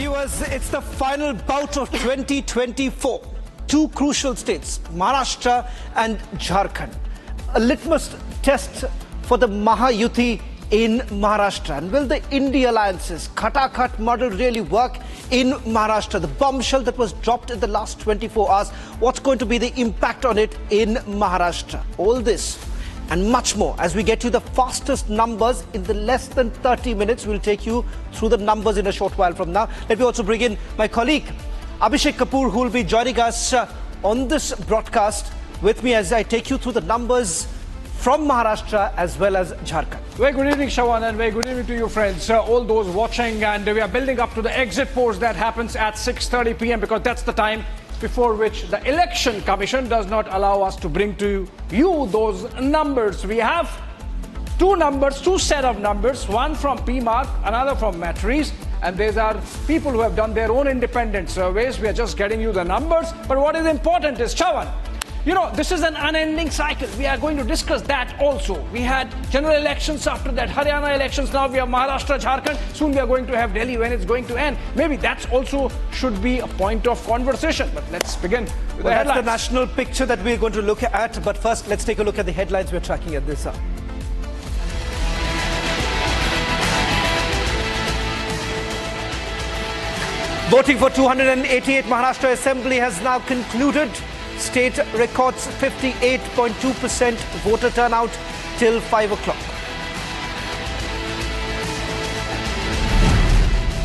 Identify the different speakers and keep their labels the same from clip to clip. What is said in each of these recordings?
Speaker 1: viewers, it's the final bout of 2024. Two crucial states, Maharashtra and Jharkhand. A litmus test for the Mahayuti in Maharashtra. And will the India alliances, Khatakhat model really work in Maharashtra? The bombshell that was dropped in the last 24 hours, what's going to be the impact on it in Maharashtra? All this and much more as we get you the fastest numbers in the less than 30 minutes. We'll take you through the numbers in a short while from now. Let me also bring in my colleague Abhishek Kapoor, who will be joining us on this broadcast with me as I take you through the numbers from Maharashtra as well as Jharkhand.
Speaker 2: Very good evening, Shawan, and very good evening to you, friends, all those watching. And we are building up to the exit polls that happens at 6:30 p.m. because that's the time before which the Election Commission does not allow us to bring to you those numbers. We have two set of numbers, one from PMark, another from Matriz, and these are people who have done their own independent surveys. We are just getting you the numbers, but what is important is, Shawan, you know, this is an unending cycle. We are going to discuss that also. We had general elections, after that Haryana elections, now we have Maharashtra, Jharkhand. Soon we are going to have Delhi, when it's going to end. Maybe that's also should be a point of conversation. But let's begin with the headlines.
Speaker 1: That's the national picture that we're going to look at. But first, let's take a look at the headlines we're tracking at this hour. Voting for 288 Maharashtra Assembly has now concluded. State records 58.2% voter turnout till 5 o'clock.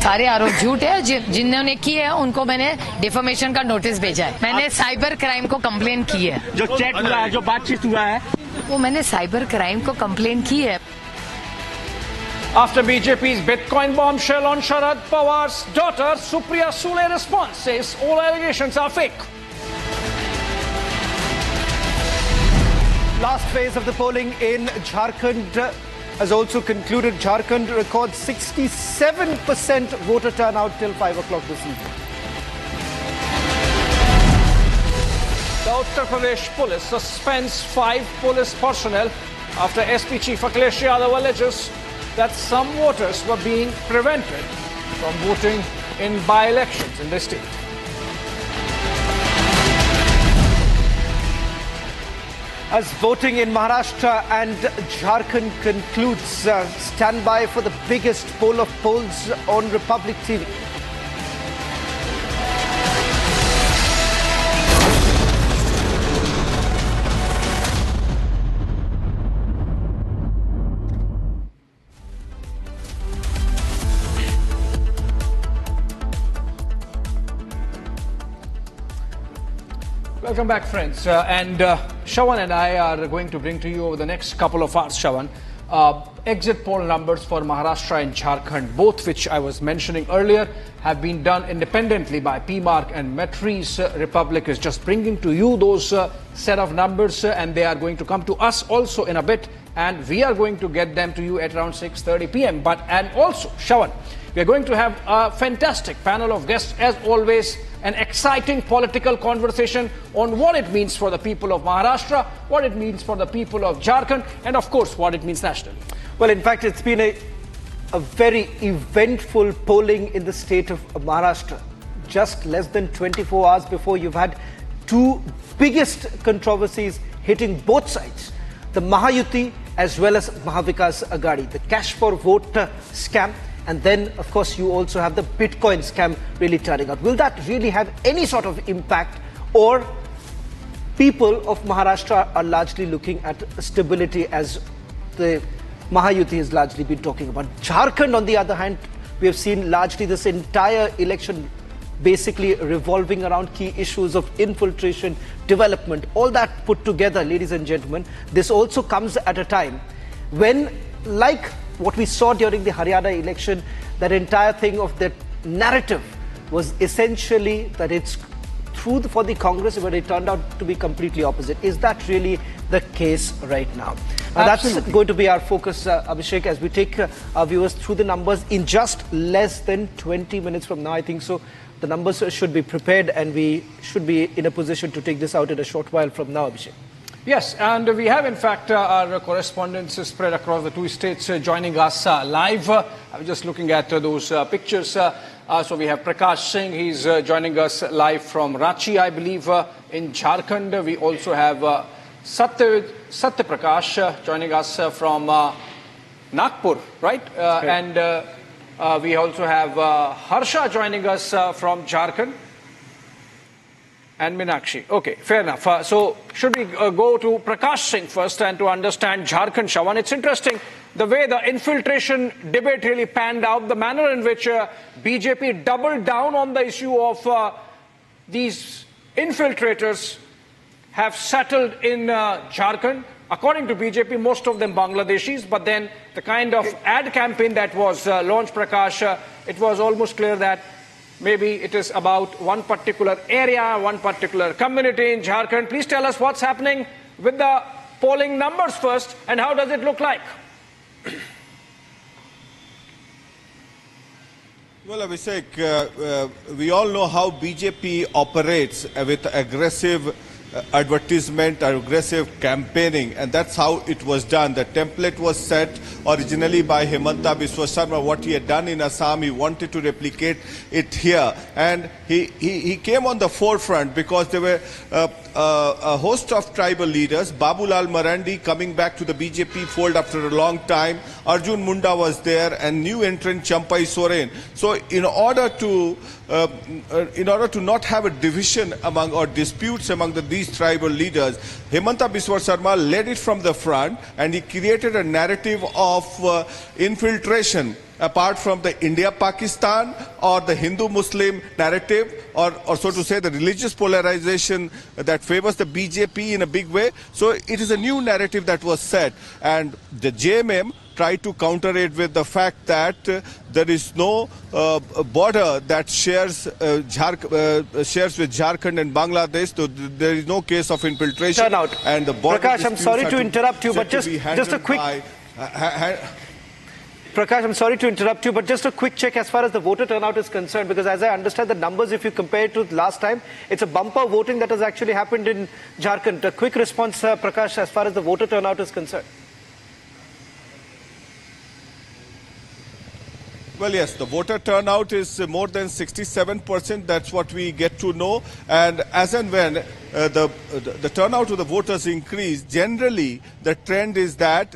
Speaker 3: सारे आरोप झूठ है। जिन्होंने की है उनको मैंने defamation का नोटिस भेजा है। मैंने साइबर क्राइम को कंप्लेन की है।
Speaker 4: जो चैट हुआ है, जो बातचीत हुआ है,
Speaker 3: वो मैंने साइबर क्राइम को कंप्लेन की है।
Speaker 2: After BJP's Bitcoin bombshell on Sharad Pawar's daughter, Supriya Sule response says all allegations are fake.
Speaker 1: Last phase of the polling in Jharkhand has also concluded. Jharkhand records 67% voter turnout till 5 o'clock this evening.
Speaker 2: The Uttar Pradesh police suspends 5 police personnel after SP Chief Akhilesh Yadav alleges that some voters were being prevented from voting in by-elections in the state.
Speaker 1: As voting in Maharashtra and Jharkhand concludes, stand by for the biggest poll of polls on Republic TV.
Speaker 2: Welcome back, friends. Shawan and I are going to bring to you over the next couple of hours, Shawan, exit poll numbers for Maharashtra and Jharkhand, both which I was mentioning earlier, have been done independently by PMark and Matriz. Republic is just bringing to you those set of numbers, and they are going to come to us also in a bit, and we are going to get them to you at around 6:30 p.m. And also, Shawan, we are going to have a fantastic panel of guests, as always, an exciting political conversation on what it means for the people of Maharashtra, what it means for the people of Jharkhand, and of course, what it means nationally.
Speaker 1: Well, in fact, it's been a very eventful polling in the state of Maharashtra. Just less than 24 hours before, you've had two biggest controversies hitting both sides. The Mahayuti as well as Mahavikas Aghadi, the cash for vote scam. And then, of course, you also have the Bitcoin scam really turning out. Will that really have any sort of impact, or people of Maharashtra are largely looking at stability as the Mahayuti has largely been talking about? Jharkhand, on the other hand, we have seen largely this entire election basically revolving around key issues of infiltration, development, all that put together, ladies and gentlemen. This also comes at a time when, like what we saw during the Haryana election, that entire thing of that narrative was essentially that it's through for the Congress, but it turned out to be completely opposite. Is that really the case right now? That's going to be our focus, Abhishek, as we take our viewers through the numbers in just less than 20 minutes from now. I think so. The numbers should be prepared, and we should be in a position to take this out in a short while from now, Abhishek.
Speaker 2: Yes, and we have in fact our correspondents spread across the two states joining us live. I was just looking at those pictures. So we have Prakash Singh. He's joining us live from Ranchi, I believe, in Jharkhand. We also have Satya Prakash joining us from Nagpur, right? And we also have Harsha joining us from Jharkhand. And Meenakshi. Okay, fair enough. So should we go to Prakash Singh first and to understand Jharkhand, Shawan? It's interesting the way the infiltration debate really panned out, the manner in which BJP doubled down on the issue of these infiltrators have settled in Jharkhand. According to BJP, most of them Bangladeshis, but then the kind of ad campaign that was launched, Prakash, it was almost clear that maybe it is about one particular area, one particular community in Jharkhand. Please tell us what's happening with the polling numbers first and how does it look like?
Speaker 5: Well, Abhishek, we all know how BJP operates with aggressive advertisement, aggressive campaigning, and that's how it was done. The template was set originally by Himanta Biswa Sarma. What he had done in Assam, he wanted to replicate it here, and he came on the forefront because there were a host of tribal leaders. Babulal Marandi coming back to the BJP fold after a long time. Arjun Munda was there, and new entrant Champai Soren. So in order to not have a division among or disputes among these tribal leaders, Himanta Biswa Sarma led it from the front, and he created a narrative of infiltration apart from the India-Pakistan or the Hindu-Muslim narrative, or so to say the religious polarization that favors the BJP in a big way. So it is a new narrative that was set, and the JMM tried to counter it with the fact that there is no border that shares with Jharkhand and Bangladesh, so there is no case of infiltration.
Speaker 1: Turnout.
Speaker 5: And the border
Speaker 1: Prakash, I'm sorry to interrupt you, but just a quick... Prakash, I'm sorry to interrupt you, but just a quick check as far as the voter turnout is concerned, because as I understand the numbers, if you compare it to last time, it's a bumper voting that has actually happened in Jharkhand. A quick response, Prakash, as far as the voter turnout is concerned.
Speaker 5: Well, yes, the voter turnout is more than 67%. That's what we get to know. And as and when the turnout of the voters increase, generally the trend is that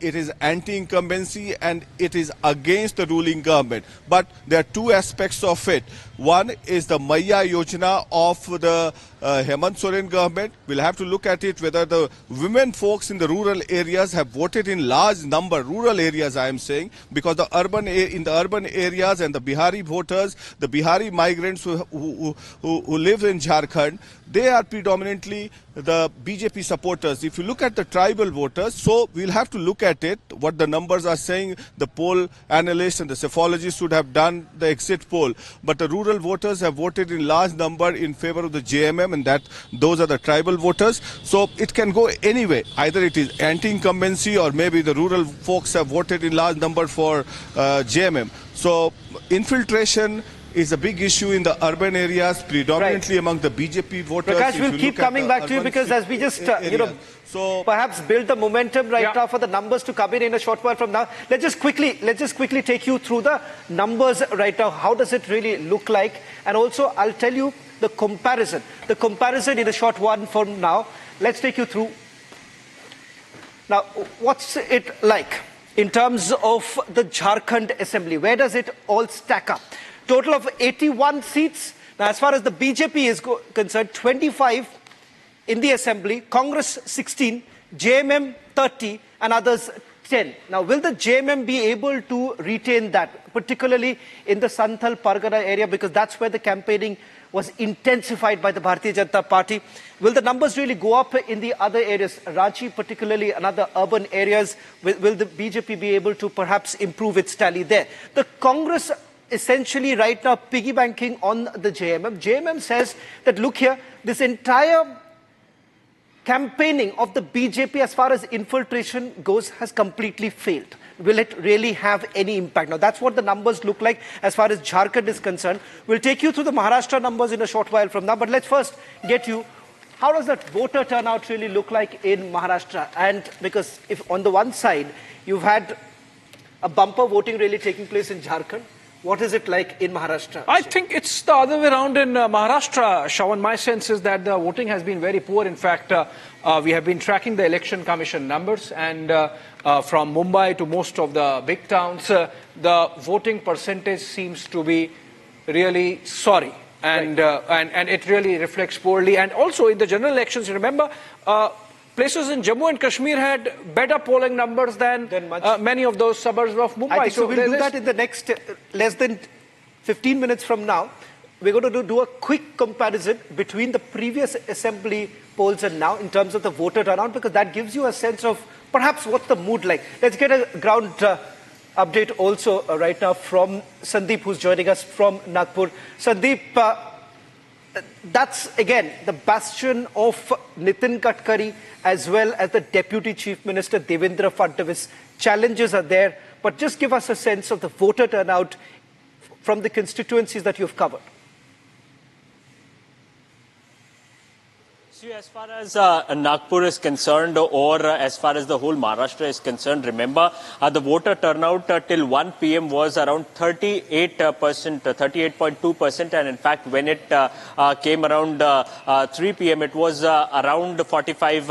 Speaker 5: it is anti-incumbency and it is against the ruling government. But there are two aspects of it. One is the Maya Yojana of the Hemant Soren government. We'll have to look at it whether the women folks in the rural areas have voted in large number, rural areas I am saying, because in the urban areas and the Bihari voters, the Bihari migrants who live in Jharkhand, they are predominantly the BJP supporters. If you look at the tribal voters, so we'll have to look at it, what the numbers are saying. The poll analysts and the psephologists would have done the exit poll. But the rural voters have voted in large number in favor of the JMM, and those are the tribal voters. So it can go anyway. Either it is anti-incumbency or maybe the rural folks have voted in large number for JMM. So infiltration is a big issue in the urban areas, predominantly among the BJP voters.
Speaker 1: Prakash, we'll keep coming back to you because as we just, so perhaps build the momentum now for the numbers to come in a short while from now. Let's just quickly take you through the numbers right now. How does it really look like? And also, I'll tell you the comparison in a short one from now. Let's take you through. Now, what's it like in terms of the Jharkhand Assembly? Where does it all stack up? Total of 81 seats. Now, as far as the BJP is concerned, 25 in the Assembly, Congress 16, JMM 30, and others 10. Now, will the JMM be able to retain that, particularly in the Santhal Pargana area, because that's where the campaigning was intensified by the Bharatiya Janata Party? Will the numbers really go up in the other areas, Ranchi particularly, and other urban areas? Will the BJP be able to perhaps improve its tally there? The Congress essentially right now piggybanking on the JMM. JMM says that, look here, this entire campaigning of the BJP as far as infiltration goes has completely failed. Will it really have any impact? Now, that's what the numbers look like as far as Jharkhand is concerned. We'll take you through the Maharashtra numbers in a short while from now, but let's first get you, how does that voter turnout really look like in Maharashtra? And because if on the one side, you've had a bumper voting really taking place in Jharkhand, What is it like in Maharashtra?
Speaker 2: I think it's the other way around in Maharashtra, Shawan. My sense is that the voting has been very poor. In fact, we have been tracking the Election Commission numbers, and from Mumbai to most of the big towns, the voting percentage seems to be really sorry. And it really reflects poorly. And also in the general elections, remember, places in Jammu and Kashmir had better polling numbers than many of those suburbs of Mumbai.
Speaker 1: I think so we'll do that in the next less than 15 minutes from now. We're going to do a quick comparison between the previous assembly polls and now in terms of the voter turnout, because that gives you a sense of perhaps what's the mood like. Let's get a ground update also right now from Sandeep, who's joining us from Nagpur. Sandeep, that's again the bastion of Nitin Gadkari as well as the Deputy Chief Minister Devendra Fadnavis. Challenges are there, but just give us a sense of the voter turnout from the constituencies that you've covered.
Speaker 4: See, as far as Nagpur is concerned, or as far as the whole Maharashtra is concerned, remember the voter turnout till 1 p.m. was around 38%, 38.2%, and in fact when it came around 3 p.m. it was around 45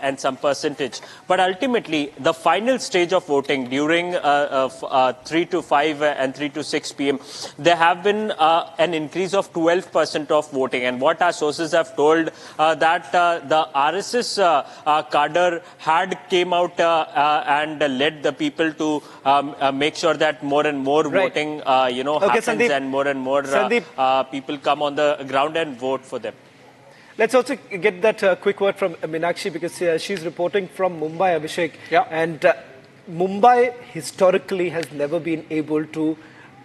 Speaker 4: and some percentage. But ultimately the final stage of voting during 3 to 5 and 3 to 6 p.m. there have been an increase of 12% of voting, and what our sources have told that the RSS cadre had came out and led the people to make sure that more and more voting happens, Sandeep, and more people come on the ground and vote for them.
Speaker 1: Let's also get that quick word from Meenakshi, because she's reporting from Mumbai, Abhishek.
Speaker 2: Yeah.
Speaker 1: And Mumbai historically has never been able to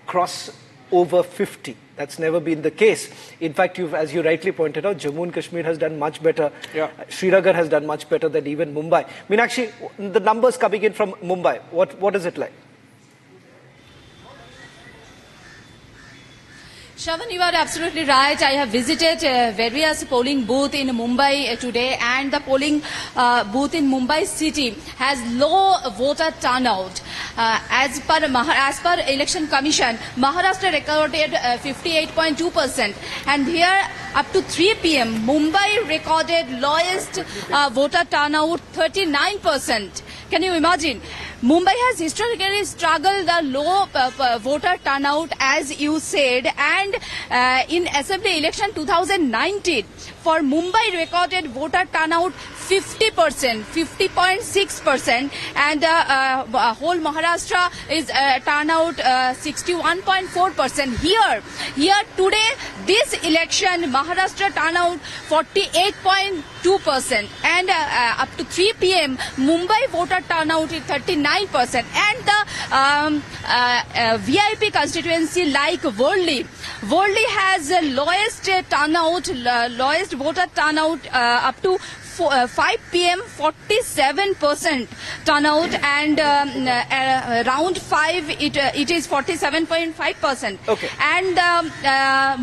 Speaker 1: cross over 50. That's never been the case. In fact, as you rightly pointed out, Jammu and Kashmir has done much better.
Speaker 2: Yeah.
Speaker 1: Srinagar has done much better than even Mumbai. Meenakshi, the numbers coming in from Mumbai, what is it like?
Speaker 6: Shravan, you are absolutely right. I have visited various polling booths in Mumbai today, and the polling booth in Mumbai city has low voter turnout. As per Election Commission, Maharashtra recorded 58.2%, and here up to 3 p.m. Mumbai recorded lowest voter turnout 39%. Can you imagine? Mumbai has historically struggled the low voter turnout, as you said, and in Assembly election 2019, for Mumbai recorded voter turnout 50%, 50.6%, and whole Maharashtra is turnout 61.4%. Here today, this election, Maharashtra turnout 48.2%, and up to 3 p.m. Mumbai voter turnout is 39%, and the VIP constituency like Worli has the lowest turnout, lowest voter turnout up to 5 p.m. 47% turnout, and round 5 it is 47.5%.
Speaker 1: Okay.
Speaker 6: And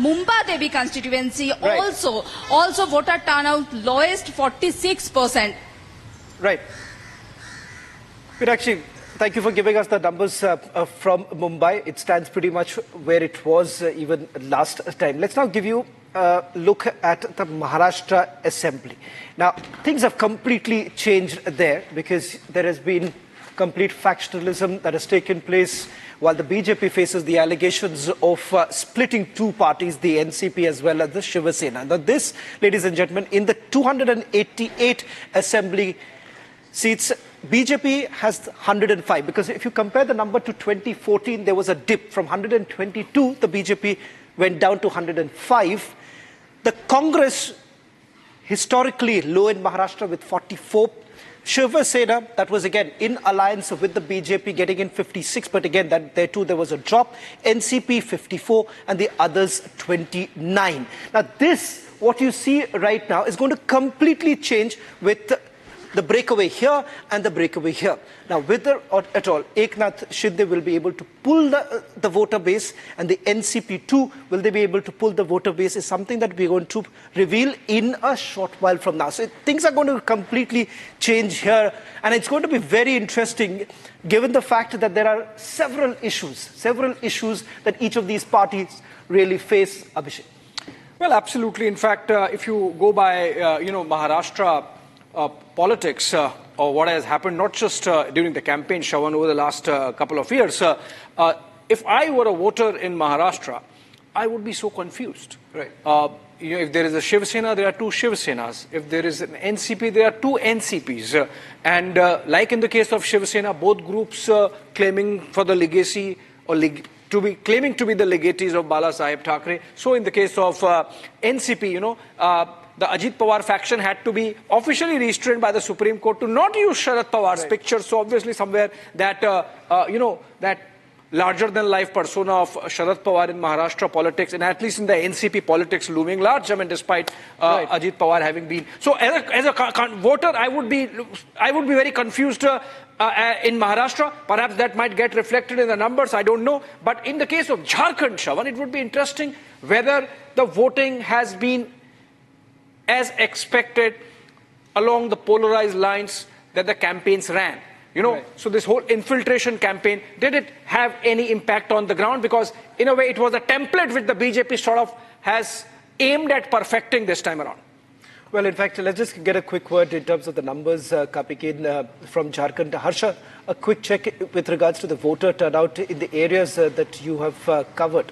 Speaker 6: Mumbai Devi constituency also voter turnout lowest 46%.
Speaker 1: Right. Meenakshi, thank you for giving us the numbers from Mumbai. It stands pretty much where it was even last time. Let's now give you a look at the Maharashtra Assembly. Now, things have completely changed there, because there has been complete factionalism that has taken place while the BJP faces the allegations of splitting two parties, the NCP as well as the Shiva Sena. Now, this, ladies and gentlemen, in the 288 Assembly seats, BJP has 105, because if you compare the number to 2014, there was a dip from 122, the BJP went down to 105. The Congress, historically low in Maharashtra with 44. Shiva Sena, that was again in alliance with the BJP, getting in 56, but again, there too there was a drop. NCP 54 and the others 29. Now this, what you see right now, is going to completely change with the breakaway here and the breakaway here. Now, whether or at all Eknath Shinde will be able to pull the voter base, and the NCP too, will they be able to pull the voter base, is something that we're going to reveal in a short while from now. So things are going to completely change here, and it's going to be very interesting given the fact that there are several issues that each of these parties really face, Abhishek.
Speaker 2: Well, absolutely. In fact, if you go by, Maharashtra politics, or what has happened, not just during the campaign, Shravan, over the last couple of years, if I were a voter in Maharashtra, I would be so confused.
Speaker 1: Right.
Speaker 2: If there is a Shiv Sena, there are two Shiv Senas. If there is an NCP, there are two NCPs. And like in the case of Shiv Sena, both groups claiming for the legacy or claiming to be the legatees of Bala Saheb Thackeray. So in the case of NCP, the Ajit Pawar faction had to be officially restrained by the Supreme Court to not use Sharad Pawar's picture. So obviously somewhere that, that larger-than-life persona of Sharad Pawar in Maharashtra politics, and at least in the NCP politics, looming large. I mean, despite Ajit Pawar having been. So, as a voter, I would be very confused in Maharashtra. Perhaps that might get reflected in the numbers. I don't know. But in the case of Jharkhand, Shravan, it would be interesting whether the voting has been as expected along the polarized lines that the campaigns ran. So this whole infiltration campaign, did it have any impact on the ground? Because in a way, it was a template which the BJP sort of has aimed at perfecting this time around.
Speaker 1: Well, in fact, let's just get a quick word in terms of the numbers, Kapikin, from Jharkhand. Harsha, a quick check with regards to the voter turnout in the areas that you have covered.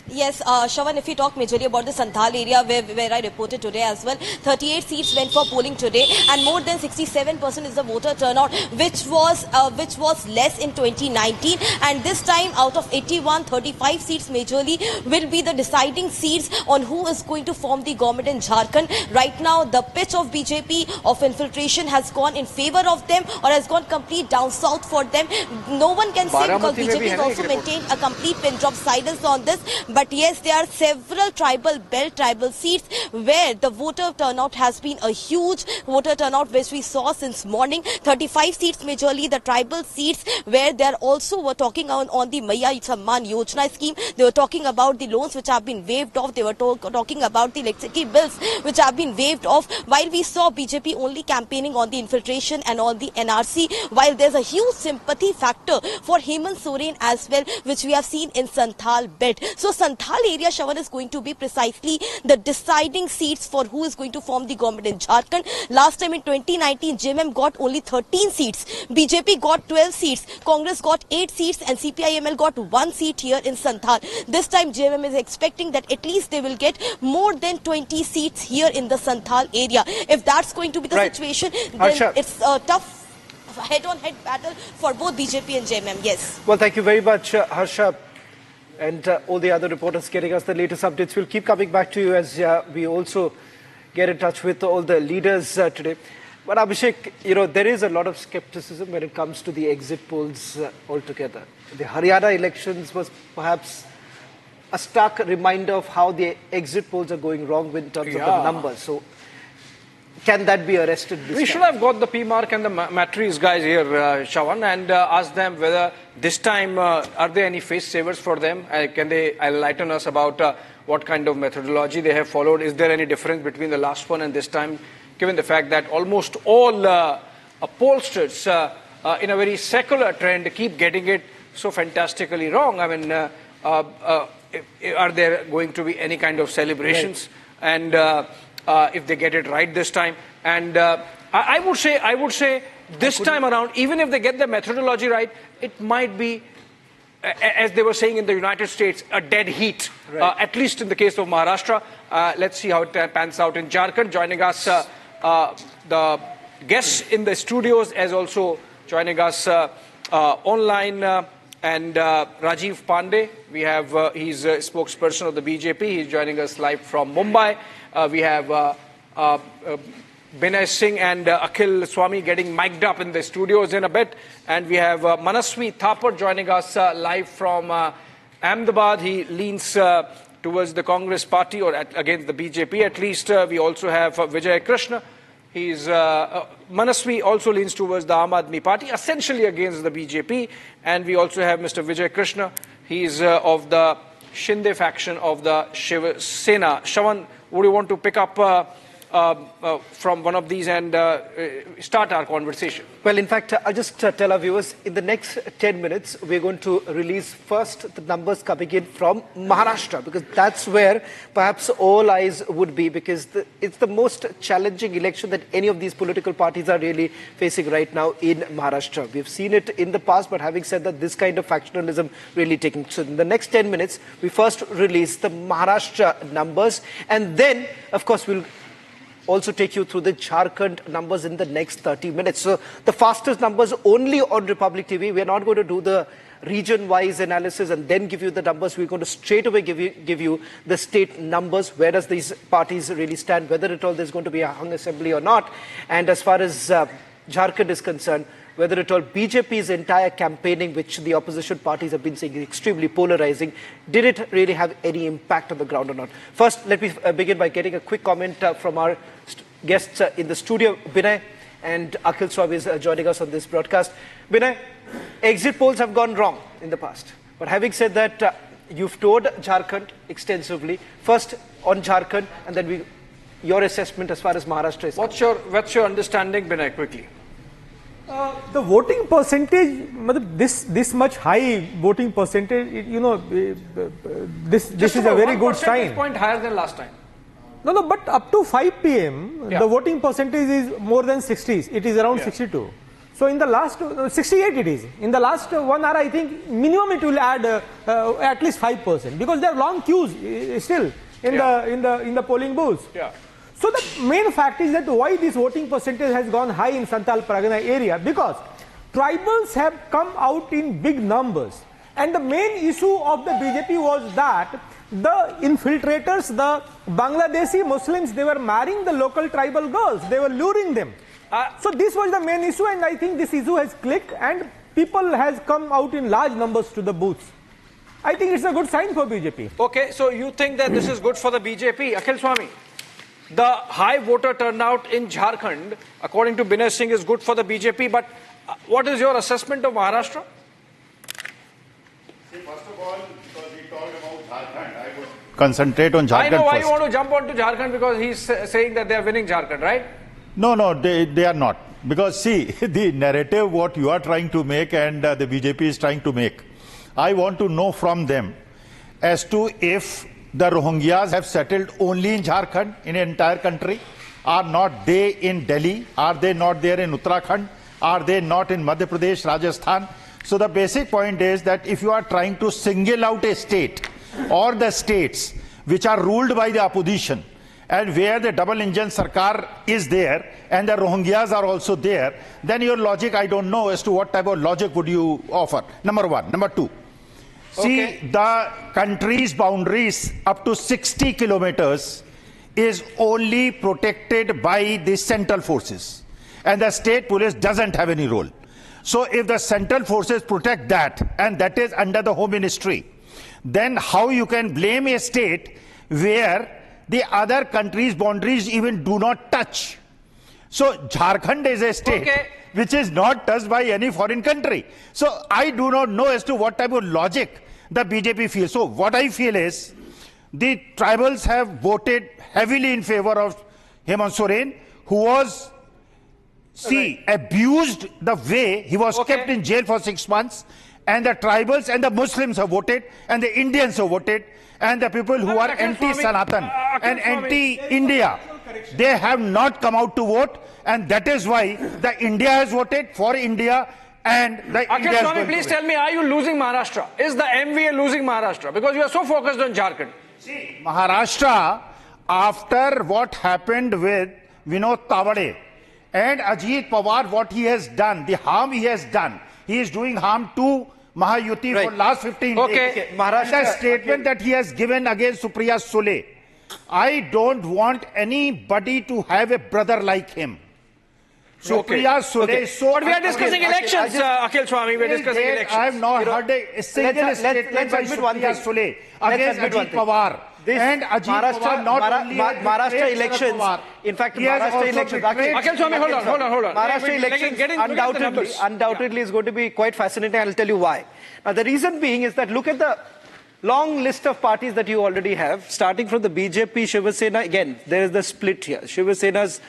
Speaker 7: Yes, Shravan, if you talk majorly about the Santhal area where I reported today as well, 38 seats went for polling today, and more than 67% is the voter turnout, which was less in 2019. And this time, out of 81, 35 seats majorly will be the deciding seats on who is going to form the government in Jharkhand. Right now, the pitch of BJP of infiltration has gone in favor of them, or has gone complete down south for them. No one can say, because BJP has also maintained a complete pin drop silence on this. But yes, there are several tribal seats where the voter turnout has been a huge voter turnout, which we saw since morning. 35 seats majorly the tribal seats, where they were talking on the Maya Samman Yojana scheme. They were talking about the loans which have been waived off. They were talking about the electricity bills which have been waived off. While we saw BJP only campaigning on the infiltration and on the NRC, while there's a huge sympathy factor for Hemant Soren as well, which we have seen in Santhal belt. So Santhal area, Shravan, is going to be precisely the deciding seats for who is going to form the government in Jharkhand. Last time in 2019, JMM got only 13 seats. BJP got 12 seats. Congress got 8 seats, and CPIML got 1 seat here in Santhal. This time, JMM is expecting that at least they will get more than 20 seats here in the Santhal area. If that's going to be the situation, then
Speaker 1: Harsha,
Speaker 7: it's a tough head-on-head battle for both BJP and JMM. Yes.
Speaker 1: Well, thank you very much, Harsha, and all the other reporters getting us the latest updates. We'll keep coming back to you as we also get in touch with all the leaders today. But Abhishek, there is a lot of skepticism when it comes to the exit polls altogether. The Haryana elections was perhaps a stark reminder of how the exit polls are going wrong in terms of the numbers. So, can that be arrested this time?
Speaker 2: Should have got the PMark and the Matriz guys here, Shravan, and asked them whether this time, are there any face savers for them? Can they enlighten us about what kind of methodology they have followed? Is there any difference between the last one and this time, given the fact that almost all pollsters in a very secular trend keep getting it so fantastically wrong? I mean, are there going to be any kind of celebrations? Right. And if they get it right this time, and I would say this time around, even if they get the methodology right, it might be, as they were saying in the United States, a dead heat. Right. At least in the case of Maharashtra. Let's see how it pans out in Jharkhand. Joining us, the guests in the studios, as also joining us online, and Rajiv Pandey. We have he's a spokesperson of the BJP. He's joining us live from Mumbai. We have Binay Singh and Akhil Swami getting mic'd up in the studios in a bit. And we have Manaswi Thapar joining us live from Ahmedabad. He leans towards the Congress party or against the BJP. At least we also have Vijay Krishna. Manaswi also leans towards the Aam Aadmi party, essentially against the BJP. And we also have Mr. Vijay Krishna. He's of the Shinde faction of the Shiv Sena. Shawan, would you want to pick up from one of these and start our conversation?
Speaker 1: Well, in fact, I'll just tell our viewers, in the next 10 minutes, we're going to release first the numbers coming in from Maharashtra, because that's where perhaps all eyes would be, because it's the most challenging election that any of these political parties are really facing right now in Maharashtra. We've seen it in the past, but having said that, this kind of factionalism really taking. So in the next 10 minutes, we first release the Maharashtra numbers, and then, of course, we'll also take you through the Jharkhand numbers in the next 30 minutes. So the fastest numbers only on Republic TV. We're not going to do the region-wise analysis and then give you the numbers. We're going to straight away give you the state numbers. Where does these parties really stand? Whether at all there's going to be a hung assembly or not. And as far as Jharkhand is concerned, whether at all BJP's entire campaigning, which the opposition parties have been saying is extremely polarizing, did it really have any impact on the ground or not? First, let me begin by getting a quick comment from our guests in the studio. Binay and Akhil Swami is joining us on this broadcast. Binay, exit polls have gone wrong in the past. But having said that, you've toured Jharkhand extensively. First on Jharkhand, and then your assessment as far as Maharashtra is concerned.
Speaker 2: What's your understanding, Binay, quickly?
Speaker 8: The voting percentage, this much high voting percentage, this is a very good sign.
Speaker 2: Point higher than last time.
Speaker 8: No, but up to 5 p.m., the voting percentage is more than 60s. It is around 62. So in the last 68 it is. In the last 1 hour, I think minimum it will add at least 5%, because there are long queues still in the polling booths.
Speaker 2: Yeah.
Speaker 8: So the main fact is that why this voting percentage has gone high in Santal Pargana area, because tribals have come out in big numbers, and the main issue of the BJP was that the infiltrators, the Bangladeshi Muslims, they were marrying the local tribal girls, they were luring them. So this was the main issue, and I think this issue has clicked and people has come out in large numbers to the booths. I think it's a good sign for BJP.
Speaker 2: Okay, so you think that this is good for the BJP. Akhil Swami, the high voter turnout in Jharkhand, according to Binay Singh, is good for the BJP, but what is your assessment of Maharashtra?
Speaker 9: See, first of all, because we talked about Jharkhand, I would concentrate on Jharkhand
Speaker 2: I know why
Speaker 9: first.
Speaker 2: you want to jump onto Jharkhand, because he's saying that they are winning Jharkhand, right?
Speaker 9: No, they are not. Because see, the narrative what you are trying to make and the BJP is trying to make, I want to know from them as to if the Rohingyas have settled only in Jharkhand, in the entire country. Are not they in Delhi? Are they not there in Uttarakhand? Are they not in Madhya Pradesh, Rajasthan? So the basic point is that if you are trying to single out a state or the states which are ruled by the opposition and where the double engine Sarkar is there and the Rohingyas are also there, then your logic, I don't know as to what type of logic would you offer. Number one. Number two. See, the country's boundaries up to 60 kilometers is only protected by the central forces, and the state police doesn't have any role. So if the central forces protect that, and that is under the Home Ministry, then how you can blame a state where the other country's boundaries even do not touch? So Jharkhand is a state which is not touched by any foreign country. So I do not know as to what type of logic the BJP feels. So what I feel is the tribals have voted heavily in favor of Hemant Soren, who was, abused the way he was kept in jail for 6 months, and the tribals and the Muslims have voted, and the Indians have voted, and the people who are anti-Sanatan and anti-India, they have not come out to vote, and that is why the India has voted for India. And
Speaker 2: Akhil Swami, please tell me, are you losing Maharashtra? Is the MVA losing Maharashtra? Because you are so focused on Jharkhand.
Speaker 9: See, Maharashtra, after what happened with Vinod Tawade and Ajit Pawar, what he has done, the harm he has done, he is doing harm to Mahayuti for last 15 days. Maharashtra, the statement that he has given against Supriya Sule, I don't want anybody to have a brother like him. Supriya Sule. So
Speaker 2: but we are discussing elections, Akhil Swami. We are discussing elections.
Speaker 9: I have not heard a single statement by Supriya Sule against Ajit Pawar. And Ajit Pawar not only has
Speaker 1: Maharashtra
Speaker 9: betrayed Sharad
Speaker 1: elections,
Speaker 9: Pawar,
Speaker 1: in fact,
Speaker 9: he has
Speaker 1: Maharashtra
Speaker 9: also
Speaker 1: elections,
Speaker 9: betrayed-
Speaker 2: Akhil Swami, hold on.
Speaker 1: Maharashtra elections undoubtedly is going to be quite fascinating. I'll tell you why. Now, the reason being is that look at the long list of parties that you already have, starting from the BJP, Shiva Sena. Again, there is the split here. Shiva Sena's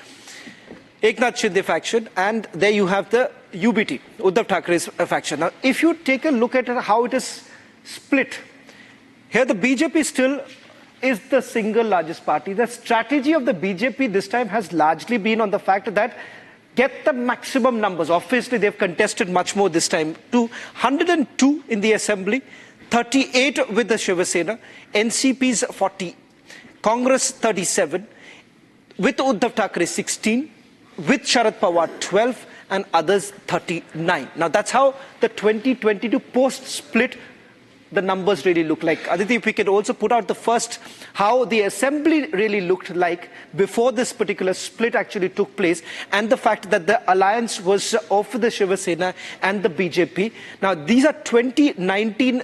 Speaker 1: Eknath Shinde faction, and there you have the UBT, Uddhav Thackeray's faction. Now, if you take a look at how it is split, here the BJP still is the single largest party. The strategy of the BJP this time has largely been on the fact that get the maximum numbers. Obviously, they've contested much more this time. 102 in the assembly, 38 with the Shiva Sena, NCP's 40, Congress 37, with Uddhav Thackeray 16, with Sharad Pawar 12, and others 39. Now, that's how the 2022 post-split the numbers really look like. Aditi, if we could also put out the first, how the assembly really looked like before this particular split actually took place, and the fact that the alliance was of the Shiva Sena and the BJP. Now, these are 2019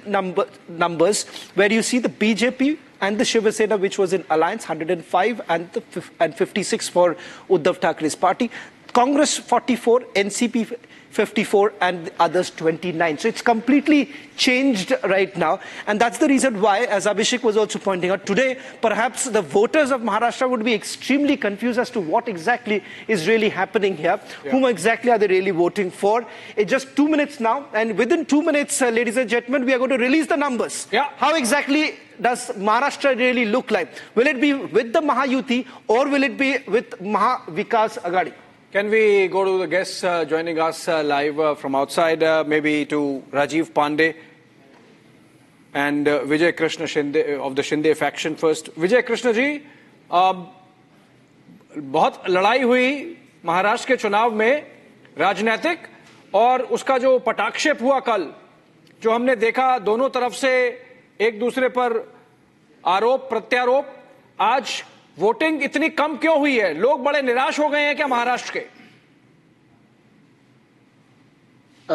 Speaker 1: numbers where you see the BJP and the Shiva Sena, which was in alliance, 105 and 56 for Uddhav Thackeray's party. Congress 44, NCP 54, and the others 29. So it's completely changed right now. And that's the reason why, as Abhishek was also pointing out, today perhaps the voters of Maharashtra would be extremely confused as to what exactly is really happening here. Yeah. Whom exactly are they really voting for? It's just 2 minutes now. And within 2 minutes, ladies and gentlemen, we are going to release the numbers. Yeah. How exactly does Maharashtra really look like? Will it be with the Mahayuti or will it be with Mahavikas Aghadi?
Speaker 2: Can we go to the guests joining us live from outside, maybe to Rajiv Pandey and Vijay Krishna Shinde of the Shinde faction first. Vijay Krishna ji, बहुत लड़ाई हुई महाराष्ट्र के चुनाव में राजनीतिक, और उसका जो पटाक्षेप हुआ कल, जो हमने देखा दोनों तरफ से एक दूसरे पर आरोप प्रत्यारोप, आज वोटिंग इतनी कम क्यों हुई है? लोग बड़े निराश हो गए हैं क्या महाराष्ट्र के?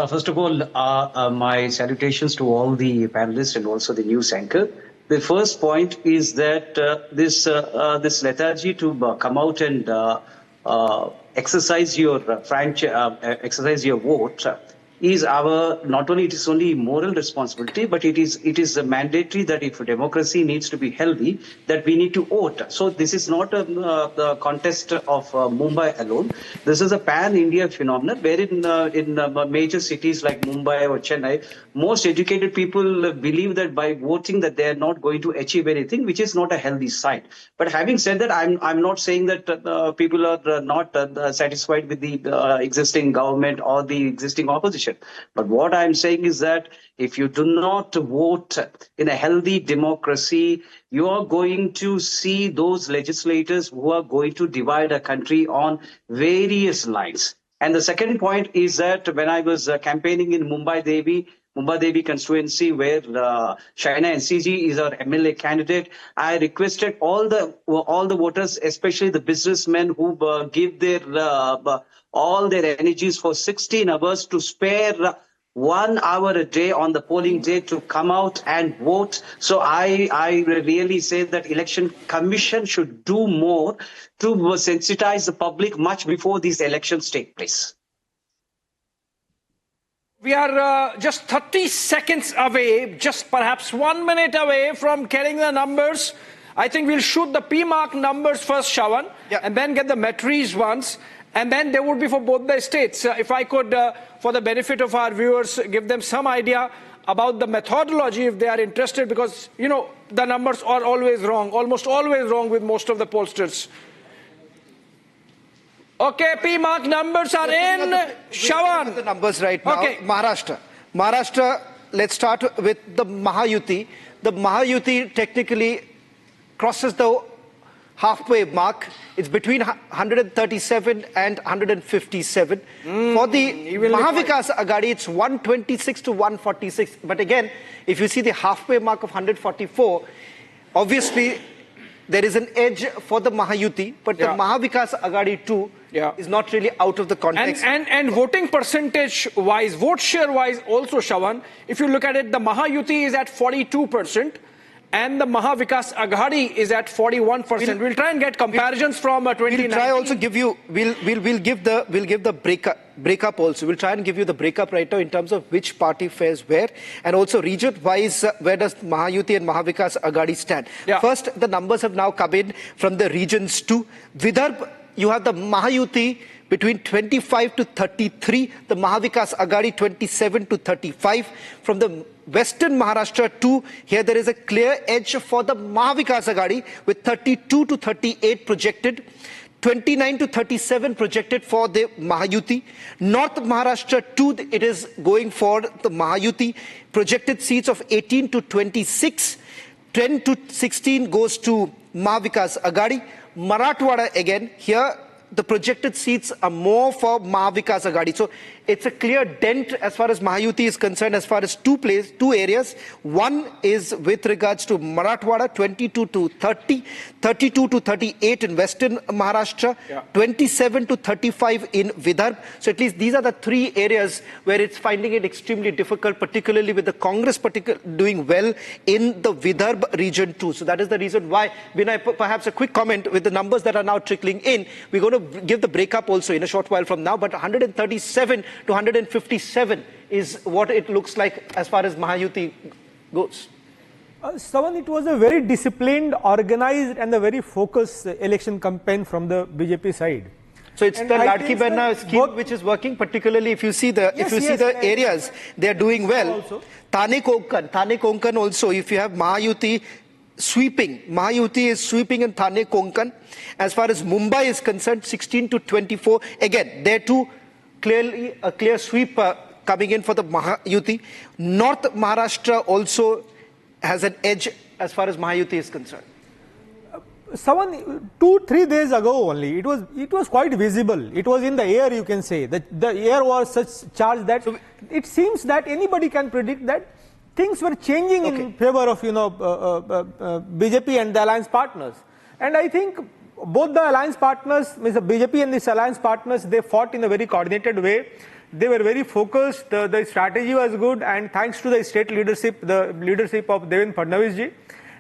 Speaker 10: First of all, my salutations to all the panelists and also the news anchor. The first point is that this lethargy to come out and exercise your exercise your vote is our, not only it is only moral responsibility, but it is mandatory that if democracy needs to be healthy, that we need to vote. So this is not the contest of Mumbai alone. This is a pan-India phenomenon wherein in major cities like Mumbai or Chennai, most educated people believe that by voting that they are not going to achieve anything, which is not a healthy sign. But having said that, I'm not saying that people are not satisfied with the existing government or the existing opposition. But what I'm saying is that if you do not vote in a healthy democracy, you are going to see those legislators who are going to divide a country on various lines. And the second point is that when I was campaigning in Mumbai Devi constituency, where Shaina NCG is our MLA candidate, I requested all the voters, especially the businessmen who give their all their energies for 16 hours, to spare 1 hour a day on the polling day to come out and vote. So I really say that election commission should do more to sensitize the public much before these elections take place.
Speaker 2: We are just 30 seconds away, just perhaps 1 minute away from getting the numbers. I think we'll shoot the P-mark numbers first, Shawan, and then get the Metris ones. And then there would be for both the states. If I could, for the benefit of our viewers, give them some idea about the methodology if they are interested, because, you know, the numbers are always wrong, almost always wrong with most of the pollsters. Okay, P-mark numbers are in. Shawan.
Speaker 1: The numbers right now. Okay. Maharashtra, let's start with the Mahayuti. The Mahayuti technically crosses the halfway mark. It's between 137 and 157. For the Mahavikas Aghadi, it's 126 to 146. But again, if you see the halfway mark of 144, obviously there is an edge for the Mahayuti, but the Mahavikas Aghadi too is not really out of the context.
Speaker 2: And voting percentage wise, vote share wise also, Shawan, if you look at it, the Mahayuti is at 42%. and the Mahavikas Aghadi is at 41%. We'll try and get comparisons from 2019.
Speaker 1: We'll try also give you. We'll give the breakup also. We'll try and give you the breakup right now in terms of which party fares where, and also region-wise where does Mahayuti and Mahavikas Aghadi stand.
Speaker 2: Yeah.
Speaker 1: First, the numbers have now come in from the regions too. Vidarbha, you have the Mahayuti between 25 to 33, the Mahavikas Aghadi 27 to 35. From the Western Maharashtra too, here there is a clear edge for the Mahavikas Aghadi with 32 to 38 projected, 29 to 37 projected for the Mahayuti. North Maharashtra too, it is going for the Mahayuti. Projected seats of 18 to 26, 10 to 16 goes to Mahavikas Aghadi. Marathwada again, here the projected seats are more for Mahavikas Aghadi. So it's a clear dent as far as Mahayuti is concerned, as far as two areas. One is with regards to Marathwada, 22 to 30, 32 to 38 in Western Maharashtra, 27 to 35 in Vidarbha. So at least these are the three areas where it's finding it extremely difficult, particularly with the Congress doing well in the Vidarbha region too. So that is the reason why, Vinay, perhaps a quick comment with the numbers that are now trickling in. We're going to give the breakup also in a short while from now, but 137 to 157 is what it looks like as far as Mahayuti goes.
Speaker 8: Sawan, it was a very disciplined, organized and a very focused election campaign from the BJP side.
Speaker 1: So it's the Ladki Behna scheme which is working, particularly if you see the areas they are doing well. Thane Konkan also, if you have Mahayuti sweeping, Mahayuti is sweeping in Thane Konkan. As far as Mumbai is concerned, 16 to 24. Again, there too, clearly a clear sweep coming in for the Mahayuti. North Maharashtra also has an edge as far as Mahayuti is concerned.
Speaker 8: Someone 2-3 days ago only, it was quite visible. It was in the air, you can say. The air was such charged that it seems that anybody can predict that things were changing in favor of BJP and the alliance partners. And I think both the alliance partners, Mr. BJP and the alliance partners, they fought in a very coordinated way. They were very focused. The strategy was good, and thanks to the state leadership, the leadership of Devendra Fadnavis ji,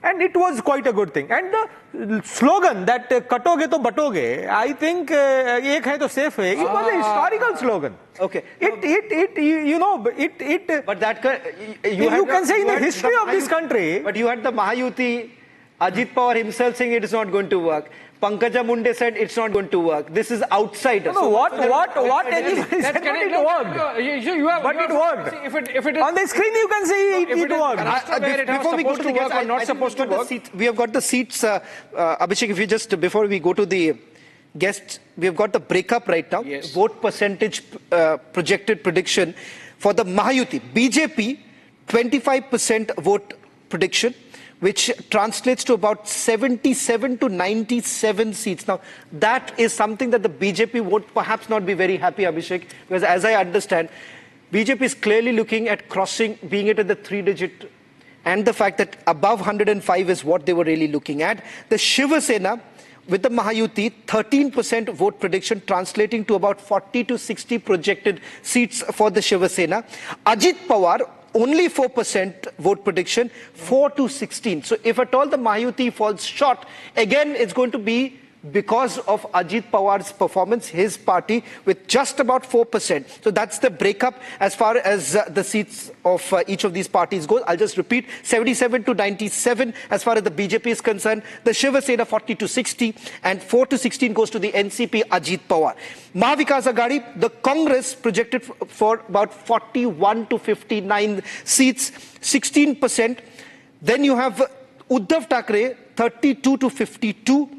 Speaker 8: and it was quite a good thing. And the slogan that "Katoge to batoge," I think "Ek hai to safe hai," it was a historical slogan.
Speaker 1: Okay.
Speaker 8: But that you can say in the history of this country.
Speaker 1: But you had the Mahayuti, Ajit Pawar himself saying it is not going to work. Pankaja Munde said it's not going to work. This is outsider.
Speaker 8: No, what anybody said, but it worked. But it worked. If it is on the screen, you can see it worked.
Speaker 1: Before we go to the guests, I'm not supposed to work. We have got the seats, Abhishek, if you just, before we go to the guests, we have got the breakup right now.
Speaker 2: Yes.
Speaker 1: Vote percentage projected prediction for the Mahayuti. BJP, 25% vote prediction, which translates to about 77 to 97 seats. Now, that is something that the BJP would perhaps not be very happy, Abhishek, because as I understand, BJP is clearly looking at crossing, being it at the 3-digit, and the fact that above 105 is what they were really looking at. The Shiva Sena, with the Mahayuti, 13% vote prediction, translating to about 40 to 60 projected seats for the Shiva Sena. Ajit Pawar, only 4% vote prediction, 4 to 16. So if at all the Mahayuti falls short, again it's going to be because of Ajit Pawar's performance, his party, with just about 4%. So that's the breakup as far as the seats of each of these parties go. I'll just repeat, 77 to 97 as far as the BJP is concerned. The Shiva Sena 40 to 60, and 4 to 16 goes to the NCP Ajit Pawar. Mahavikas Aghadi, the Congress projected for about 41 to 59 seats, 16%. Then you have Uddhav Thackeray, 32 to 52.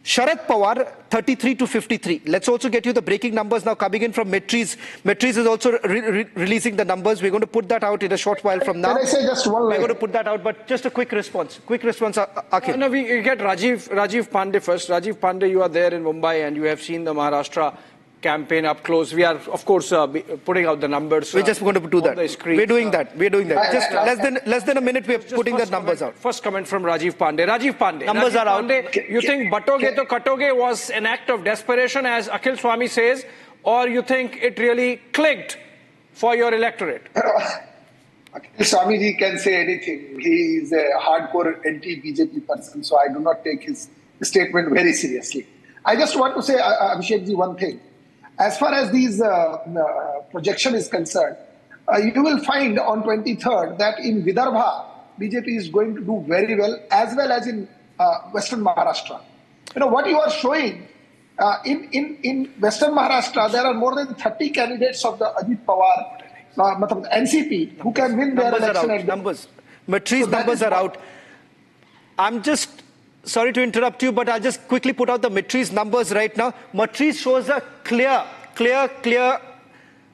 Speaker 1: Sharad Pawar, 33 to 53. Let's also get you the breaking numbers now coming in from Metri's. Metri's is also releasing the numbers. We're going to put that out in a short while from now.
Speaker 11: Can I say just one line?
Speaker 1: We're going to put that out, but just a quick response. Quick response, Akhil.
Speaker 2: No, we get Rajiv Pandey first. Rajiv Pandey, you are there in Mumbai and you have seen the Maharashtra campaign up close. We are, of course, putting out the numbers.
Speaker 1: We're just going to do that. We're doing that. We're doing that. Just less than a minute, we're putting the numbers out.
Speaker 2: First comment from Rajiv Pandey. Rajiv Pandey.
Speaker 1: Numbers are out.
Speaker 2: You think Batoge to Katoge was an act of desperation, as Akhil Swami says, or you think it really clicked for your electorate?
Speaker 11: Swamiji can say anything. He is a hardcore anti-BJP person, so I do not take his statement very seriously. I just want to say, Abhishekji, one thing. As far as these projection is concerned, you will find on 23rd that in Vidarbha, BJP is going to do very well as in Western Maharashtra. You know, what you are showing in Western Maharashtra, there are more than 30 candidates of the Ajit Pawar, NCP, who can win their election.
Speaker 1: Matri's numbers are out. I'm just sorry to interrupt you, but I'll just quickly put out the Matri's numbers right now. Matri shows a clear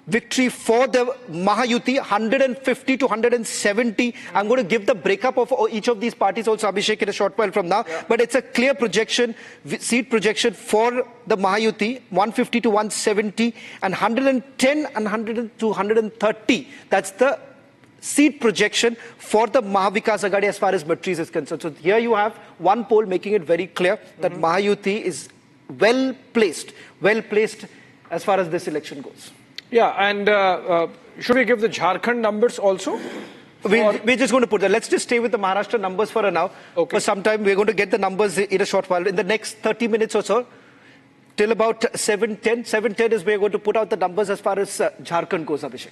Speaker 1: victory for the Mahayuti, 150 to 170. I'm going to give the breakup of each of these parties also, Abhishek, in a short while from now. Yeah. But it's a clear projection, seat projection for the Mahayuti, 150 to 170, and 110 and 100 to 130. That's the seat projection for the Mahavikas Aghadi as far as Matris is concerned. So here you have one poll making it very clear that Mahayuti is well placed as far as this election goes.
Speaker 2: Yeah, and should we give the Jharkhand numbers also?
Speaker 1: We're just going to put that. Let's just stay with the Maharashtra numbers for now. Okay. For some time, we're going to get the numbers in a short while. In the next 30 minutes or so, till about 7:10. 7:10 is we're going to put out the numbers as far as Jharkhand goes, Abhishek.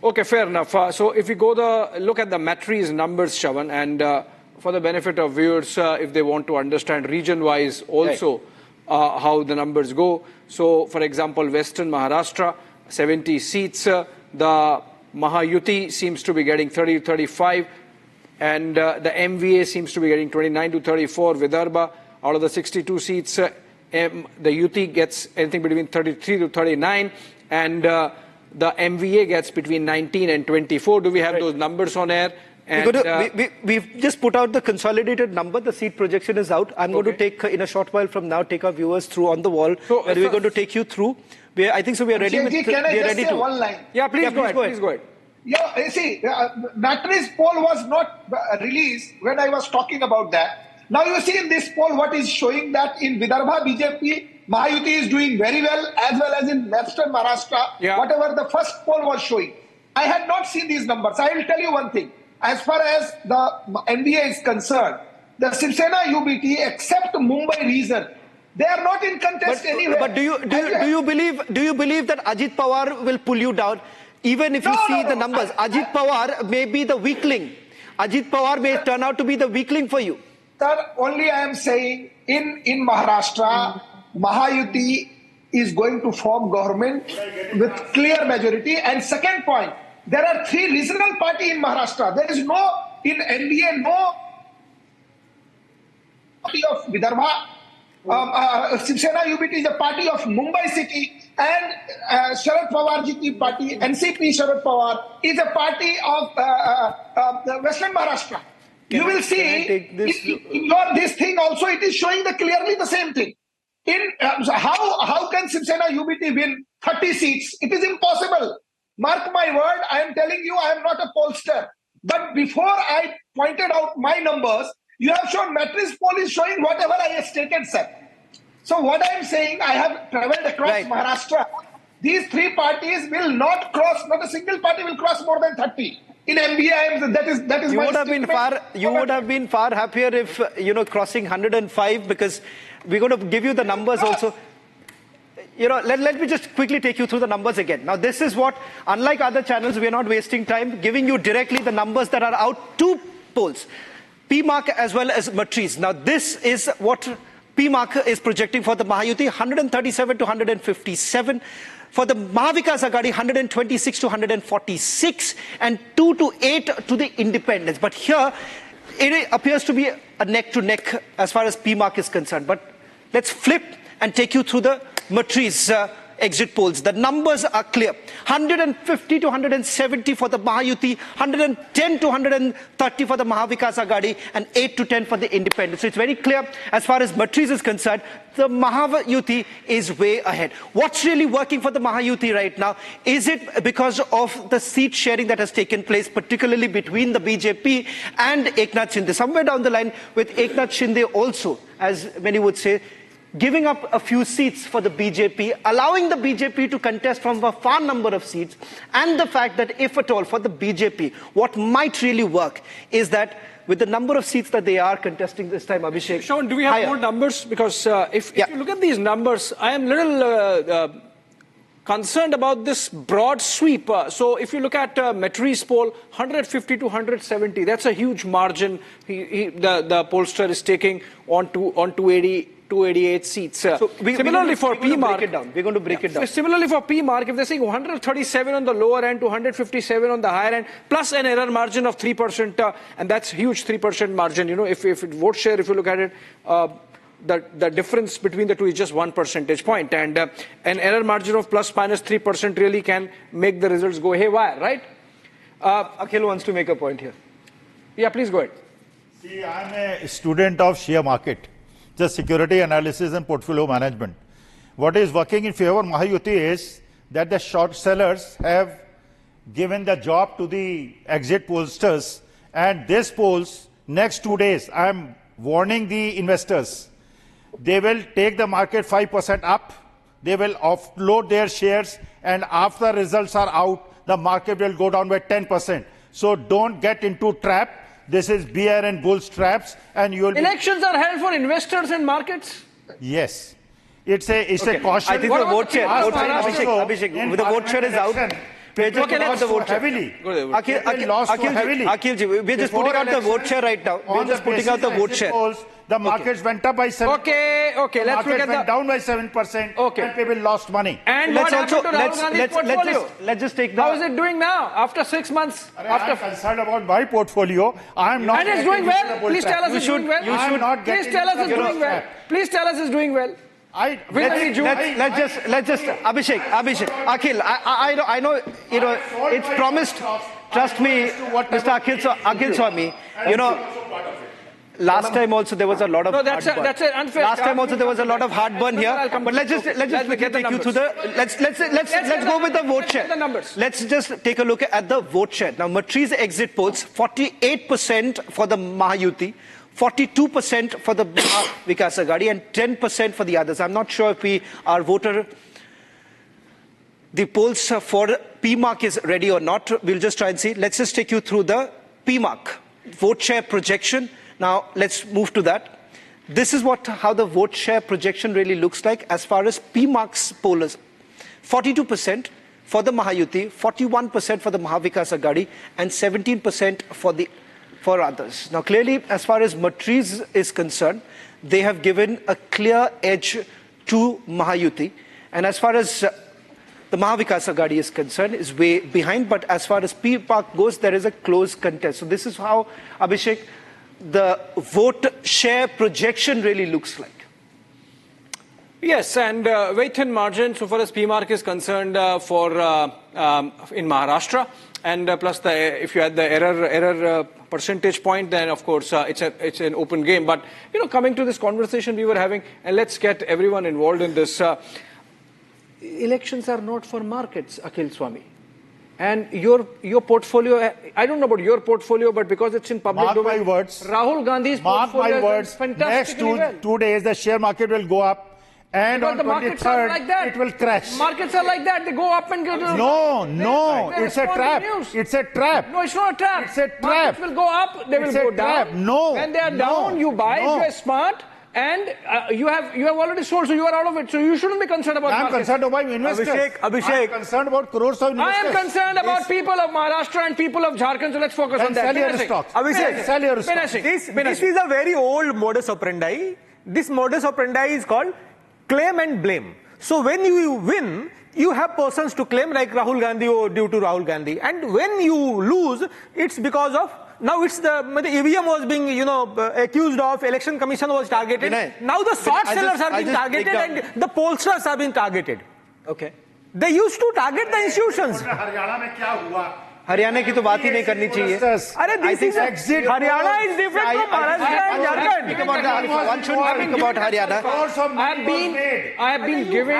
Speaker 2: Okay, fair enough. So if we go look at the Matri's numbers, Shravan, and for the benefit of viewers, if they want to understand region-wise also how the numbers go. So, for example, Western Maharashtra, 70 seats. The Mahayuti seems to be getting 30 to 35, and the MVA seems to be getting 29 to 34. Vidarbha, out of the 62 seats, the UT gets anything between 33 to 39, and the MVA gets between 19 and 24. Do we have those numbers on air? And,
Speaker 1: we've just put out the consolidated number. The seat projection is out. I'm going to take, in a short while from now, take our viewers through on the wall. So, where we're going to take you through. I think so. We are ready.
Speaker 11: Can I just say one line?
Speaker 2: Yeah, please go ahead.
Speaker 11: Yeah, you see, Matri's poll was not released when I was talking about that. Now you see in this poll what is showing that in Vidarbha BJP, Mahayuti is doing very well as in Western Maharashtra, whatever the first poll was showing. I had not seen these numbers. I will tell you one thing. As far as the NDA is concerned, the Shiv Sena UBT, except Mumbai region, they are not in contest anywhere.
Speaker 1: But do you believe that Ajit Pawar will pull you down? Even if you see the numbers, Ajit Pawar may be the weakling. Ajit Pawar may turn out to be the weakling for you.
Speaker 11: Sir, only I am saying in Maharashtra, Mahayuti is going to form government with clear majority. And second point, there are 3 regional parties in Maharashtra. There is no, in NDA, no party of Vidarbha. Shiv Sena UBT is a party of Mumbai city, and Sharad Pawar ji ki party, NCP Sharad Pawar, is a party of Western Maharashtra. You will see in this thing also it is showing clearly the same thing. How can Shiv Sena UBT win 30 seats? It is impossible. Mark my word, I am telling you, I am not a pollster. But before I pointed out my numbers, you have shown Matri's poll is showing whatever I have stated, sir. So what I am saying, I have traveled across Maharashtra. These 3 parties will not cross, not a single party will cross more than 30. In MBI, that is
Speaker 1: you would have been far happier if, crossing 105, because we're going to give you the numbers also. Let me just quickly take you through the numbers again. Now, this is what, unlike other channels, we are not wasting time, giving you directly the numbers that are out, 2 polls, PMark as well as Matri's. Now, this is what PMark is projecting for the Mahayuti, 137 to 157. For the Mahavikas Aghadi, 126 to 146, and 2 to 8 to the independents. But here, it appears to be a neck-to-neck as far as PMark is concerned. But let's flip and take you through the Matri's exit polls. The numbers are clear. 150 to 170 for the Mahayuti, 110 to 130 for the Mahavikas Aghadi, and 8 to 10 for the independents. So it's very clear as far as Matri's is concerned, the Mahayuti is way ahead. What's really working for the Mahayuti right now? Is it because of the seat sharing that has taken place, particularly between the BJP and Eknath Shinde? Somewhere down the line with Eknath Shinde also, as many would say, giving up a few seats for the BJP, allowing the BJP to contest from a far number of seats, and the fact that if at all for the BJP, what might really work is that with the number of seats that they are contesting this time, Abhishek.
Speaker 2: Sean, do we have more numbers? Because if you look at these numbers, I am a little concerned about this broad sweep. So if you look at Metri's poll, 150 to 170, that's a huge margin the pollster is taking on 288 seats.
Speaker 1: So
Speaker 2: similarly for PMark,
Speaker 1: we're going to break it down.
Speaker 2: Similarly for PMark, if they're saying 137 on the lower end to 157 on the higher end, plus an error margin of 3%, and that's huge 3% margin. You know, if vote share, if you look at it, the difference between the two is just 1 percentage point, and an error margin of plus minus 3% really can make the results go haywire, right?
Speaker 1: Akhil wants to make a point here.
Speaker 2: Yeah, please go ahead.
Speaker 9: See, I'm a student of share market, just security analysis and portfolio management. What is working in favor of Mahayuti is that the short sellers have given the job to the exit pollsters, and this polls next 2 days, I'm warning the investors, they will take the market 5% up, they will offload their shares, and after results are out, the market will go down by 10%. So don't get into trap. This is bear and bull traps, and you will.
Speaker 2: Elections are held for investors and markets.
Speaker 9: Yes, it's a caution.
Speaker 1: I think the vote share. Abhishek, the vote share is out. We're just putting out the vote share. Akhil, we're just putting out the vote share right now. We're just putting out the vote share.
Speaker 9: The markets went up by 7%.
Speaker 2: Okay. Let's look at
Speaker 9: went down by 7%.
Speaker 2: Okay.
Speaker 9: And people lost money.
Speaker 2: And what happened to Rahul Gandhi's portfolio?
Speaker 1: Let's just take.
Speaker 2: How is it doing now? After 6 months.
Speaker 9: I'm concerned about my portfolio. I'm not.
Speaker 2: And it's doing well. Please tell us it's doing well.
Speaker 9: You should not get.
Speaker 2: Please tell us it's doing well. Please tell us it's doing well.
Speaker 1: Let's just Abhishek, Akhil, I know, you know, it's promised. Trust me, Mr. Akhil Swami, you know, last time also there was a lot of heartburn.
Speaker 2: That's unfair.
Speaker 1: Last time also there was a lot of heartburn here. But let's just take you through the. Let's go with the vote share. Let's just take a look at the vote share. Now, Matri's exit polls, 48% for the Mahayuti, 42% for the Vikas Aghadi, and 10% for the others. I'm not sure if the polls for PMark is ready or not. We'll just try and see. Let's just take you through the PMark vote share projection. Now, let's move to that. This is how the vote share projection really looks like as far as PMark's pollers. 42% for the Mahayuti, 41% for the Mahavikas Aghadi, and 17% for others. Now, clearly, as far as Matri's is concerned, they have given a clear edge to Mahayuti. And as far as the Mahavikas Aghadi is concerned, is way behind. But as far as PMark goes, there is a close contest. So this is how, Abhishek, the vote share projection really looks like.
Speaker 2: Yes, and very thin margin so far as PMark is concerned in Maharashtra. And plus, if you add the error percentage point, then of course it's an open game. But you know, coming to this conversation we were having, and let's get everyone involved in this. Elections are not for markets, Akhil Swami. And your portfolio, I don't know about your portfolio, but because it's in public domain,
Speaker 9: my words.
Speaker 2: Rahul Gandhi's portfolio is fantastically
Speaker 9: next 2 days the share market will go up. And because on 23rd, like it will crash.
Speaker 2: Markets are like that. They go up and go down.
Speaker 9: No, it's a trap. It's a trap.
Speaker 2: No, it's not a trap.
Speaker 9: It's a trap.
Speaker 2: Markets will go up, they will go down.
Speaker 9: No.
Speaker 2: When they are down, you buy if you are smart. And you have already sold, so you are out of it. So you shouldn't be concerned about markets.
Speaker 9: I'm concerned about investors.
Speaker 8: Abhishek.
Speaker 9: I'm concerned about crores of investors.
Speaker 2: I am concerned about people of Maharashtra and people of Jharkhand. So let's focus on that.
Speaker 9: Sell your stocks.
Speaker 8: Abhishek,
Speaker 9: sell your stocks.
Speaker 8: This is a very old modus operandi. This modus operandi is called claim and blame. So when you win, you have persons to claim like Rahul Gandhi or due to Rahul Gandhi. And when you lose, it's because of, now it's the EVM was being, accused of, election commission was targeted. Now the short sellers are being targeted and the pollsters are being targeted.
Speaker 1: Okay.
Speaker 8: They used to target the institutions.
Speaker 1: Haryana की तो बात ही नहीं करनी चाहिए.
Speaker 8: अरे this is exit. Haryana is different from Maharashtra and Jharkhand.
Speaker 1: One shouldn't speak about Haryana.
Speaker 2: I have been giving.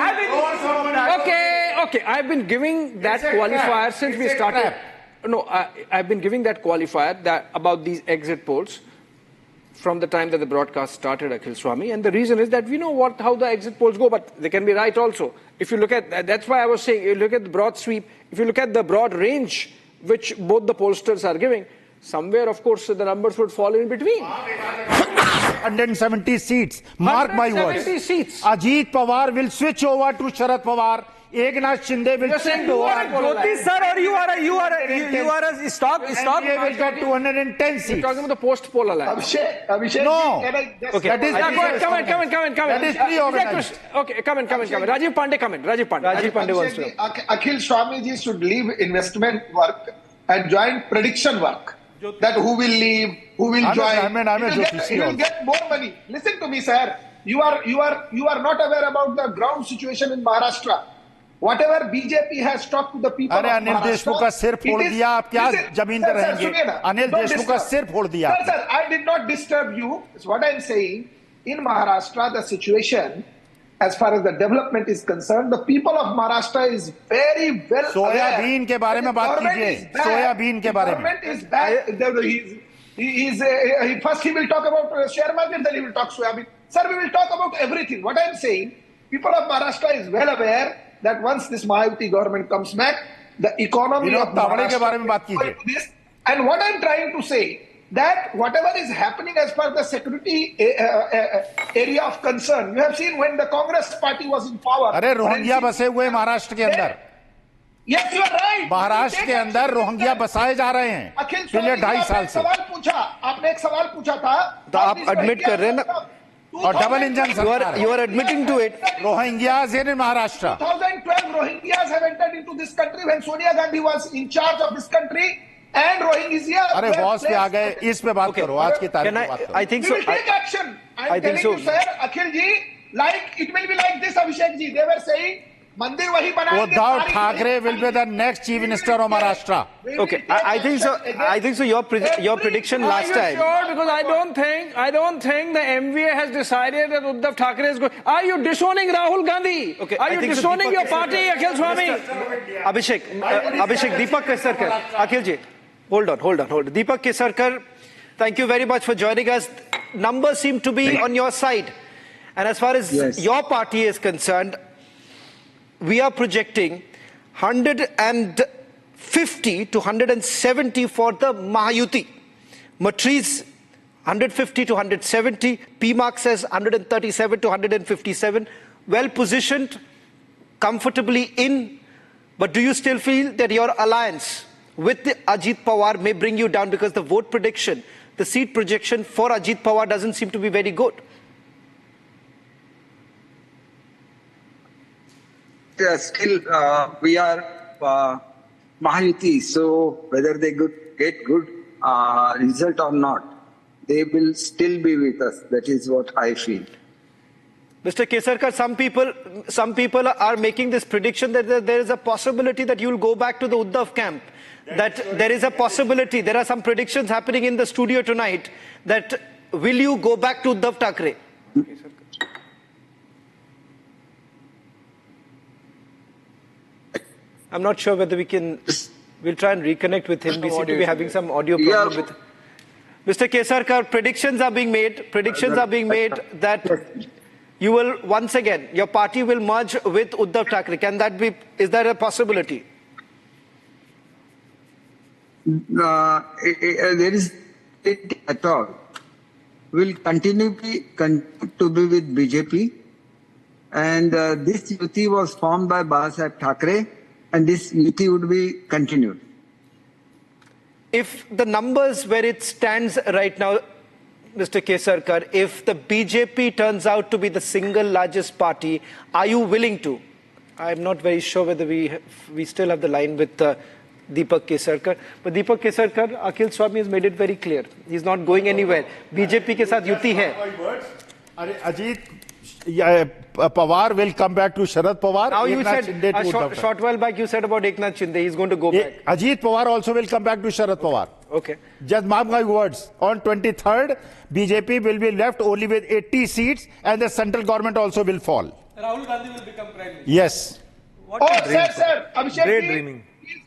Speaker 2: Okay. I have been giving that qualifier since we started. No, I've been giving that qualifier about these exit polls. from the time that the broadcast started, Akhil Swami. And the reason is that we know how the exit polls go, but they can be right also. If you look at, that's why I was saying, you look at the broad sweep, if you look at the broad range, which both the pollsters are giving, somewhere, of course, the numbers would fall in between.
Speaker 9: 170 seats. Mark my words.
Speaker 2: 170 seats.
Speaker 9: Ajit Pawar will switch over to Sharad Pawar. Eknath Shinde will
Speaker 2: change over.
Speaker 8: Jyoti sir, or you are a stock.
Speaker 9: NDA will get 210 seats.
Speaker 2: You're talking about the post-poll alliance.
Speaker 11: Abhishek,
Speaker 9: No.
Speaker 11: can I just
Speaker 9: Okay. That is
Speaker 2: Come in.
Speaker 9: That is pre-organized.
Speaker 2: Okay, come in. Rajiv Pandey, come in. Rajiv Pandey wants to.
Speaker 11: Akhil Swamiji should leave investment work and join prediction work. That who will leave, who will join. He will get more money. Listen to me, sir. You are not aware about the ground situation in Maharashtra. Whatever BJP has talked to the people of
Speaker 9: Anil
Speaker 11: Maharashtra.
Speaker 9: Deshmukh का सिर फोड़ दिया, आप क्या जमीन पे रहेंगे? अनिल देशमुख का सिर फोड़ दिया.
Speaker 11: Sir, I did not disturb you. It's what I'm saying. In Maharashtra, the situation, as far as the development is concerned, the people of Maharashtra is very well
Speaker 9: soybean के बारे में बात कीजिए. सोयाबीन के बारे में.
Speaker 11: Government is bad. First he will talk about share market, then he will talk soybean. Sir, we will talk about everything. What I'm saying, people of Maharashtra is well aware that once this Mahayuti government comes back, the economy of Maharashtra will go into this. And what I'm trying to say, that whatever is happening as far as the security area of concern, you have seen when the Congress party was in power.
Speaker 9: अरे Rohingya बसे हुए महाराष्ट्र के अंदर.
Speaker 11: Yes, you are right.
Speaker 9: Maharashtra के अंदर Rohingya बसाए जा रहे हैं पिछले 2.5 साल से.
Speaker 11: आपने एक सवाल पूछा था.
Speaker 1: तो आप एडमिट कर रहे हैं ना.
Speaker 9: और डबल इंजन सरकार.
Speaker 1: You are admitting to it.
Speaker 9: Rohingyas in Maharashtra.
Speaker 11: 2012 Rohingyas have entered into this country when Sonia Gandhi was in charge of this country, and Rohingyas.
Speaker 9: अरे बॉस पे आ गए, इस पे बात करो, आज की तारीख में बात करो.
Speaker 1: I think so.
Speaker 11: We will take action. I'm telling you, sir, Akhil ji, like it will be like this, Abhishek ji. They were saying, मंदिर वही बनाएंगे.
Speaker 9: Uddhav Thackeray will be the next chief minister of Maharashtra.
Speaker 1: Okay, I think so. I think so. Your prediction last time.
Speaker 2: Are you sure? Because I don't think the MVA has decided that Uddhav Thackeray is going. Are you disowning Rahul Gandhi?
Speaker 1: Okay,
Speaker 2: are you disowning your party, Akhil Swami?
Speaker 1: Abhishek, Deepak Kesarkar. Akhil ji, hold on. Deepak Kesarkar, thank you very much for joining us. Numbers seem to be on your side, and as far as your party is concerned, we are projecting 150 to 170 for the Mahayuti. Matriz 150 to 170. PMark says 137 to 157. Well positioned, comfortably in. But do you still feel that your alliance with the Ajit Pawar may bring you down, because the vote prediction, the seat projection for Ajit Pawar doesn't seem to be very good?
Speaker 12: Still, we are Mahayuti, so whether they get good result or not, they will still be with us. That is what I feel.
Speaker 1: Mr. Kesarkar, some people are making this prediction that there is a possibility that you will go back to the Uddhav camp. That there is a possibility. There are some predictions happening in the studio tonight that will you go back to Uddhav Thackeray? I'm not sure whether we'll try and reconnect with him. We seem to be having some audio problem with Mr. Kesarkar. Predictions are being made that you will once again, your party will merge with Uddhav Thackeray. Is that a possibility?
Speaker 12: There is it at all. We'll continue to be with BJP, and this Yuti was formed by Babasaheb Thackeray, and this Yuti would be continued.
Speaker 1: If the numbers where it stands right now, Mr. Kesarkar, if the BJP turns out to be the single largest party, are you willing to? I'm not very sure whether we still have the line with Deepak Kesarkar. But Deepak Kesarkar, Akhil Swami has made it very clear. He's not going anywhere. BJP ke saath yuti hai.
Speaker 9: Ajit Pawar will come back to Sharad Pawar.
Speaker 1: Now you said, a short while back you said about Eknath Shinde, he's going to go back.
Speaker 9: Ajit Pawar also will come back to Sharad Pawar.
Speaker 1: Okay.
Speaker 9: Just mark my words. On 23rd, BJP will be left only with 80 seats and the central government also will fall.
Speaker 13: Rahul Gandhi will become Prime Minister.
Speaker 9: Yes.
Speaker 11: Sir, Abhishek,
Speaker 13: Great dreaming.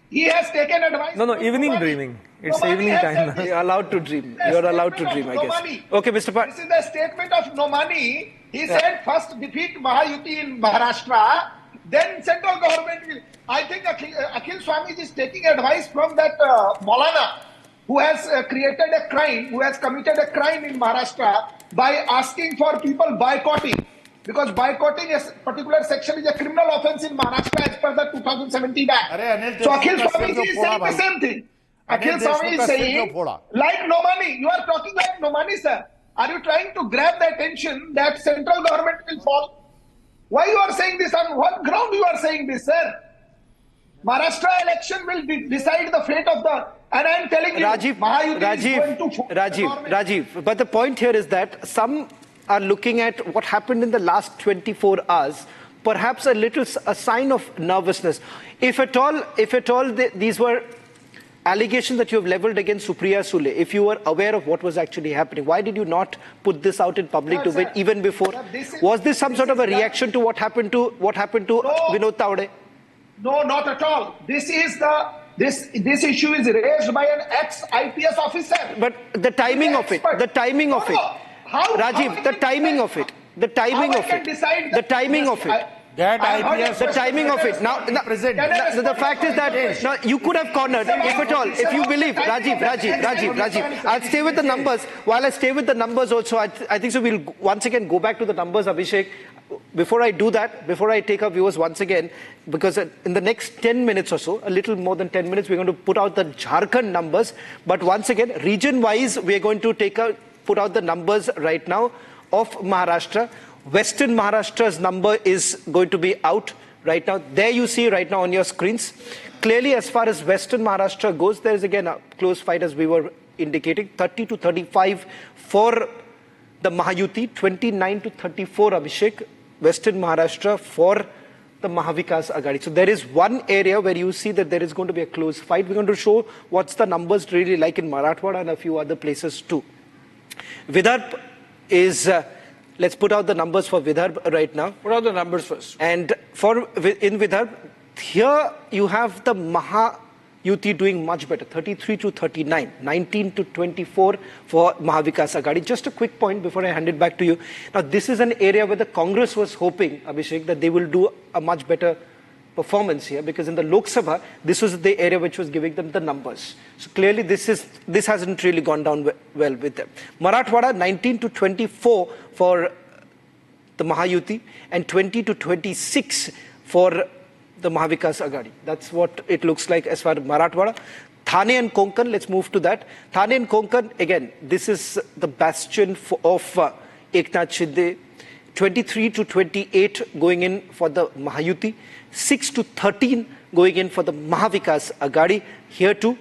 Speaker 11: He has taken advice.
Speaker 13: No, evening dreaming.
Speaker 8: It's
Speaker 11: Nomani
Speaker 8: evening
Speaker 11: has
Speaker 8: time
Speaker 11: said
Speaker 8: now.
Speaker 11: this.
Speaker 1: You're allowed to dream.
Speaker 11: This is
Speaker 1: You're
Speaker 11: a
Speaker 1: allowed to
Speaker 11: statement
Speaker 1: dream,
Speaker 11: of
Speaker 1: I guess.
Speaker 11: Nomani.
Speaker 1: Okay, Mr. Pat.
Speaker 11: This is the statement of Nomani. He said first defeat Mahayuti in Maharashtra, then central government will. I think Akhil Swami is taking advice from that Maulana who has created a crime, who has committed a crime in Maharashtra by asking for people boycotting. Because boycotting a particular section is a criminal offense in Maharashtra as per the 2017 Act. So Akhil Swami is saying the same thing. Akhil Swami is saying, like Nomani, you are talking like Nomani, sir. Are you trying to grab the attention that central government will fall? Why you are saying this? On what ground you are saying this, sir? Maharashtra election will decide the fate of the... And I am telling you,
Speaker 1: Rajiv, but the point here is that some are looking at what happened in the last 24 hours, perhaps a sign of nervousness. If at all, these were allegations that you have leveled against Supriya Sule, if you were aware of what was actually happening, why did you not put this out in public even before? Was this some sort of a reaction to what happened to Vinod Tawde?
Speaker 11: No, not at all. This issue is raised by an ex-IPS officer.
Speaker 1: But the timing of it, Rajiv, the timing of it. Now, the fact is that now you could have cornered, if at all, if you believe, Rajiv. I'll stay with the numbers. While I stay with the numbers also, I think so we'll once again go back to the numbers, Abhishek. Before I do that, before I take our viewers once again, because in the next 10 minutes or so, a little more than 10 minutes, we're going to put out the Jharkhand numbers. But once again, region-wise, we're going to put out the numbers right now of Maharashtra. Western Maharashtra's number is going to be out right now. There you see right now on your screens. Clearly, as far as Western Maharashtra goes, there is again a close fight as we were indicating. 30 to 35 for the Mahayuti, 29 to 34, Abhishek, Western Maharashtra for the Mahavikas Aghadi. So there is one area where you see that there is going to be a close fight. We're going to show what's the numbers really like in Marathwada and a few other places too. Vidarbha is, let's put out the numbers for Vidarbha right now.
Speaker 2: Put out the numbers first.
Speaker 1: And in Vidarbha, here you have the Mahayuti doing much better, 33 to 39, 19 to 24 for Mahavikas Aghadi. Just a quick point before I hand it back to you. Now, this is an area where the Congress was hoping, Abhishek, that they will do a much better performance here, because in the Lok Sabha, this was the area which was giving them the numbers. So clearly this hasn't really gone down well with them. Marathwada, 19 to 24 for the Mahayuti and 20 to 26 for the Mahavikas Aghadi. That's what it looks like as far as Marathwada. Thane and Konkan, let's move to that. Thane and Konkan, again, this is the bastion of Eknath Shinde. 23 to 28 going in for the Mahayuti. 6 to 13 going in for the Mahavikas Aghadi. Here too,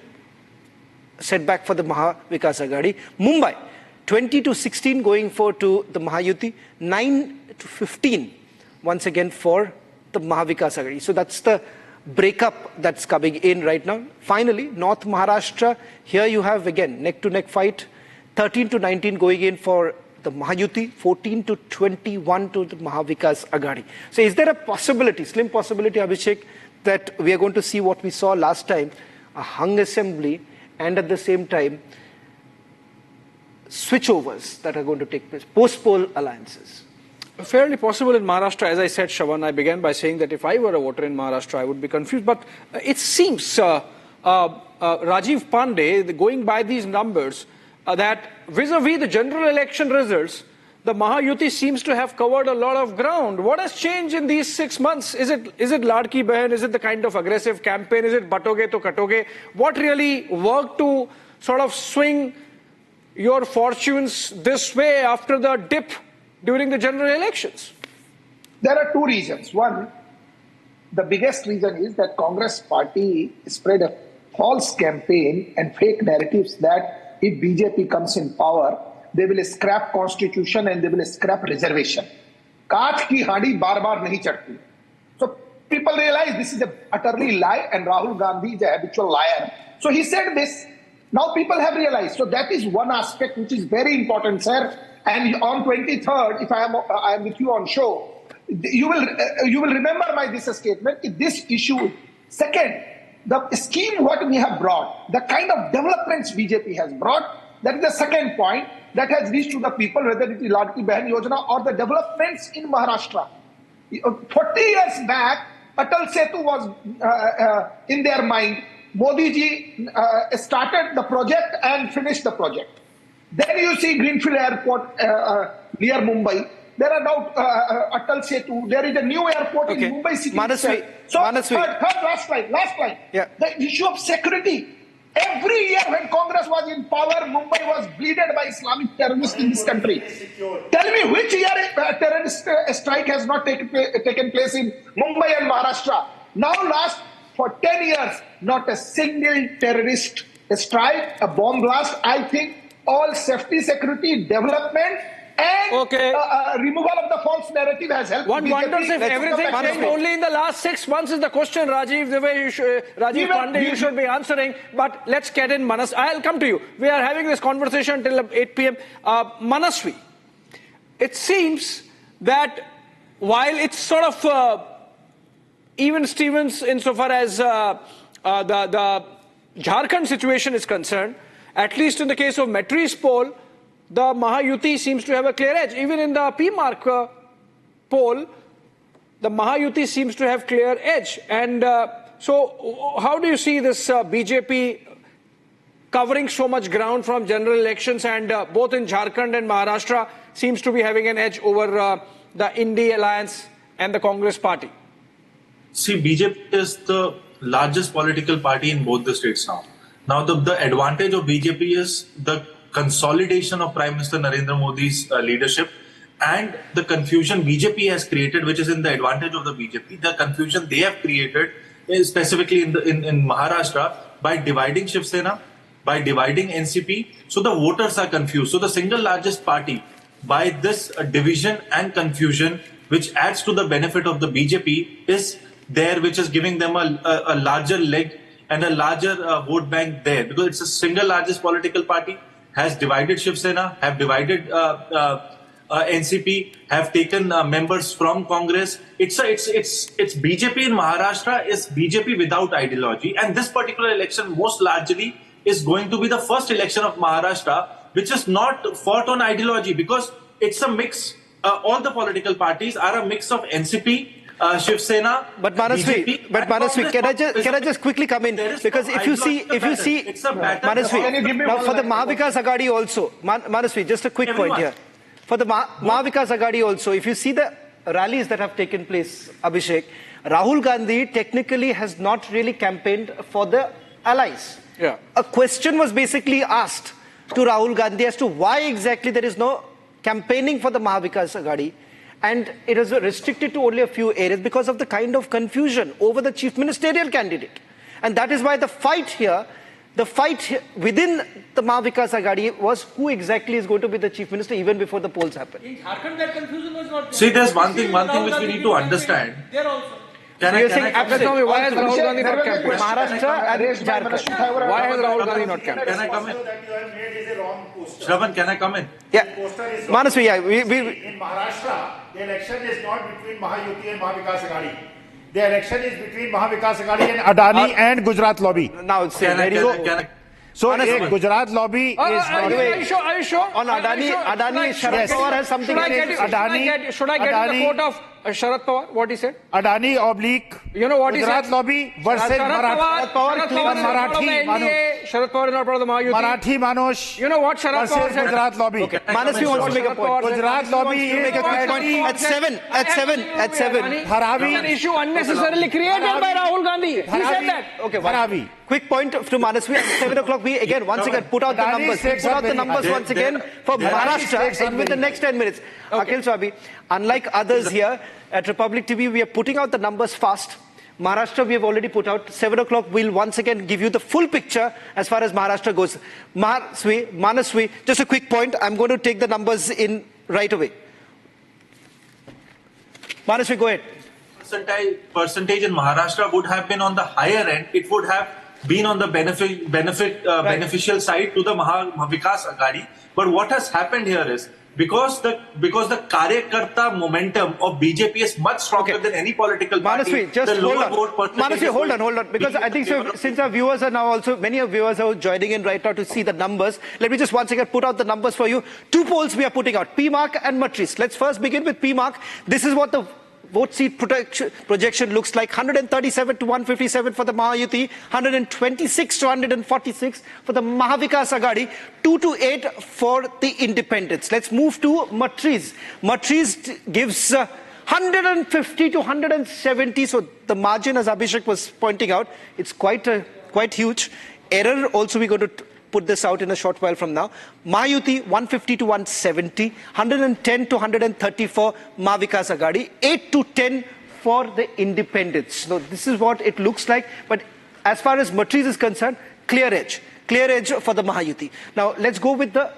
Speaker 1: setback for the Mahavikas Aghadi. Mumbai, 20 to 16 going to the Mahayuti. 9 to 15 once again for the Mahavikas Aghadi. So that's the breakup that's coming in right now. Finally, North Maharashtra, here you have again neck-to-neck fight. 13 to 19 going in for the Mahayuti, 14 to 21 to the Mahavikas Aghadi. So is there a possibility, slim possibility, Abhishek, that we are going to see what we saw last time, a hung assembly, and at the same time, switchovers that are going to take place, post-poll alliances?
Speaker 2: Fairly possible in Maharashtra. As I said, Shravan, I began by saying that if I were a voter in Maharashtra, I would be confused. But it seems, Rajiv Pandey, going by these numbers, that vis-a-vis the general election results, the Mahayuti seems to have covered a lot of ground. What has changed in these 6 months? Is it Ladki Behan? Is it the kind of aggressive campaign? Is it Batoge to Katoge? What really worked to sort of swing your fortunes this way after the dip during the general elections?
Speaker 11: There are two reasons. One, the biggest reason is that Congress party spread a false campaign and fake narratives that if BJP comes in power, they will scrap constitution and they will scrap reservation. Kaach ki handi baar baar nahi chadti. So people realize this is a utterly lie, and Rahul Gandhi is a habitual liar. So he said this. Now people have realized. So that is one aspect which is very important, sir. And on 23rd, if I am with you on show, you will remember this statement. This issue. Second, the scheme what we have brought, the kind of developments BJP has brought, that is the second point that has reached to the people, whether it is Ladki Behan Yojana or the developments in Maharashtra. 40 years back, Atal Setu was in their mind. Modi ji started the project and finished the project. Then you see Greenfield Airport near Mumbai. There are now Atal Setu. There is a new airport in Mumbai city.
Speaker 1: Manasvi.
Speaker 11: So third, last line.
Speaker 1: Yeah.
Speaker 11: The issue of security. Every year when Congress was in power, Mumbai was bleeded by Islamic terrorists in this country. Tell me which year a terrorist strike has not taken place in Mumbai and Maharashtra. Now for 10 years, not a single terrorist strike, a bomb blast. I think all safety, security, development and removal of the false narrative has helped.
Speaker 2: One wonders if everything changed only in the last 6 months is the question, Rajiv. The way Rajiv Pandey, you should be answering. But let's get in Manas. I'll come to you. We are having this conversation till 8 p.m. Manasvi, it seems that while it's sort of even Stevens insofar as the Jharkhand situation is concerned, at least in the case of Metri's poll, the Mahayuti seems to have a clear edge. Even in the P-Mark poll, the Mahayuti seems to have clear edge. And so how do you see this BJP covering so much ground from general elections and both in Jharkhand and Maharashtra seems to be having an edge over the India Alliance and the Congress party?
Speaker 14: See, BJP is the largest political party in both the states now. Now, the advantage of BJP is the consolidation of Prime Minister Narendra Modi's leadership and the confusion BJP has created, which is in the advantage of the BJP. The confusion they have created is specifically in Maharashtra by dividing Shiv Sena, by dividing NCP. So the voters are confused. So the single largest party by this division and confusion, which adds to the benefit of the BJP, is there, which is giving them a larger leg and a larger vote bank there, because it's the single largest political party, has divided Shiv Sena, have divided NCP, have taken members from Congress. It's BJP in Maharashtra is BJP without ideology, and this particular election most largely is going to be the first election of Maharashtra which is not fought on ideology, because it's a mix. All the political parties are a mix of NCP, Shiv Sena,
Speaker 1: but Manasvi, can I just quickly come in, because if you see, Manasvi, now for the Mahavikas Aghadi also, Manasvi, just a quick point here. For the Mahavikas Aghadi also, if you see the rallies that have taken place, Abhishek, Rahul Gandhi technically has not really campaigned for the allies.
Speaker 2: Yeah.
Speaker 1: A question was basically asked to Rahul Gandhi as to why exactly there is no campaigning for the Mahavikas Aghadi. And it is restricted to only a few areas because of the kind of confusion over the chief ministerial candidate. And that is why the fight here, within the Mahavikas Aghadi was who exactly is going to be the chief minister even before the polls happen.
Speaker 13: In Jharkhand, that confusion was not there.
Speaker 14: See, there's one thing which we need to understand.
Speaker 13: There also.
Speaker 2: Why has Rahul Gandhi not campaigned?
Speaker 1: Maharashtra and Jharkhand.
Speaker 2: Why has Rahul Gandhi not campaigned?
Speaker 14: Can I come in? Shravan, can I come in?
Speaker 1: Yeah. Manasvi, yeah.
Speaker 9: In Maharashtra, the election is not between Mahayuti and Mahavikas Aghadi. The election is between Mahavikas Aghadi and Adani and Gujarat lobby.
Speaker 1: Now it's
Speaker 9: So Gujarat lobby is
Speaker 2: Are you sure?
Speaker 1: On Adani, Sharad Pawar has something against
Speaker 2: Adani. Should I get the quote of Sharad Pawar, what he said?
Speaker 9: Adani oblique
Speaker 2: you know what
Speaker 9: Gujarat
Speaker 2: he said?
Speaker 9: lobby versus
Speaker 2: Sharad Pawar is not part of the Mahayuti.
Speaker 9: Marathi Manush.
Speaker 2: You know what Sharad Pawar said?
Speaker 9: Gujarat lobby.
Speaker 1: Okay. Manasvi wants to make a point.
Speaker 9: Gujarat lobby is
Speaker 1: at 7.
Speaker 2: Haravi. An issue unnecessarily created by Rahul Gandhi. He said that.
Speaker 1: Okay,
Speaker 9: Haravi.
Speaker 1: Quick point to Manasvi. At 7 o'clock, we once again put out the numbers. We put out the numbers once again for Maharashtra with the next 10 minutes. Akhil Swabi, unlike others here at Republic TV, we are putting out the numbers fast. Maharashtra we have already put out. 7 o'clock we'll once again give you the full picture as far as Maharashtra goes. Manasvi, just a quick point. I'm going to take the numbers in right away. Manasvi, go ahead.
Speaker 14: Percentage in Maharashtra would have been on the higher end. It would have been on the beneficial side to the Mahavikas Aghadi. But what has happened here is because the Karyakarta momentum of BJP is much stronger than any political party.
Speaker 1: Manasvi, just hold on. Manasvi, hold on. Because I think so, since our viewers are now also, many of viewers are joining in right now to see the numbers. Let me just once again put out the numbers for you. Two polls we are putting out, PMark and Matriz. Let's first begin with PMark. This is what the vote seat projection looks like. 137 to 157 for the Mahayuti, 126 to 146 for the Mahavikas Aghadi, 2 to 8 for the independents. Let's move to Matriz. Matriz gives 150 to 170. So the margin, as Abhishek was pointing out, it's quite huge. Error also we're going to put this out in a short while from now. Mahayuti 150 to 170, 110 to 134 Mahavikas Aghadi, 8 to 10 for the independents. So this is what it looks like. But as far as Matriz is concerned, clear edge for the Mahayuti. Now let's go with the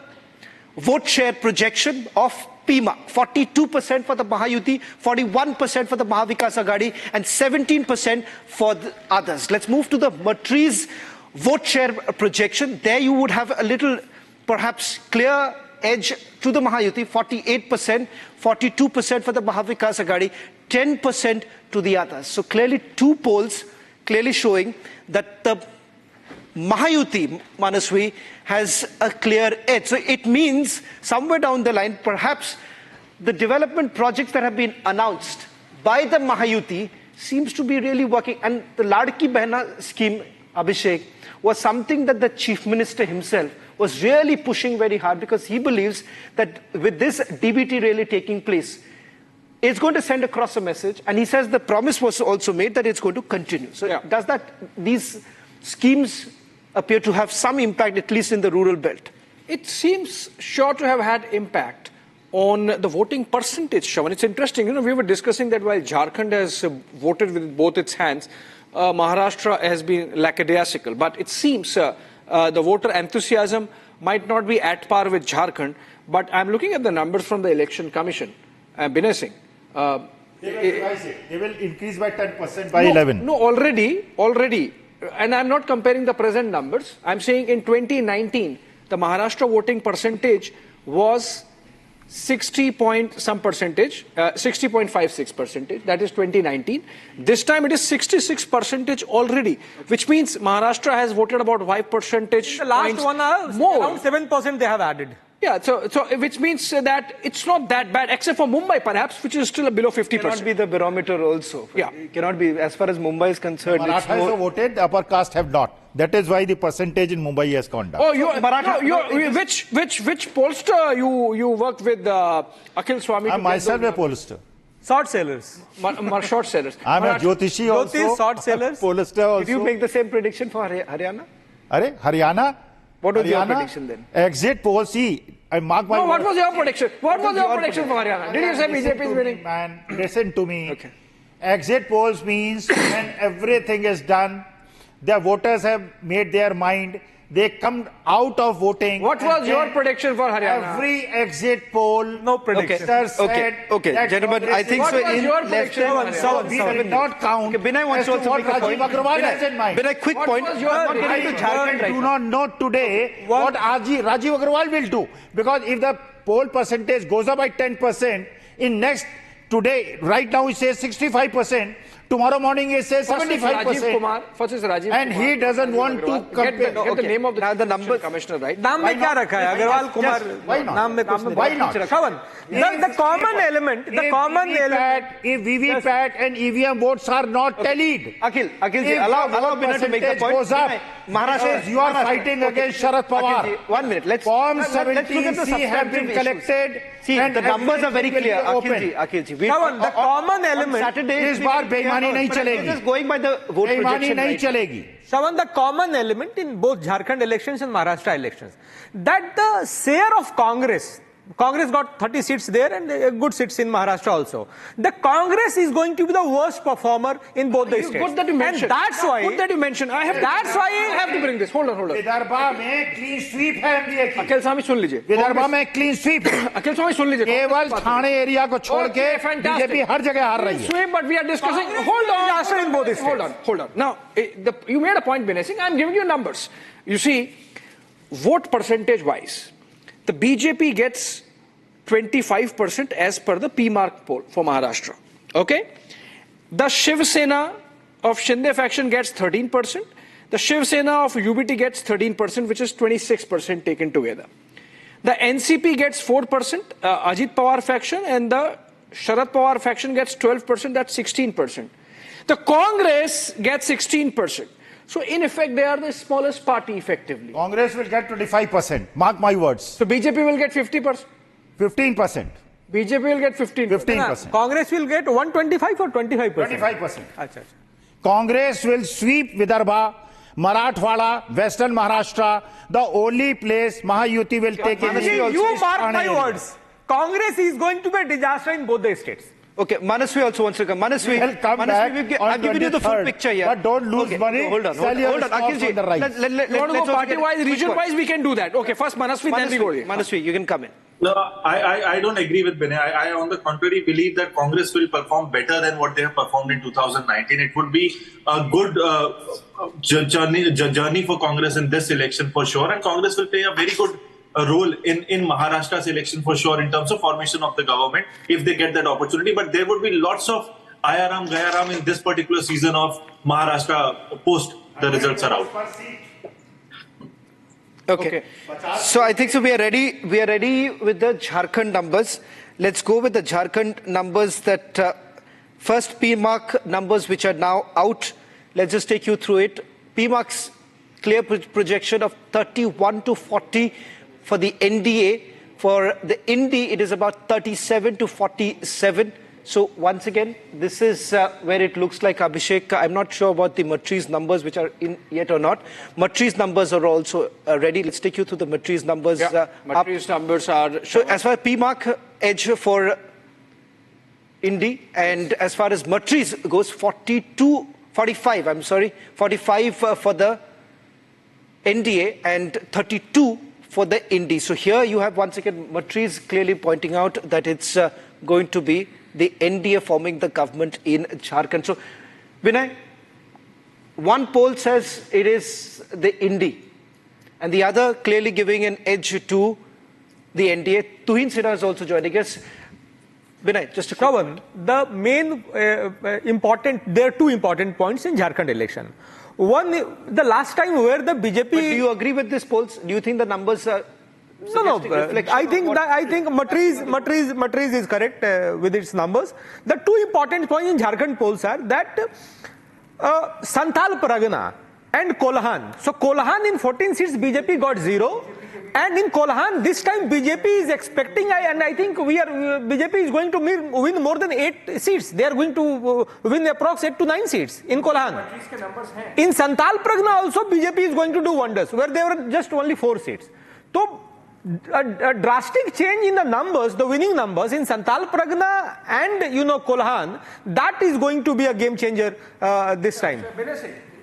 Speaker 1: vote share projection of PMark. 42% for the Mahayuti, 41% for the Mahavikas Aghadi, and 17% for the others. Let's move to the Matriz vote share projection. There you would have a little, perhaps, clear edge to the Mahayuti, 48%, 42% for the Mahavikas Aghadi, 10% to the others. So clearly two polls clearly showing that the Mahayuti, Manasvi, has a clear edge. So it means somewhere down the line, perhaps the development projects that have been announced by the Mahayuti seems to be really working. And the Ladki Behna scheme, Abhishek, was something that the Chief Minister himself was really pushing very hard, because he believes that with this DBT really taking place, it's going to send across a message. And he says the promise was also made that it's going to continue. So does these schemes appear to have some impact, at least in the rural belt?
Speaker 2: It seems sure to have had impact on the voting percentage, Shravan. It's interesting, we were discussing that while Jharkhand has voted with both its hands, Maharashtra has been lackadaisical. But it seems the voter enthusiasm might not be at par with Jharkhand. But I'm looking at the numbers from the Election Commission. Binay Singh.
Speaker 9: They will revise it. They will increase by 10% by 11.
Speaker 2: No, already. And I'm not comparing the present numbers. I'm saying in 2019, the Maharashtra voting percentage was 60.56%. That is 2019. This time it is 66% already, which means Maharashtra has voted about 5%
Speaker 8: in the last 1 hour,
Speaker 2: more.
Speaker 8: Around 7% they have added.
Speaker 2: Yeah, so which means that it's not that bad, except for Mumbai perhaps, which is still below 50%.
Speaker 1: It cannot be the barometer also.
Speaker 2: Yeah.
Speaker 1: It cannot be, as far as Mumbai is concerned.
Speaker 9: Marathas have voted, the upper caste have not. That is why the percentage in Mumbai has gone down.
Speaker 2: Oh, which pollster you worked with, Akhil Swami?
Speaker 9: I'm myself a pollster.
Speaker 8: Short sellers.
Speaker 2: Short sellers.
Speaker 9: I'm a Jyotishi also.
Speaker 8: Short sellers.
Speaker 9: Pollster also.
Speaker 1: Did you make the same prediction for Haryana?
Speaker 9: Haryana?
Speaker 1: What was your prediction then?
Speaker 9: Exit poll, see, I mark my
Speaker 2: what was your prediction? What was your prediction for Haryana? Did you say BJP is winning?
Speaker 9: Man, listen to me.
Speaker 2: Okay.
Speaker 9: Exit polls means when everything is done, the voters have made their mind, they come out of voting.
Speaker 2: What was your prediction for Haryana?
Speaker 9: Every exit poll,
Speaker 8: no prediction.
Speaker 1: Okay, gentlemen, I think
Speaker 2: what
Speaker 1: so.
Speaker 2: Was your prediction?
Speaker 9: We will not count.
Speaker 1: Okay, Binay wants to also make a point. Binay, quick point.
Speaker 2: Was your
Speaker 9: I do not know today what Rajiv Agrawal will do, because if the poll percentage goes up by 10% in next today, right now he says 65%. Tomorrow morning he says 75%.
Speaker 2: First is Rajiv
Speaker 9: and
Speaker 2: Kumar,
Speaker 9: he doesn't want to
Speaker 2: get the name of the
Speaker 1: number
Speaker 2: commissioner, right?
Speaker 8: Naam mein kya rakha hai? Agarwal Kumar.
Speaker 9: Why not?
Speaker 8: Naam mein kuch nahi.
Speaker 9: Why not?
Speaker 8: Shravan, the common element,
Speaker 9: if VVPAT and EVM votes are not tallied,
Speaker 1: Akhil, allow Binay to make the point.
Speaker 9: Goes up.
Speaker 1: Maharashtra,
Speaker 9: you are fighting against Sharad Pawar.
Speaker 1: Akhilji, 1 minute.
Speaker 9: Form 17C have been collected.
Speaker 1: See,
Speaker 9: and
Speaker 1: the numbers are very clear. Akhilji.
Speaker 8: Shravan, the common element.
Speaker 1: Saturday,
Speaker 9: इस बार बेईमानी नहीं चलेगी.
Speaker 1: Going by the vote
Speaker 9: बेईमानी
Speaker 1: projection,
Speaker 9: नहीं
Speaker 1: right?
Speaker 9: चलेगी.
Speaker 8: Shravan, the common element in both Jharkhand elections and Maharashtra elections, that the share of Congress got 30 seats there and good seats in Maharashtra also. The Congress is going to be the worst performer in both the states.
Speaker 2: Good that you mentioned.
Speaker 8: And that's why.
Speaker 2: Good that you mentioned. That's why I have to bring this. Hold on.
Speaker 9: Vidarbha में clean sweep है MDA की.
Speaker 2: अखिल स्वामी सुन लीजिए.
Speaker 9: विदर्भा में clean sweep.
Speaker 2: अखिल स्वामी सुन लीजिए.
Speaker 9: केवल Thane area को छोड़ के बीजेपी हर जगह हार रही है.
Speaker 2: Sweep, but we are discussing. Hold on. In both states. Hold on. Now, you made a point, Binay Singh. I'm giving you numbers. You see, vote percentage wise, the BJP gets 25% as per the PMark poll for Maharashtra. Okay? The Shiv Sena of Shinde faction gets 13%. The Shiv Sena of UBT gets 13%, which is 26% taken together. The NCP gets 4%, Ajit Pawar faction, and the Sharad Pawar faction gets 12%, that's 16%. The Congress gets 16%. So in effect, they are the smallest party effectively.
Speaker 9: Congress will get 25%. Mark my words.
Speaker 2: So BJP will get 50%?
Speaker 9: 15%.
Speaker 2: BJP will get 15%.
Speaker 9: 15%.
Speaker 8: Congress will get 125 or 25%?
Speaker 9: 25%.
Speaker 8: Achha.
Speaker 9: Congress will sweep Vidarbha, Marathwada, Western Maharashtra, the only place Mahayuti will take in.
Speaker 8: You mark my words. Congress is going to be a disaster in both the states.
Speaker 1: Okay, Manasvi also wants to come. Manasvi,
Speaker 9: Well, come back
Speaker 1: I've given you the full picture here.
Speaker 9: But don't lose money.
Speaker 1: Hold on.
Speaker 2: You
Speaker 1: Akhilji,
Speaker 2: want to go party-wise, region-wise, we can do that. Okay, first Manasvi, then we go here.
Speaker 1: Manasvi, you can come in.
Speaker 14: No, I don't agree with Binay. I, on the contrary, believe that Congress will perform better than what they have performed in 2019. It would be a good journey for Congress in this election for sure. And Congress will play a very good role in Maharashtra's election for sure in terms of formation of the government if they get that opportunity. But there would be lots of Ayaram, Gayaram in this particular season of Maharashtra post the results are out.
Speaker 1: Okay. So I think so we are ready with the Jharkhand numbers. Let's go with the Jharkhand numbers that first PMark numbers which are now out. Let's just take you through it. PMark's clear projection of 31 to 40 for the NDA. For the Indi, it is about 37 to 47. So once again, this is where it looks like Abhishek. I'm not sure about the Matri's numbers which are in yet or not. Matri's numbers are also ready. Let's take you through the Matri's numbers.
Speaker 2: Yeah, Matri's numbers are...
Speaker 1: So as far as PMark edge for Indi, and as far as Matri's goes, 45 for the NDA and 32 for the Indi. So here you have once again Matri's clearly pointing out that it's going to be the NDA forming the government in Jharkhand. So, Vinay, one poll says it is the Indi, and the other clearly giving an edge to the NDA. Tuhin Sinha is also joining us. Vinay, just to
Speaker 8: cover the main there are two important points in Jharkhand election. One, the last time where the BJP...
Speaker 1: But do you agree with these polls? Do you think the numbers are...
Speaker 8: No. I think Matri's is correct with its numbers. The two important points in Jharkhand polls are that Santhal Pargana and Kolhan. So Kolhan in 14 seats BJP got 0, and in Kolhan this time BJP is expecting, and I think BJP is going to win more than 8 seats. They are going to win approx 8 to 9 seats in Kolhan. In Santhal Pargana also BJP is going to do wonders, where there were just only 4 seats. So a drastic change in the numbers, the winning numbers in Santhal Pargana and Kolhan, that is going to be a game changer this time.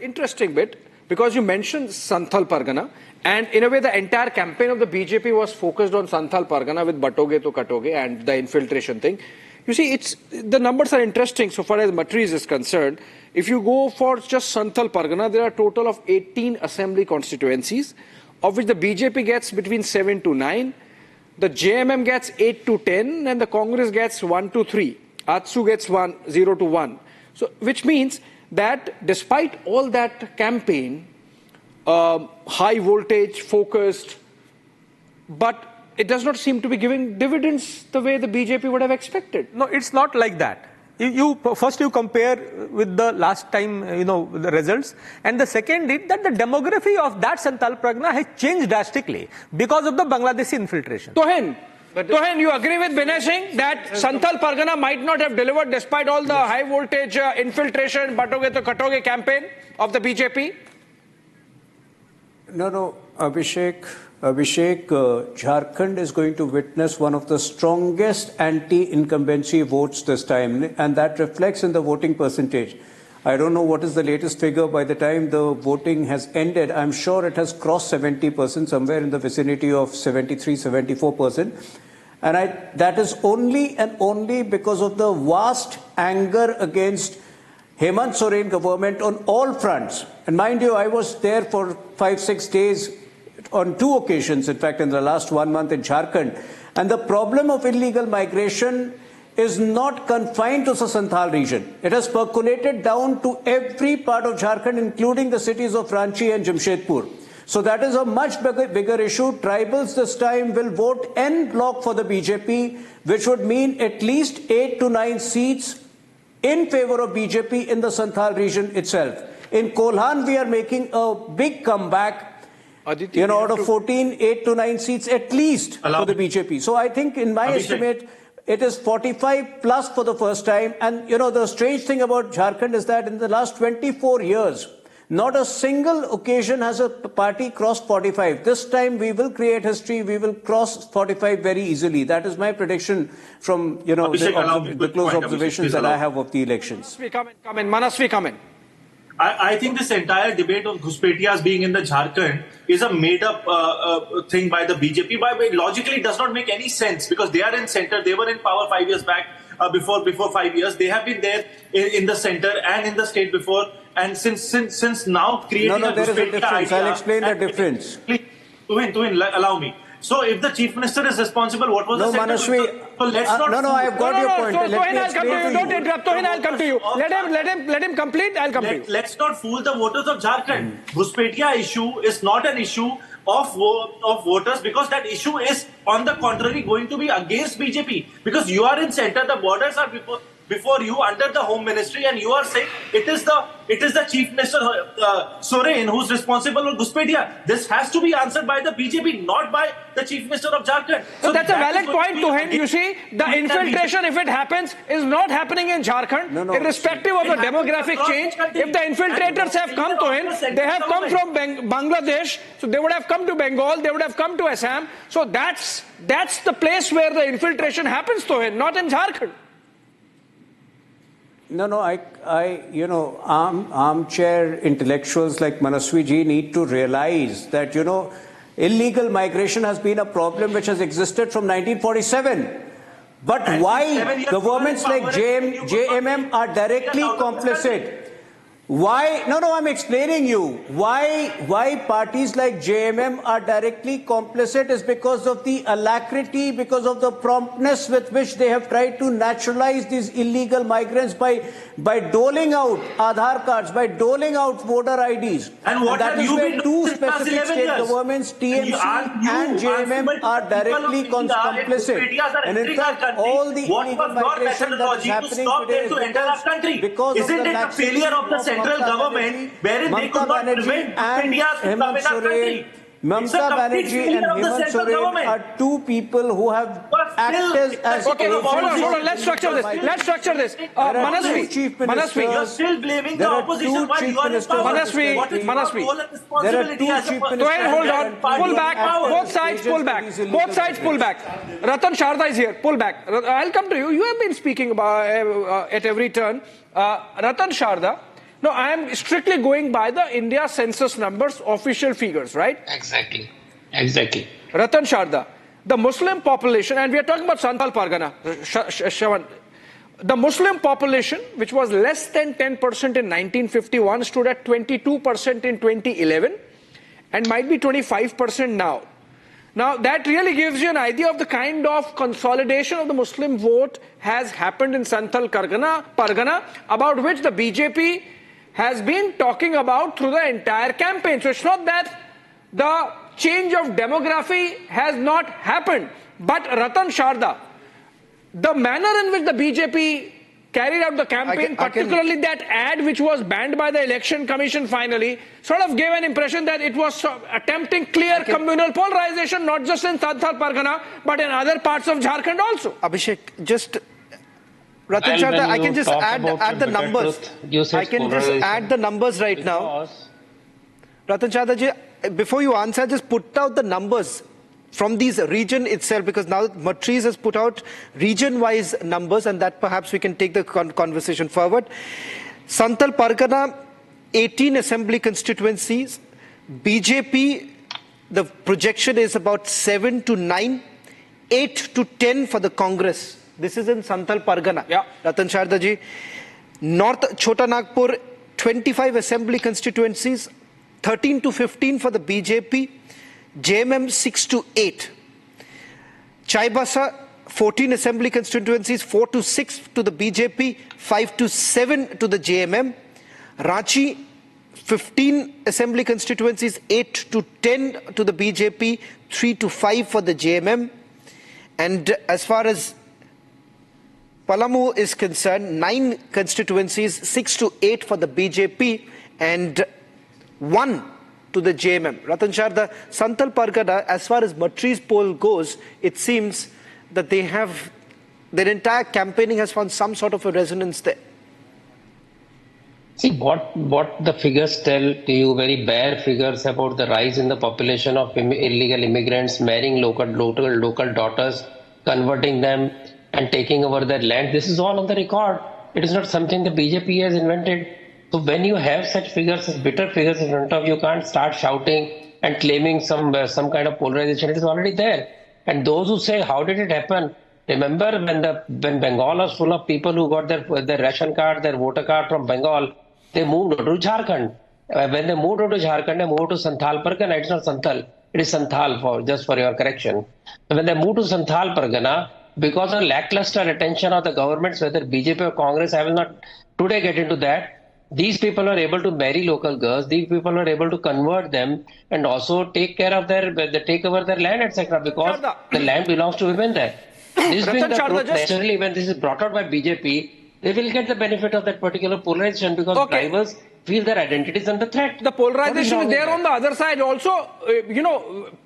Speaker 2: Interesting bit, because you mentioned Santhal Pargana, and in a way the entire campaign of the BJP was focused on Santhal Pargana with Batoge to Katoge and the infiltration thing. You see, the numbers are interesting so far as Matri's is concerned. If you go for just Santhal Pargana, there are a total of 18 assembly constituencies, of which the BJP gets between 7 to 9, the JMM gets 8 to 10, and the Congress gets 1 to 3. ATSU gets 0 to 1. So, which means that despite all that campaign, high voltage, focused, but it does not seem to be giving dividends the way the BJP would have expected.
Speaker 8: No, it's not like that. First you compare with the last time, the results, and the second is that the demography of that Santhal Pargana has changed drastically because of the Bangladeshi infiltration.
Speaker 2: Tohen, you agree with Binay Singh that Santhal Pargana might not have delivered despite all the high voltage infiltration, Batoge to Katoge campaign of the BJP?
Speaker 15: No, Abhishek, Jharkhand is going to witness one of the strongest anti-incumbency votes this time, and that reflects in the voting percentage. I don't know what is the latest figure. By the time the voting has ended, I'm sure it has crossed 70%, somewhere in the vicinity of 73, 74%. And that is only and only because of the vast anger against Hemant Soren government on all fronts. And mind you, I was there for 5-6 days on 2 occasions, in fact, in the last 1 month in Jharkhand. And the problem of illegal migration is not confined to the Santhal region. It has percolated down to every part of Jharkhand, including the cities of Ranchi and Jamshedpur. So that is a much bigger issue. Tribals this time will vote en bloc for the BJP, which would mean at least 8 to 9 seats in favor of BJP in the Santhal region itself. In Kolhan, we are making a big comeback. Aditi, out of 14, 8 to 9 seats at least for the BJP. So I think in my estimate, it is 45 plus for the first time. And, the strange thing about Jharkhand is that in the last 24 years, not a single occasion has a party crossed 45. This time we will create history. We will cross 45 very easily. That is my prediction from, the close observations that I have of the elections.
Speaker 2: Manasvi, come in.
Speaker 14: I think this entire debate of Ghuspetias being in the Jharkhand is a made-up thing by the BJP. Logically, it does not make any sense because they are in center. They were in power 5 years back. Before 5 years, they have been there in the center and in the state before. And since now creating
Speaker 15: there is a difference. I'll explain the difference.
Speaker 14: Tuhin, allow me. So if the chief minister is responsible, what was the center?
Speaker 15: Manasvi,
Speaker 14: so let's not.
Speaker 15: I've got your point.
Speaker 2: So Tuhin, I'll come to you. Don't interrupt. Tuhin, I'll come to you. Let him complete. I'll come to you.
Speaker 14: Let's not fool the voters of Jharkhand. Ghuspetia issue is not an issue of voters because that issue is on the contrary going to be against BJP because you are in center. The borders are before you under the Home Ministry, and you are saying it is the Chief Minister Soren who's responsible for Ghuspetia. This has to be answered by the BJP, not by the Chief Minister of Jharkhand.
Speaker 2: So that's a valid point to him. You see, the infiltration, if it happens, is not happening in Jharkhand, irrespective of the demographic change. If the infiltrators have come to him, they have come from Bangladesh, so they would have come to Bengal, they would have come to Assam. So that's the place where the infiltration happens to him, not in Jharkhand.
Speaker 15: Armchair intellectuals like Manasvi ji need to realize that, illegal migration has been a problem which has existed from 1947. But why governments like JMM are directly complicit? Why? I'm explaining you. Why parties like JMM are directly complicit is because of the alacrity, because of the promptness with which they have tried to naturalize these illegal migrants by doling out Aadhaar cards, by doling out voter IDs.
Speaker 14: And what
Speaker 15: that
Speaker 14: have
Speaker 15: is
Speaker 14: you
Speaker 15: where
Speaker 14: been
Speaker 15: two
Speaker 14: doing
Speaker 15: specific state governments, TMC and JMM, are directly complicit. And in fact, all the illegal migration that is happening today is because of the laxity of the
Speaker 14: central government, wherein they could not prevent India's from coming our country.
Speaker 15: Mamata Banerjee and Hemant Soren are two people who have acted as
Speaker 2: okay, hold on. Let's structure this. Manasvi,
Speaker 14: you're still blaming the opposition while you are in power.
Speaker 2: Manasvi.
Speaker 15: There are two chief ministers.
Speaker 2: Hold on. Pull back. Both sides pull back. Ratan Sharda is here. Pull back. I'll come to you. You have been speaking about at every turn. Ratan Sharda. No, I am strictly going by the India census numbers, official figures, right?
Speaker 16: Exactly.
Speaker 2: Ratan Sharda, the Muslim population, and we are talking about Santhal Pargana, Shawan. The Muslim population, which was less than 10% in 1951, stood at 22% in 2011 and might be 25% now. Now, that really gives you an idea of the kind of consolidation of the Muslim vote has happened in Santhal Pargana, about which the BJP has been talking about through the entire campaign. So it's not that the change of demography has not happened. But Ratan Sharda, the manner in which the BJP carried out the campaign, particularly that ad which was banned by the Election Commission finally, sort of gave an impression that it was attempting clear communal polarization, not just in Santhal Pargana, but in other parts of Jharkhand also.
Speaker 1: Abhishek, just Ratan Sharda, I can just add the numbers. I can just add the numbers right now. Ratan Sharda ji, before you answer, just put out the numbers from these region itself, because now Matriz has put out region-wise numbers, and that perhaps we can take the conversation forward. Santhal Pargana, 18 assembly constituencies. BJP, the projection is about 7 to 9, 8 to 10 for the Congress. This is in Santhal Pargana.
Speaker 2: Yeah.
Speaker 1: Ratan Sharda ji. North Chota Nagpur, 25 assembly constituencies, 13 to 15 for the BJP, JMM 6 to 8. Chaibasa, 14 assembly constituencies, 4 to 6 to the BJP, 5 to 7 to the JMM. Ranchi, 15 assembly constituencies, 8 to 10 to the BJP, 3 to 5 for the JMM. And as far as Palamu is concerned, 9 constituencies, 6 to 8 for the BJP and 1 to the JMM. Ratan Shah, the Santal Pargana, as far as Matri's poll goes, it seems that their entire campaigning has found some sort of a resonance there.
Speaker 16: See, what the figures tell to you, very bare figures about the rise in the population of illegal immigrants, marrying local daughters, converting them and taking over their land. This is all on the record. It is not something the BJP has invented. So when you have such figures, such bitter figures in front of you, can't start shouting and claiming some kind of polarization. It is already there. And those who say, how did it happen? Remember when Bengal was full of people who got their ration card, their voter card from Bengal, they moved to Jharkhand. When they moved to Jharkhand, they moved to Santhal Pargana. It's not Santhal. It is Santhal, just for your correction. When they moved to Santhal Pargana, because of lackluster attention of the governments, whether BJP or Congress, I will not today get into that. These people were able to marry local girls. These people were able to convert them and also take care of take over their land, etc. Because the land belongs to women there. This being the truth, naturally, when this is brought out by BJP, they will get the benefit of that particular polarization because drivers feel their identities under threat.
Speaker 2: The polarization is there on the other side also.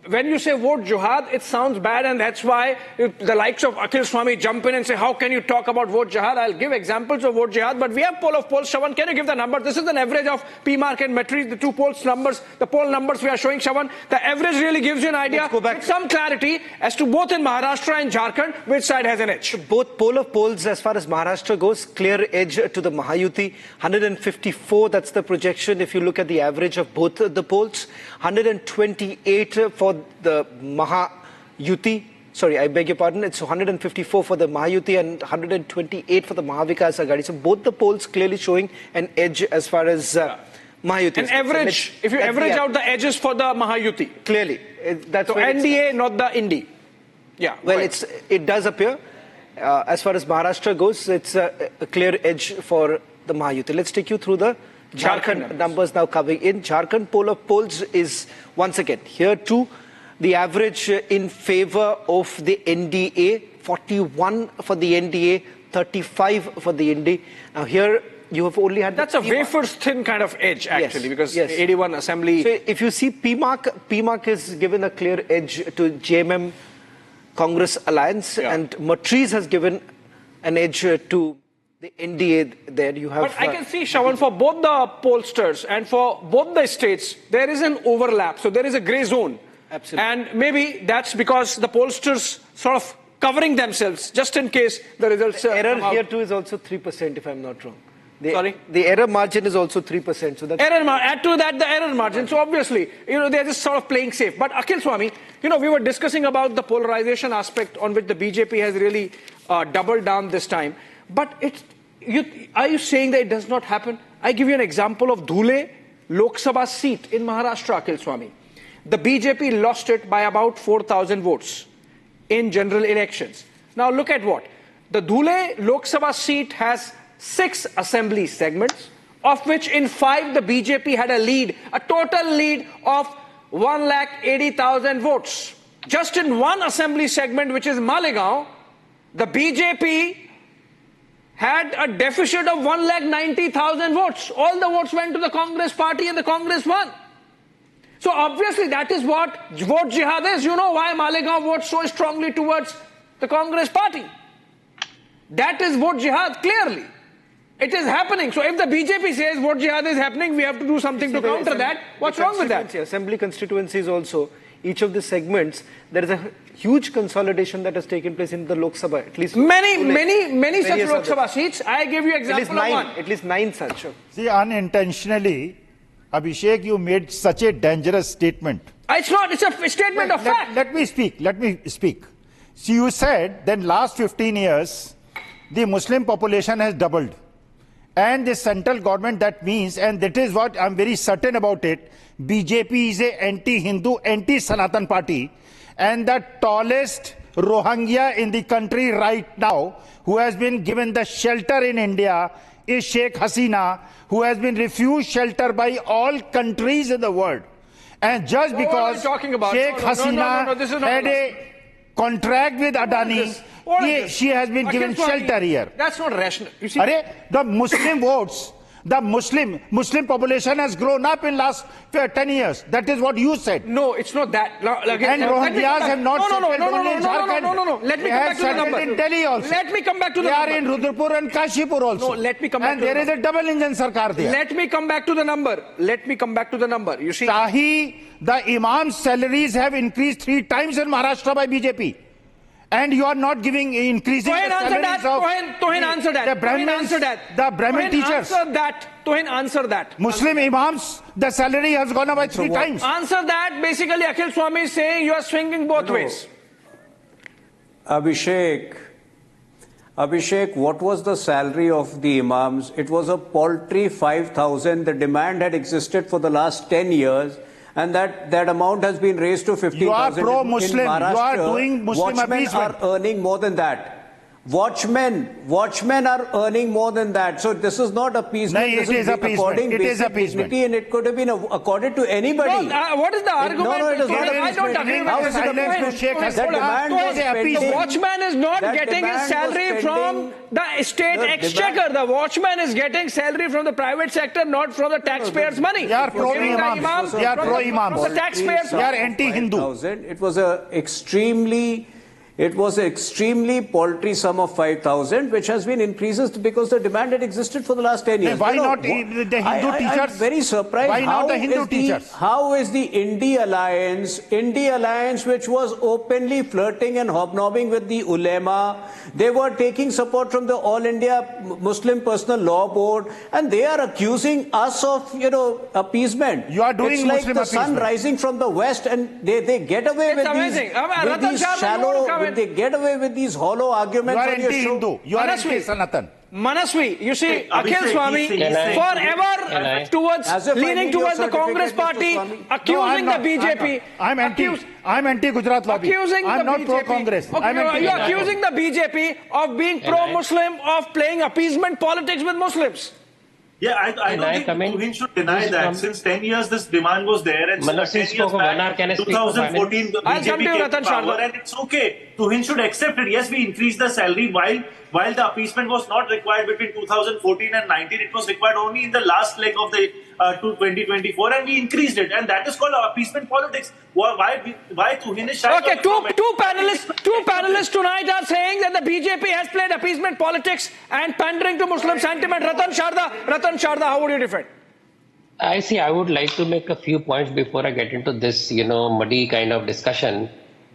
Speaker 2: When you say vote jihad, it sounds bad, and that's why the likes of Akhil Swami jump in and say, how can you talk about vote jihad? I'll give examples of vote jihad, but we have poll of polls. Shawan, can you give the number? This is an average of PMark and Metri, the two polls numbers, the poll numbers we are showing, Shawan. The average really gives you an idea with some clarity as to both in Maharashtra and Jharkhand, which side has an edge.
Speaker 1: Both poll of polls, as far as Maharashtra goes, clear edge to the Mahayuti, 154, that's the projection if you look at the average of both the polls. 128 for the Mahayuti, sorry, I beg your pardon, it's 154 for the Mahayuti and 128 for the Mahavikas Aghadi. So both the polls clearly showing an edge as far as Mahayuti.
Speaker 2: An average, if you average out the edges for the Mahayuti.
Speaker 1: Clearly. That's
Speaker 2: so NDA, not the Indi. Yeah.
Speaker 1: Well, it does appear. As far as Maharashtra goes, it's a clear edge for the Mahayuti. Let's take you through the Jharkhand numbers now coming in. Jharkhand poll of polls is once again here too. The average in favor of the NDA, 41 for the NDA, 35 for the NDA. Now here you have only had...
Speaker 2: That's a wafer's thin kind of edge actually, because 81 assembly...
Speaker 1: So if you see PMark is given a clear edge to JMM Congress Alliance and Matriz has given an edge to the NDA there. You have...
Speaker 2: But I can see, Shawan, for both the pollsters and for both the states, there is an overlap. So there is a grey zone.
Speaker 1: Absolutely.
Speaker 2: And maybe that's because the pollsters sort of covering themselves just in case the results...
Speaker 1: The error here too is also 3%, if I'm not wrong.
Speaker 2: Sorry?
Speaker 1: The error margin is also 3%. So that's...
Speaker 2: Add to that the error margin. So obviously, they're just sort of playing safe. But Akhil Swami, we were discussing about the polarization aspect on which the BJP has really doubled down this time. But are you saying that it does not happen? I give you an example of Dhule Lok Sabha seat in Maharashtra, Akhil Swami. The BJP lost it by about 4,000 votes in general elections. Now look at what? The Dhule Lok Sabha seat has 6 assembly segments, of which in 5 the BJP had a lead, a total lead of 1,80,000 votes. Just in one assembly segment, which is Malegaon, the BJP had a deficit of 1,90,000 votes. All the votes went to the Congress party and the Congress won. So obviously that is what vote jihad is. You know why Malegaon votes so strongly towards the Congress party. That is vote jihad, clearly. It is happening. So if the BJP says vote jihad is happening, we have to do something to counter that. What's wrong with that?
Speaker 1: Assembly constituencies also, each of the segments, there is a huge consolidation that has taken place in the Lok Sabha. At least
Speaker 2: many such Lok Sabha seats. I give you example of one.
Speaker 1: At least 9 such.
Speaker 9: See, unintentionally, Abhishek, you made such a dangerous statement.
Speaker 2: It's not. It's a statement of fact.
Speaker 9: Let me speak. See, you said that last 15 years, the Muslim population has doubled. And the central government, that means, and that is what I'm very certain about it, BJP is a anti-Hindu, anti-Sanatan party. And the tallest Rohingya in the country right now, who has been given the shelter in India, is Sheikh Hasina, who has been refused shelter by all countries in the world. And just because Sheikh Hasina had a contract with Adani, she has been given shelter here.
Speaker 2: That's not rational. You see,
Speaker 9: the Muslim votes, the Muslim population has grown up in last 10 years. That is what you said.
Speaker 2: No, it's not that.
Speaker 9: And Rohingyas have not settled only in Jharkhand.
Speaker 2: No. Let me come back to the number.
Speaker 9: In Delhi also.
Speaker 2: Let me come back to the number.
Speaker 9: They are in Rudrapur and Kashipur also.
Speaker 2: No, let me come back
Speaker 9: and
Speaker 2: to the
Speaker 9: there is a double engine sarkar there.
Speaker 2: Let me come back to the number. Let me come back to the number. You see,
Speaker 9: the Imam's salaries have increased 3 times in Maharashtra by BJP. And you are not giving increasing the salaries of the Brahmins, the Brahmin teachers.
Speaker 2: Answer that.
Speaker 9: Muslim Imams, the salary has gone up by 3 times.
Speaker 2: Answer that. Basically, Akhil Swami is saying you are swinging both ways.
Speaker 15: Abhishek, what was the salary of the Imams? It was a paltry 5,000. The demand had existed for the last 10 years. And that amount has been raised to 15,000.
Speaker 9: You are pro-Muslim. You are doing Muslim appeasement.
Speaker 15: Watchmen are earning more than that. Watchmen are earning more than that. So this is not appeasement.
Speaker 9: No, it is appeasement. It is appeasement.
Speaker 15: And it could have been accorded to anybody.
Speaker 2: No, what is the argument?
Speaker 15: No, it is not.
Speaker 2: I don't agree with this. The watchman is not getting his salary from the state exchequer. The watchman is getting salary from the private sector, not from the taxpayers' money.
Speaker 9: They are pro-imams. They are pro-imams.
Speaker 2: From the taxpayers'
Speaker 9: money. They are anti-Hindu.
Speaker 15: It was an extremely paltry sum of 5,000, which has been increased because the demand had existed for the last 10 years.
Speaker 9: Why not the Hindu teachers?
Speaker 15: I'm very surprised.
Speaker 9: Why not the Hindu teachers?
Speaker 15: How is the India Alliance, which was openly flirting and hobnobbing with the ulema, they were taking support from the All India Muslim Personal Law Board, and they are accusing us of, appeasement.
Speaker 9: You are doing
Speaker 15: Muslim
Speaker 9: appeasement.
Speaker 15: It's like the sun rising from the west, and they get away with these shallow. They get away with these hollow arguments.
Speaker 9: You are anti-Hindu. You are anti-Sanatan.
Speaker 2: Manasvi, you see, Akhil Swami forever leaning towards the Congress party, accusing the BJP.
Speaker 9: I'm anti-Gujarat lobby. I'm not pro-Congress.
Speaker 2: You're accusing the BJP of being pro-Muslim, of playing appeasement politics with Muslims.
Speaker 14: Yeah, I don't think Tuhin should deny that. Since 10 years, this demand was there, and 10 years back, 2014, the BJP came to power, and it's okay. Tuhin should accept it. Yes, we increased the salary while the appeasement was not required between 2014 and 19. It was required only in the last leg of the 2024, and we increased it, and that is called appeasement politics. Why Tuhin is shy?
Speaker 2: Okay, two panelists tonight are saying that the BJP has played appeasement politics and pandering to Muslim sentiment. Ratan Sharda, how would you defend?
Speaker 16: I would like to make a few points before I get into this, muddy kind of discussion.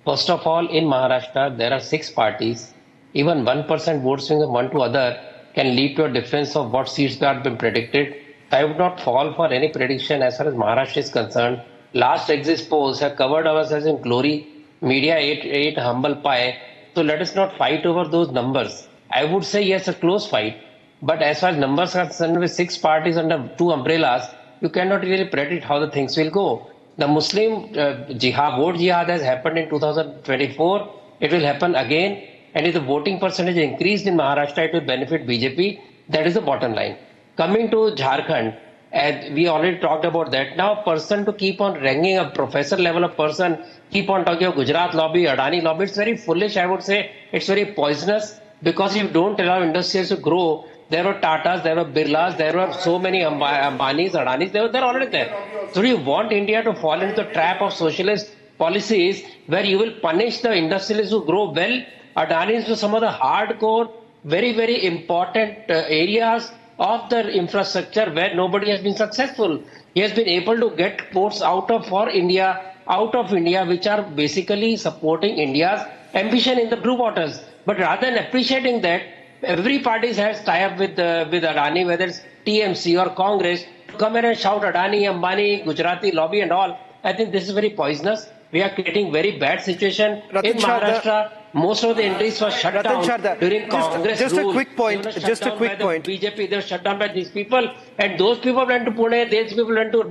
Speaker 16: First of all, in Maharashtra, there are 6 parties. Even 1% vote swing of one to other can lead to a difference of what seats have been predicted. I would not fall for any prediction as far as Maharashtra is concerned. Last exit polls have covered ourselves in glory. Media ate humble pie. So let us not fight over those numbers. I would say yes, a close fight. But as far as numbers are concerned, with 6 parties under 2 umbrellas, you cannot really predict how the things will go. The Muslim vote jihad has happened in 2024. It will happen again. And if the voting percentage increased in Maharashtra, it will benefit BJP. That is the bottom line. Coming to Jharkhand, we already talked about that. Now, a person to keep on ranking a professor level of person, keep on talking of Gujarat lobby, Adani lobby, it's very foolish, I would say. It's very poisonous because if you don't allow industries to grow, there were Tatas, there were Birlas, there were so many Ambanis, Adanis, they're already there. So you want India to fall into the trap of socialist policies where you will punish the industrialists who grow well, Adanis to some of the hardcore, very, very important areas of the infrastructure where nobody has been successful. He has been able to get ports out of India, which are basically supporting India's ambition in the blue waters. But rather than appreciating that, every party has tie-up with Adani, whether it's TMC or Congress, to come in and shout Adani, Ambani, Gujarati lobby and all. I think this is very poisonous. We are creating very bad situation in Maharashtra. Most of the entries were shut down during Congress
Speaker 1: Just
Speaker 16: rule.
Speaker 1: a quick point.
Speaker 16: BJP, they were shut down by these people, and those people went to Pune, these people went to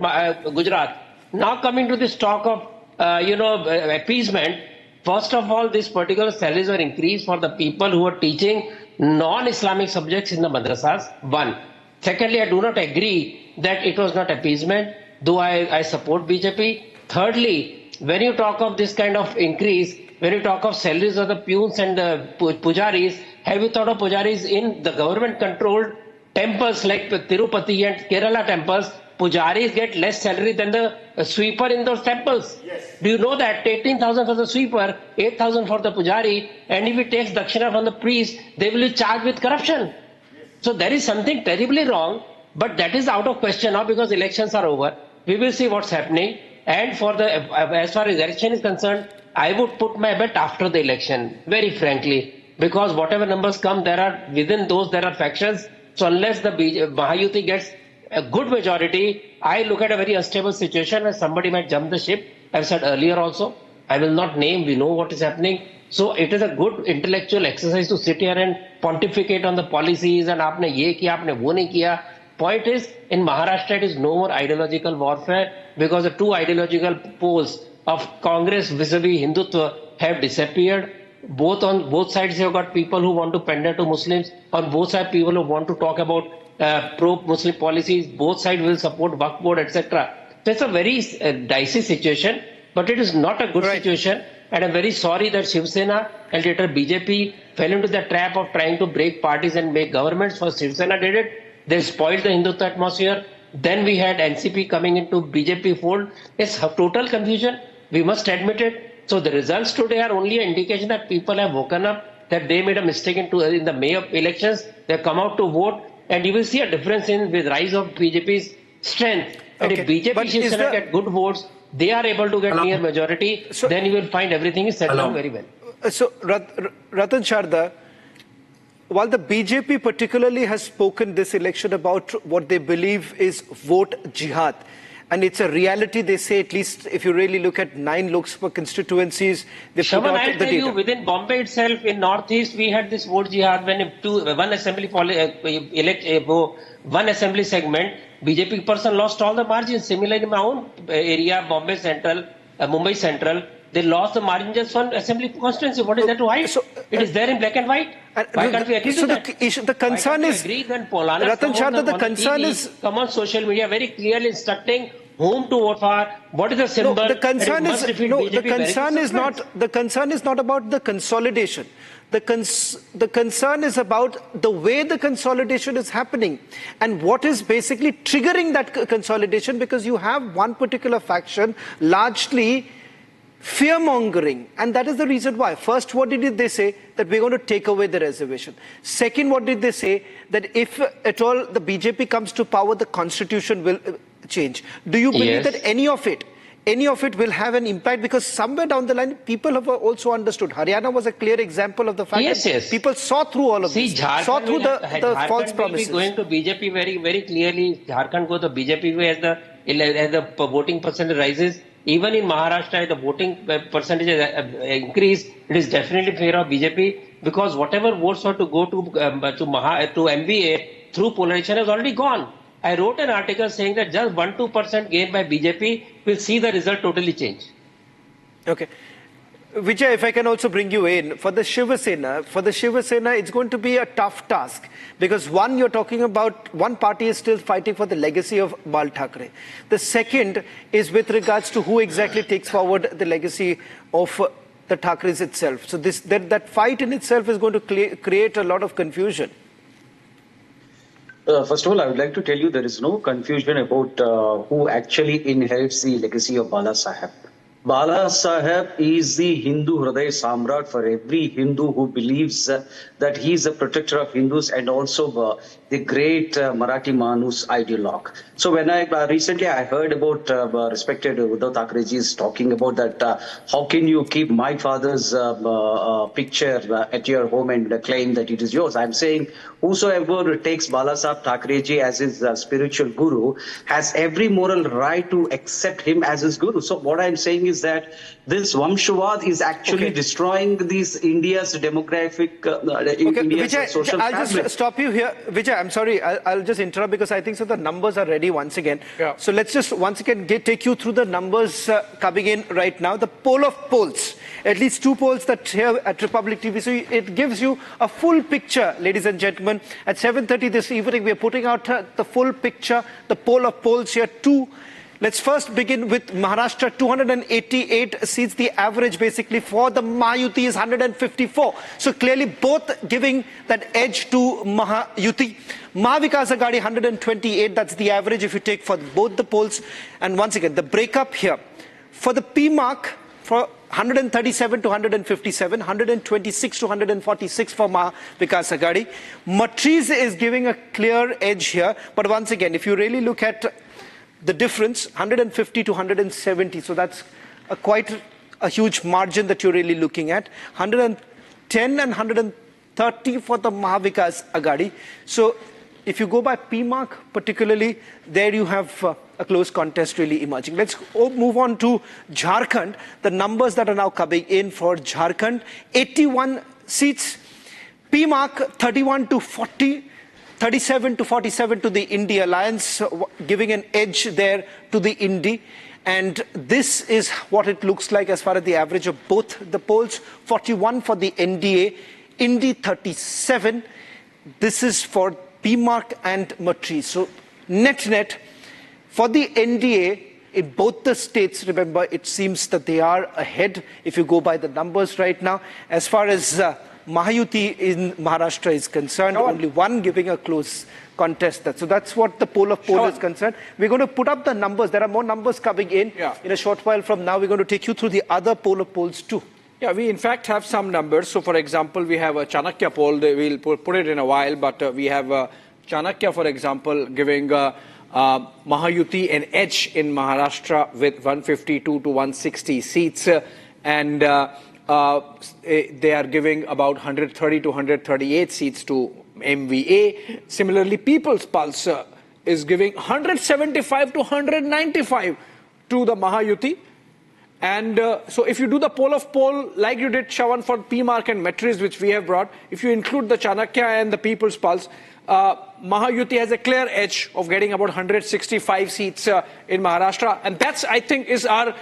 Speaker 16: Gujarat. Now coming to this talk of appeasement, First of all, these particular salaries were increased for the people who are teaching non-Islamic subjects in the madrasas. One. Secondly, I do not agree that it was not appeasement, though I support BJP. Thirdly, when you talk of this kind of increase, when you talk of salaries of the peons and the pujaris, have you thought of pujaris in the government-controlled temples like Tirupati and Kerala temples? Pujaris get less salary than the sweeper in those temples. Yes. Do you know that? 18,000 for the sweeper, 8,000 for the pujari, and if it takes dakshina from the priest, they will be charged with corruption. Yes. So there is something terribly wrong, but that is out of question now because elections are over. We will see what's happening. And for the as far as election is concerned, I would put my bet after the election, very frankly, because whatever numbers come, within those there are factions. So unless the Mahayuti gets a good majority, I look at a very unstable situation where somebody might jump the ship. I've said earlier also, I will not name, we know what is happening. So it is a good intellectual exercise to sit here and pontificate on the policies and aapne ye kiya, aapne wo nahi kiya. Point is, in Maharashtra it is no more ideological warfare because the two ideological poles of Congress vis-a-vis Hindutva have disappeared. On both sides you have got people who want to pander to Muslims. On both sides people who want to talk about pro-Muslim policies. Both sides will support Waqf board, etc. So it's a very dicey situation, but it is not a good situation. And I'm very sorry that Shiv Sena and later BJP fell into the trap of trying to break parties and make governments. First Shiv Sena did it. They spoiled the Hindutva atmosphere. Then we had NCP coming into BJP fold. It's a total confusion. We must admit it. So the results today are only an indication that people have woken up, that they made a mistake in the May of elections. They have come out to vote, and you will see a difference with rise of BJP's strength. And if BJP is going to get good votes, they are able to get near majority, then you will find everything is set down very well.
Speaker 1: So Ratan Sharda, while the BJP particularly has spoken this election about what they believe is vote jihad, and it's a reality, they say, at least if you really look at 9 Lok Sabha constituencies, they put out the data. You,
Speaker 16: within Bombay itself, in Northeast, we had this vote jihad when one assembly segment, BJP person lost all the margins. Similarly, in my own area, Bombay Central, Mumbai Central, they lost the margin just one assembly constituency. What is that to hide? So, it is there in black and white. Why can't we agree to that?
Speaker 1: The concern is,
Speaker 16: Ratan Sharda, the concern is, come on social media very clearly instructing whom to vote for, what is the symbol.
Speaker 1: No, the concern is the concern is not about the consolidation. The concern is about the way the consolidation is happening and what is basically triggering that consolidation, because you have one particular faction largely fear-mongering, and that is the reason why. First, what did they say? That we're going to take away the reservation. Second, what did they say? That if at all the BJP comes to power, the constitution will change. Do you believe that any of it will have an impact? Because somewhere down the line, people have also understood. Haryana was a clear example of the fact that people saw through all of this, saw through the false promises.
Speaker 16: Going to BJP very, very clearly. Jharkhand go the BJP way as the voting percentage rises. Even in Maharashtra, the voting percentage increase. It is definitely favor of BJP, because whatever votes were to go to MVA through polarization has already gone. I wrote an article saying that just 1-2% gain by BJP will see the result totally change.
Speaker 1: Okay. Vijay, if I can also bring you in, for the Shiv Sena, it's going to be a tough task, because one, you're talking about one party is still fighting for the legacy of Bal Thackeray. The second is with regards to who exactly takes forward the legacy of the Thackerays itself. So that fight in itself is going to create a lot of confusion.
Speaker 10: First of all, I would like to tell you there is no confusion about who actually inherits the legacy of Bala Saheb. Bala Saheb is the Hindu Hriday Samrat for every Hindu who believes that he is the protector of Hindus and also the great Marathi Manus ideologue. So when I recently I heard about respected Uddhav Thackeray ji is talking about that how can you keep my father's picture at your home and claim that it is yours. I'm saying whosoever takes Bala Saheb Thackeray ji as his spiritual guru has every moral right to accept him as his guru. So what I'm saying is is that this Vamshavad is actually destroying India's demographic, India's
Speaker 1: Vijay,
Speaker 10: social
Speaker 1: I'll
Speaker 10: fabric.
Speaker 1: just stop you here. Vijay, I'm sorry, I'll just interrupt because I think so the numbers are ready once again.
Speaker 2: Yeah.
Speaker 1: So let's just once again take you through the numbers coming in right now. The poll of polls, at least two polls that here at Republic TV. So it gives you a full picture, ladies and gentlemen. At 7:30 this evening, we are putting out the full picture, the poll of polls here too. Let's first begin with Maharashtra, 288 seats. The average basically for the Mahayuti is 154. So clearly both giving that edge to Mahayuti. Mahavikas Aghadi 128, that's the average if you take for both the polls. And once again, the breakup here. For the P-mark, for 137 to 157, 126 to 146 for Mahavikas Aghadi. Matriz is giving a clear edge here. But once again, if you really look at the difference, 150 to 170. So that's quite a huge margin that you're really looking at. 110 and 130 for the Mahavikas Aghadi. So if you go by P-mark particularly, there you have a close contest really emerging. Let's move on to Jharkhand. The numbers that are now coming in for Jharkhand, 81 seats. P-mark 31 to 40. 37 to 47 to the Indie Alliance, giving an edge there to the Indie. And this is what it looks like as far as the average of both the polls. 41 for the NDA, Indie 37. This is for P-mark and Matriz. So net for the NDA in both the states, remember, it seems that they are ahead if you go by the numbers right now. As far as Mahayuti in Maharashtra is concerned, only one giving a close contest. So that's what the poll of poll is concerned. We're going to put up the numbers. There are more numbers coming in a short while from now. We're going to take you through the other poll of polls too.
Speaker 2: Yeah, we in fact have some numbers. So for example, we have a Chanakya poll. We'll put it in a while, but we have Chanakya, for example, giving Mahayuti an edge in Maharashtra with 152 to 160 seats. And they are giving about 130 to 138 seats to MVA. Similarly, People's Pulse is giving 175 to 195 to the Mahayuti. And so if you do the poll of poll, like you did, Shravan, for P-mark and Matriz, which we have brought, if you include the Chanakya and the People's Pulse, Mahayuti has a clear edge of getting about 165 seats in Maharashtra. And that's, I think, is our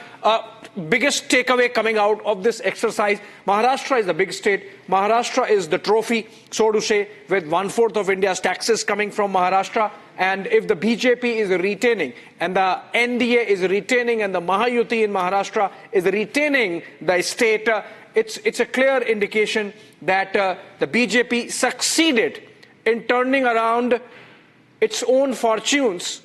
Speaker 2: biggest takeaway coming out of this exercise. Maharashtra is the big state. Maharashtra is the trophy, so to say, with 1/4 of India's taxes coming from Maharashtra. And if the BJP is retaining, and the NDA is retaining, and the Mahayuti in Maharashtra is retaining the state, it's a clear indication that the BJP succeeded in turning around its own fortunes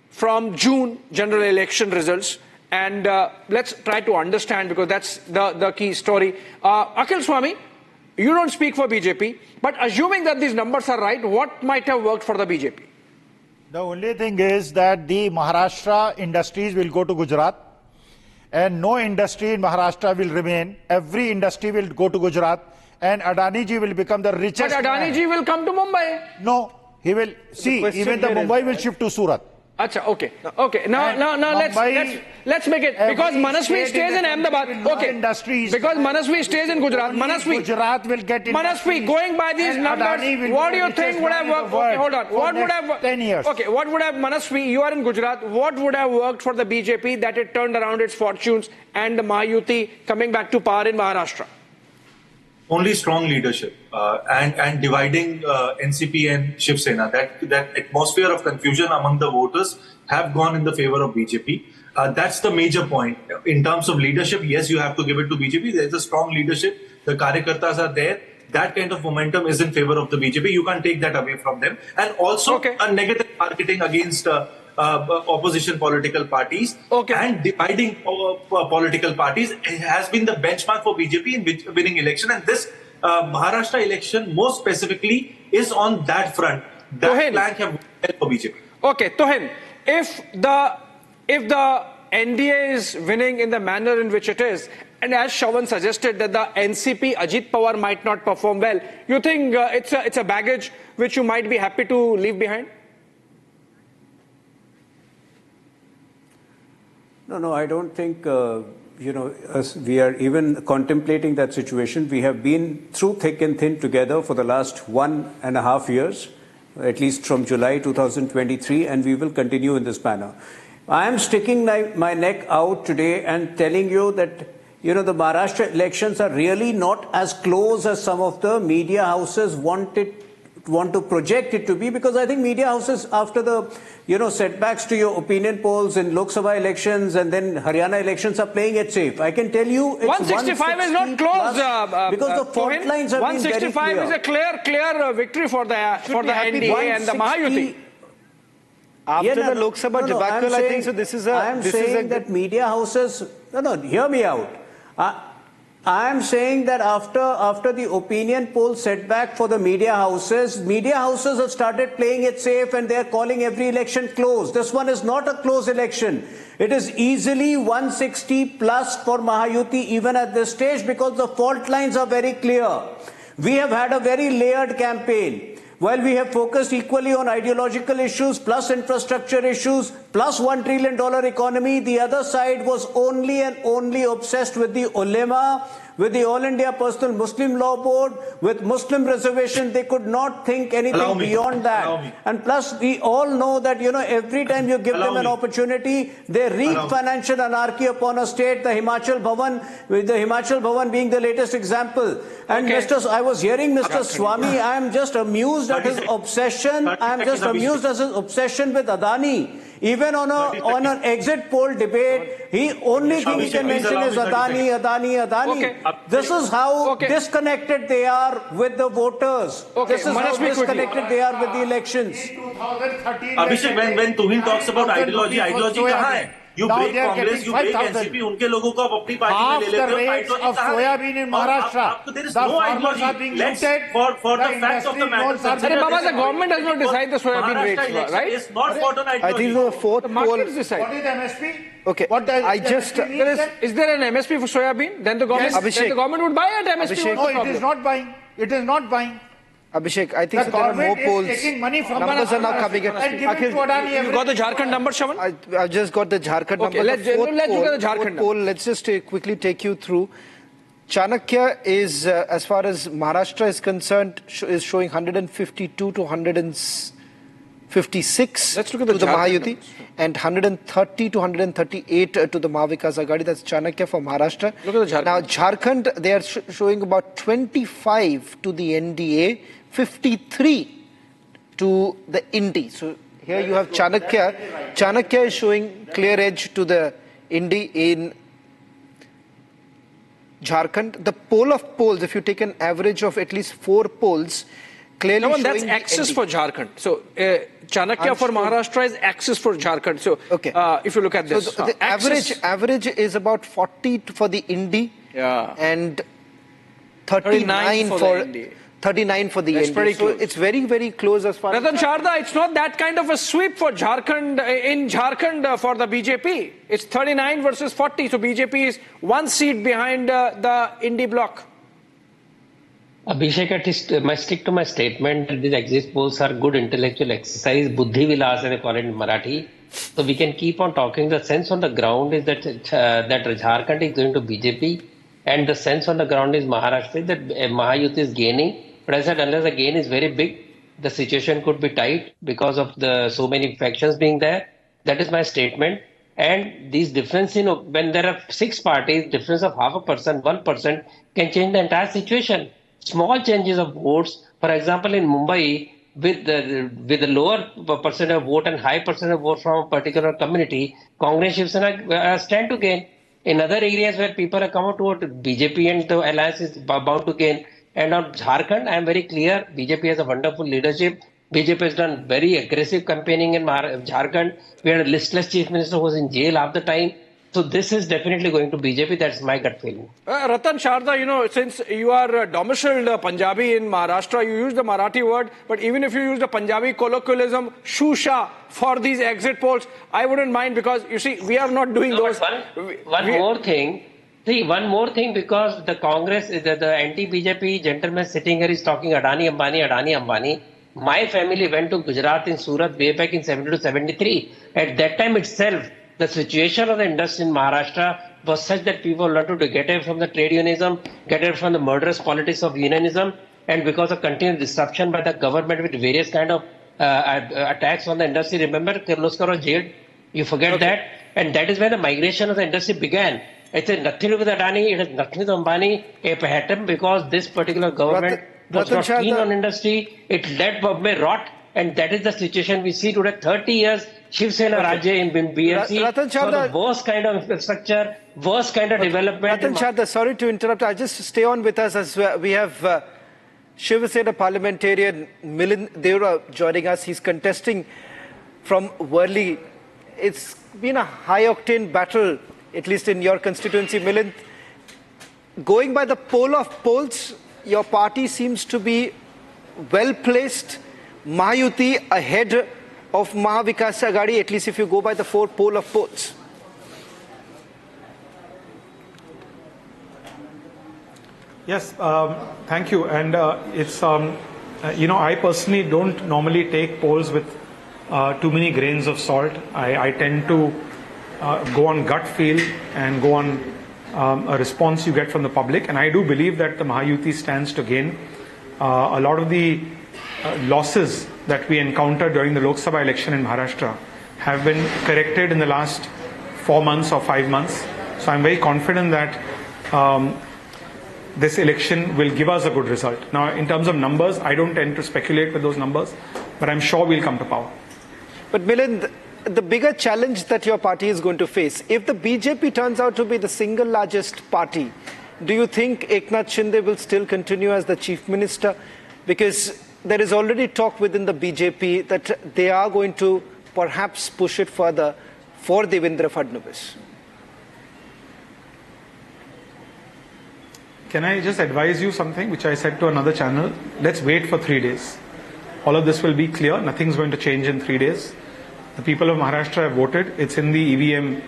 Speaker 2: from June general election results. And let's try to understand, because that's the key story. Akhil Swami, you don't speak for BJP, but assuming that these numbers are right, what might have worked for the BJP?
Speaker 9: The only thing is that the Maharashtra industries will go to Gujarat, and no industry in Maharashtra will remain. Every industry will go to Gujarat, and Adani ji will become the richest.
Speaker 2: But Adani ji will come to Mumbai.
Speaker 9: No, he will. See, even the Mumbai will shift to Surat.
Speaker 2: Acha, okay. Okay. Now let's make it, because Manasvi stays in Ahmedabad. Okay. Because Manasvi stays in Gujarat.
Speaker 9: Gujarat will get in.
Speaker 2: Manasvi, going by these numbers, what do you think would have worked? Okay, hold on. What would have
Speaker 9: 10 years?
Speaker 2: Okay, what would have Manasvi? You are in Gujarat. What would have worked for the BJP that it turned around its fortunes and the Mahayuti coming back to power in Maharashtra?
Speaker 14: Only strong leadership and dividing NCP and Shiv Sena. That atmosphere of confusion among the voters have gone in the favor of BJP. That's the major point. In terms of leadership, yes, you have to give it to BJP. There's a strong leadership. The Karyakartas are there. That kind of momentum is in favor of the BJP. You can't take that away from them. And also a negative marketing against opposition political parties and dividing political parties has been the benchmark for BJP in winning election. And this Maharashtra election, more specifically, is on that front. That plank have helped for BJP.
Speaker 2: Okay, Tohin, if the NDA is winning in the manner in which it is, and as Shravan suggested that the NCP Ajit Pawar might not perform well, you think it's a baggage which you might be happy to leave behind?
Speaker 15: No, I don't think we are even contemplating that situation. We have been through thick and thin together for the last 1.5 years, at least from July 2023, and we will continue in this manner. I am sticking my neck out today and telling you that, the Maharashtra elections are really not as close as some of the media houses want to project it to be, because I think media houses, after the setbacks to your opinion polls in Lok Sabha elections and then Haryana elections, are playing it safe. I can tell you it's
Speaker 2: 165 is not close
Speaker 15: because the fault lines have been very
Speaker 2: 165 is a clear victory for the NDA and the Mahayuti.
Speaker 1: After the Lok Sabha debacle, I think so.
Speaker 15: I am saying that media houses. No, hear me out. I am saying that after the opinion poll setback for the media houses have started playing it safe, and they are calling every election close. This one is not a close election. It is easily 160 plus for Mahayuti even at this stage, because the fault lines are very clear. We have had a very layered campaign. While we have focused equally on ideological issues, plus infrastructure issues, plus $1 trillion economy, the other side was only and only obsessed with the ulema, with the All India Personal Muslim Law Board, with Muslim reservation. They could not think anything beyond that. And plus, we all know that, every time you give them an opportunity, they wreak financial anarchy upon a state. The Himachal Bhavan, with the Himachal Bhavan being the latest example. And I was hearing Mr. Swami, I am just amused at his obsession. I am just amused at his obsession with Adani. Even on an exit poll debate, he only thing he can mention is Adani. Okay. This is how disconnected they are with the voters. This is how disconnected they are with the elections.
Speaker 14: Abhishek, when Tuhin talks about ideology कहाँ है? You break Congress, you break NCP, उनके लोगों को आप अपनी party में ले लेते हो. Ideology
Speaker 17: of soybean in Maharashtra.
Speaker 14: There is no ideology. Let's for the facts of the matter.
Speaker 2: Baba, the government does not decide the soybean rates, right?
Speaker 14: It's not fought on ideology.
Speaker 1: I think the fourth poll.
Speaker 17: What is the MSP?
Speaker 1: Okay.
Speaker 2: Is there an MSP for soybean? Then the government would buy at MSP.
Speaker 17: No, it is not buying. It is not buying.
Speaker 1: Abhishek, I think there are more polls.
Speaker 17: Taking money from
Speaker 1: numbers are now coming in.
Speaker 2: You got the Jharkhand number, Shaman?
Speaker 1: I've just got the Jharkhand number.
Speaker 2: Let's look at the Jharkhand
Speaker 1: poll. Let's just quickly take you through. Chanakya is, as far as Maharashtra is concerned, is showing 152 to 156 to the Mahayuti, and 130 to 138 to the Mahavikas Aghadi. That's Chanakya for Maharashtra.
Speaker 2: Look at the Jharkhand.
Speaker 1: Now, Jharkhand, they are showing about 25 to the NDA, 53 to the Indi. So here you have Chanakya. Chanakya is showing clear edge to the Indi in Jharkhand. The poll of polls, if you take an average of at least 4 polls, clearly showing
Speaker 2: that's axis for Jharkhand. So Chanakya for Maharashtra is axis for Jharkhand. So if you look at this,
Speaker 1: so the average is about 40 for the Indi, and 39 for Indi. 39 for the Indi. So it's very, very close as far
Speaker 2: Ratan Sharda, it's not that kind of a sweep for Jharkhand, in Jharkhand for the BJP. It's 39 versus 40. So BJP is 1 seat behind the Indi bloc.
Speaker 16: Abhishek, I must stick to my statement that these exit polls are good intellectual exercise. Buddhi vilas, they call it in Marathi. So we can keep on talking. The sense on the ground is that Jharkhand is going to BJP, and the sense on the ground is Maharashtra that Mahayuti is gaining. But I said, unless the gain is very big, the situation could be tight because of the so many factions being there. That is my statement. And these difference when there are 6 parties, difference of 0.5%, 1% can change the entire situation. Small changes of votes, for example, in Mumbai, with the lower percent of vote and high percent of vote from a particular community, Congress Shiv Sena stand to gain. In other areas where people are coming to vote, BJP and the alliance is bound to gain. And on Jharkhand, I am very clear, BJP has a wonderful leadership. BJP has done very aggressive campaigning in Jharkhand. We had a listless chief minister who was in jail half the time. So this is definitely going to BJP. That's my gut feeling.
Speaker 2: Ratan Sharda, since you are domiciled Punjabi in Maharashtra, you use the Marathi word, but even if you use the Punjabi colloquialism, shusha, for these exit polls, I wouldn't mind, because you see, we are not doing those.
Speaker 16: One more thing. See, one more thing, because the Congress, the anti-BJP gentleman sitting here is talking Adani, Ambani. My family went to Gujarat in Surat way back in 72-73. At that time itself, the situation of the industry in Maharashtra was such that people wanted to get away from the trade unionism, get away from the murderous politics of unionism, and because of continued disruption by the government with various kind of attacks on the industry. Remember, Kirloskar was jailed. You forget that, and that is where the migration of the industry began. It has nothing to do with Adani. It has nothing to do with Ambani. A pattern because this particular government was not keen on industry. It let Bombay rot, and that is the situation we see today. 30 years Shiv Sena Rajya in BMC for the worst kind of infrastructure, worst kind of development.
Speaker 1: Ratan Chadha, sorry to interrupt. I just stay on with us as we have Shiv Sena parliamentarian Milind Deora joining us. He's contesting from Worli. It's been a high-octane battle, at least in your constituency, Milind. Going by the poll of polls, your party seems to be well-placed. Mahayuti ahead of Mahavikas Aghadi, at least if you go by the 4 poll of polls.
Speaker 18: Yes, thank you. And it's, I personally don't normally take polls with too many grains of salt. I tend to go on gut feel and go on a response you get from the public. And I do believe that the Mahayuti stands to gain. A lot of the losses that we encountered during the Lok Sabha election in Maharashtra have been corrected in the last 4 months or 5 months. So I'm very confident that this election will give us a good result. Now, in terms of numbers, I don't tend to speculate with those numbers, but I'm sure we'll come to power.
Speaker 1: But Milind, the bigger challenge that your party is going to face, if the BJP turns out to be the single largest party, do you think Eknath Shinde will still continue as the chief minister? Because there is already talk within the BJP that they are going to perhaps push it further for Devendra Fadnavis.
Speaker 18: Can I just advise you something which I said to another channel? Let's wait for 3 days. All of this will be clear. Nothing's going to change in 3 days. The people of Maharashtra have voted. It's in the EVM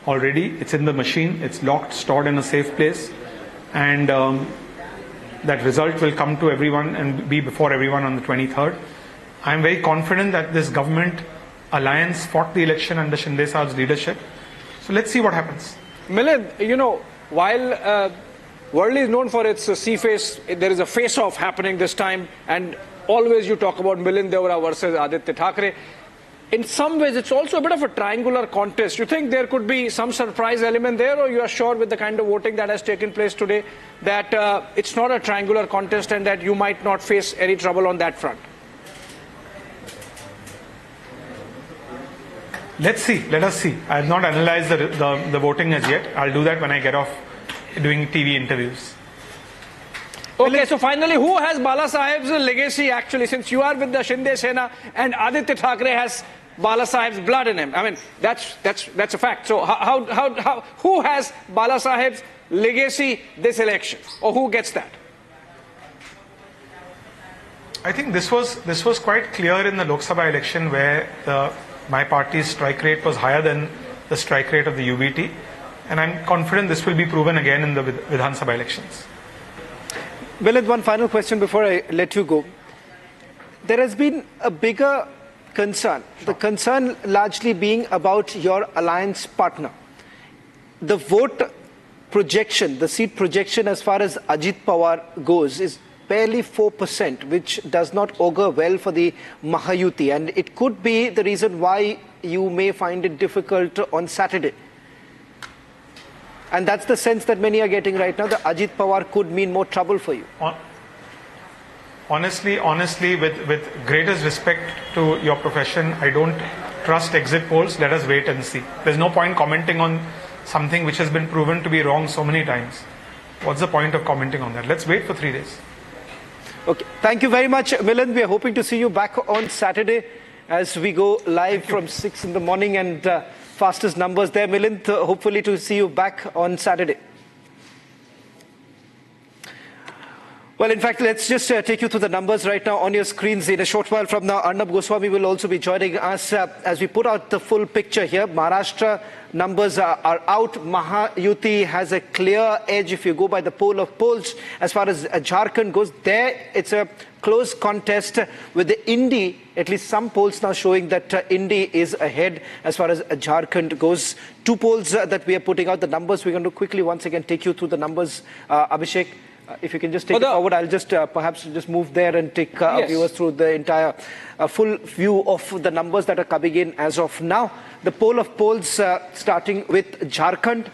Speaker 18: already. It's in the machine. It's locked, stored in a safe place. And that result will come to everyone and be before everyone on the 23rd. I'm very confident that this government alliance fought the election under Shinde Saab's leadership. So let's see what happens.
Speaker 2: Milind, while Worli is known for its sea face, there is a face-off happening this time, and always you talk about Milind Deora versus Aditya Thackeray. In some ways, it's also a bit of a triangular contest. You think there could be some surprise element there, or you are sure with the kind of voting that has taken place today that it's not a triangular contest and that you might not face any trouble on that front?
Speaker 18: Let's see. Let us see. I have not analyzed the voting as yet. I'll do that when I get off doing TV interviews.
Speaker 2: Okay, so finally, who has Bala Saheb's legacy actually, since you are with the Shinde Sena and Aditya Thackeray has Bala Saheb's blood in him? I mean, that's a fact. So who has Bala Saheb's legacy this election, or who gets that?
Speaker 18: I think this was quite clear in the Lok Sabha election, where my party's strike rate was higher than the strike rate of the UBT, and I'm confident this will be proven again in the Vidhan Sabha elections.
Speaker 1: Milind, one final question before I let you go. There has been a bigger concern, the concern largely being about your alliance partner. The vote projection, the seat projection as far as Ajit Pawar goes is barely 4%, which does not augur well for the Mahayuti, and it could be the reason why you may find it difficult on Saturday. And that's the sense that many are getting right now, that Ajit Pawar could mean more trouble for you.
Speaker 18: Honestly, with greatest respect to your profession, I don't trust exit polls. Let us wait and see. There's no point commenting on something which has been proven to be wrong so many times. What's the point of commenting on that? Let's wait for 3 days.
Speaker 1: Okay. Thank you very much, Milind. We are hoping to see you back on Saturday as we go live from 6 in the morning, and fastest numbers there. Milind, hopefully to see you back on Saturday. Well, in fact, let's just take you through the numbers right now on your screens. In a short while from now, Arnab Goswami will also be joining us as we put out the full picture here. Maharashtra numbers are out. Mahayuti has a clear edge if you go by the poll of polls. As far as Jharkhand goes, there it's a close contest with the Indi. At least some polls now showing that Indi is ahead as far as Jharkhand goes. Two polls that we are putting out. The numbers, we're going to quickly once again take you through the numbers. Abhishek, if you can just take it forward, I'll just perhaps just move there and take our viewers through the entire full view of the numbers that are coming in as of now. The poll of polls starting with Jharkhand.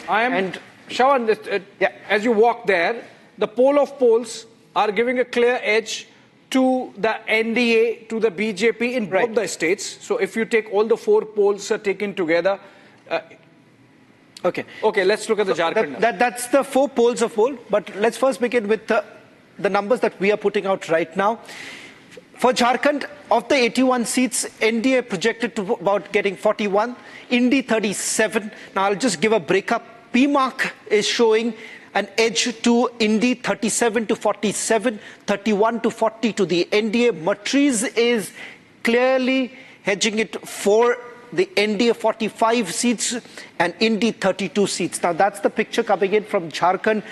Speaker 2: Shravan, as you walk there, the poll of polls are giving a clear edge to the NDA, to the BJP in both the states. So if you take all the four polls taken together, Okay, let's look at the Jharkhand.
Speaker 1: That's the four polls of poll, but let's first begin with the numbers that we are putting out right now. For Jharkhand, of the 81 seats, NDA projected to about getting 41, Indi 37. Now I'll just give a breakup. PMark is showing an edge to Indi, 37 to 47, 31 to 40 to the NDA. Matriz is clearly hedging it for the NDA 45 seats and Indi 32 seats. Now that's the picture coming in from Jharkhand.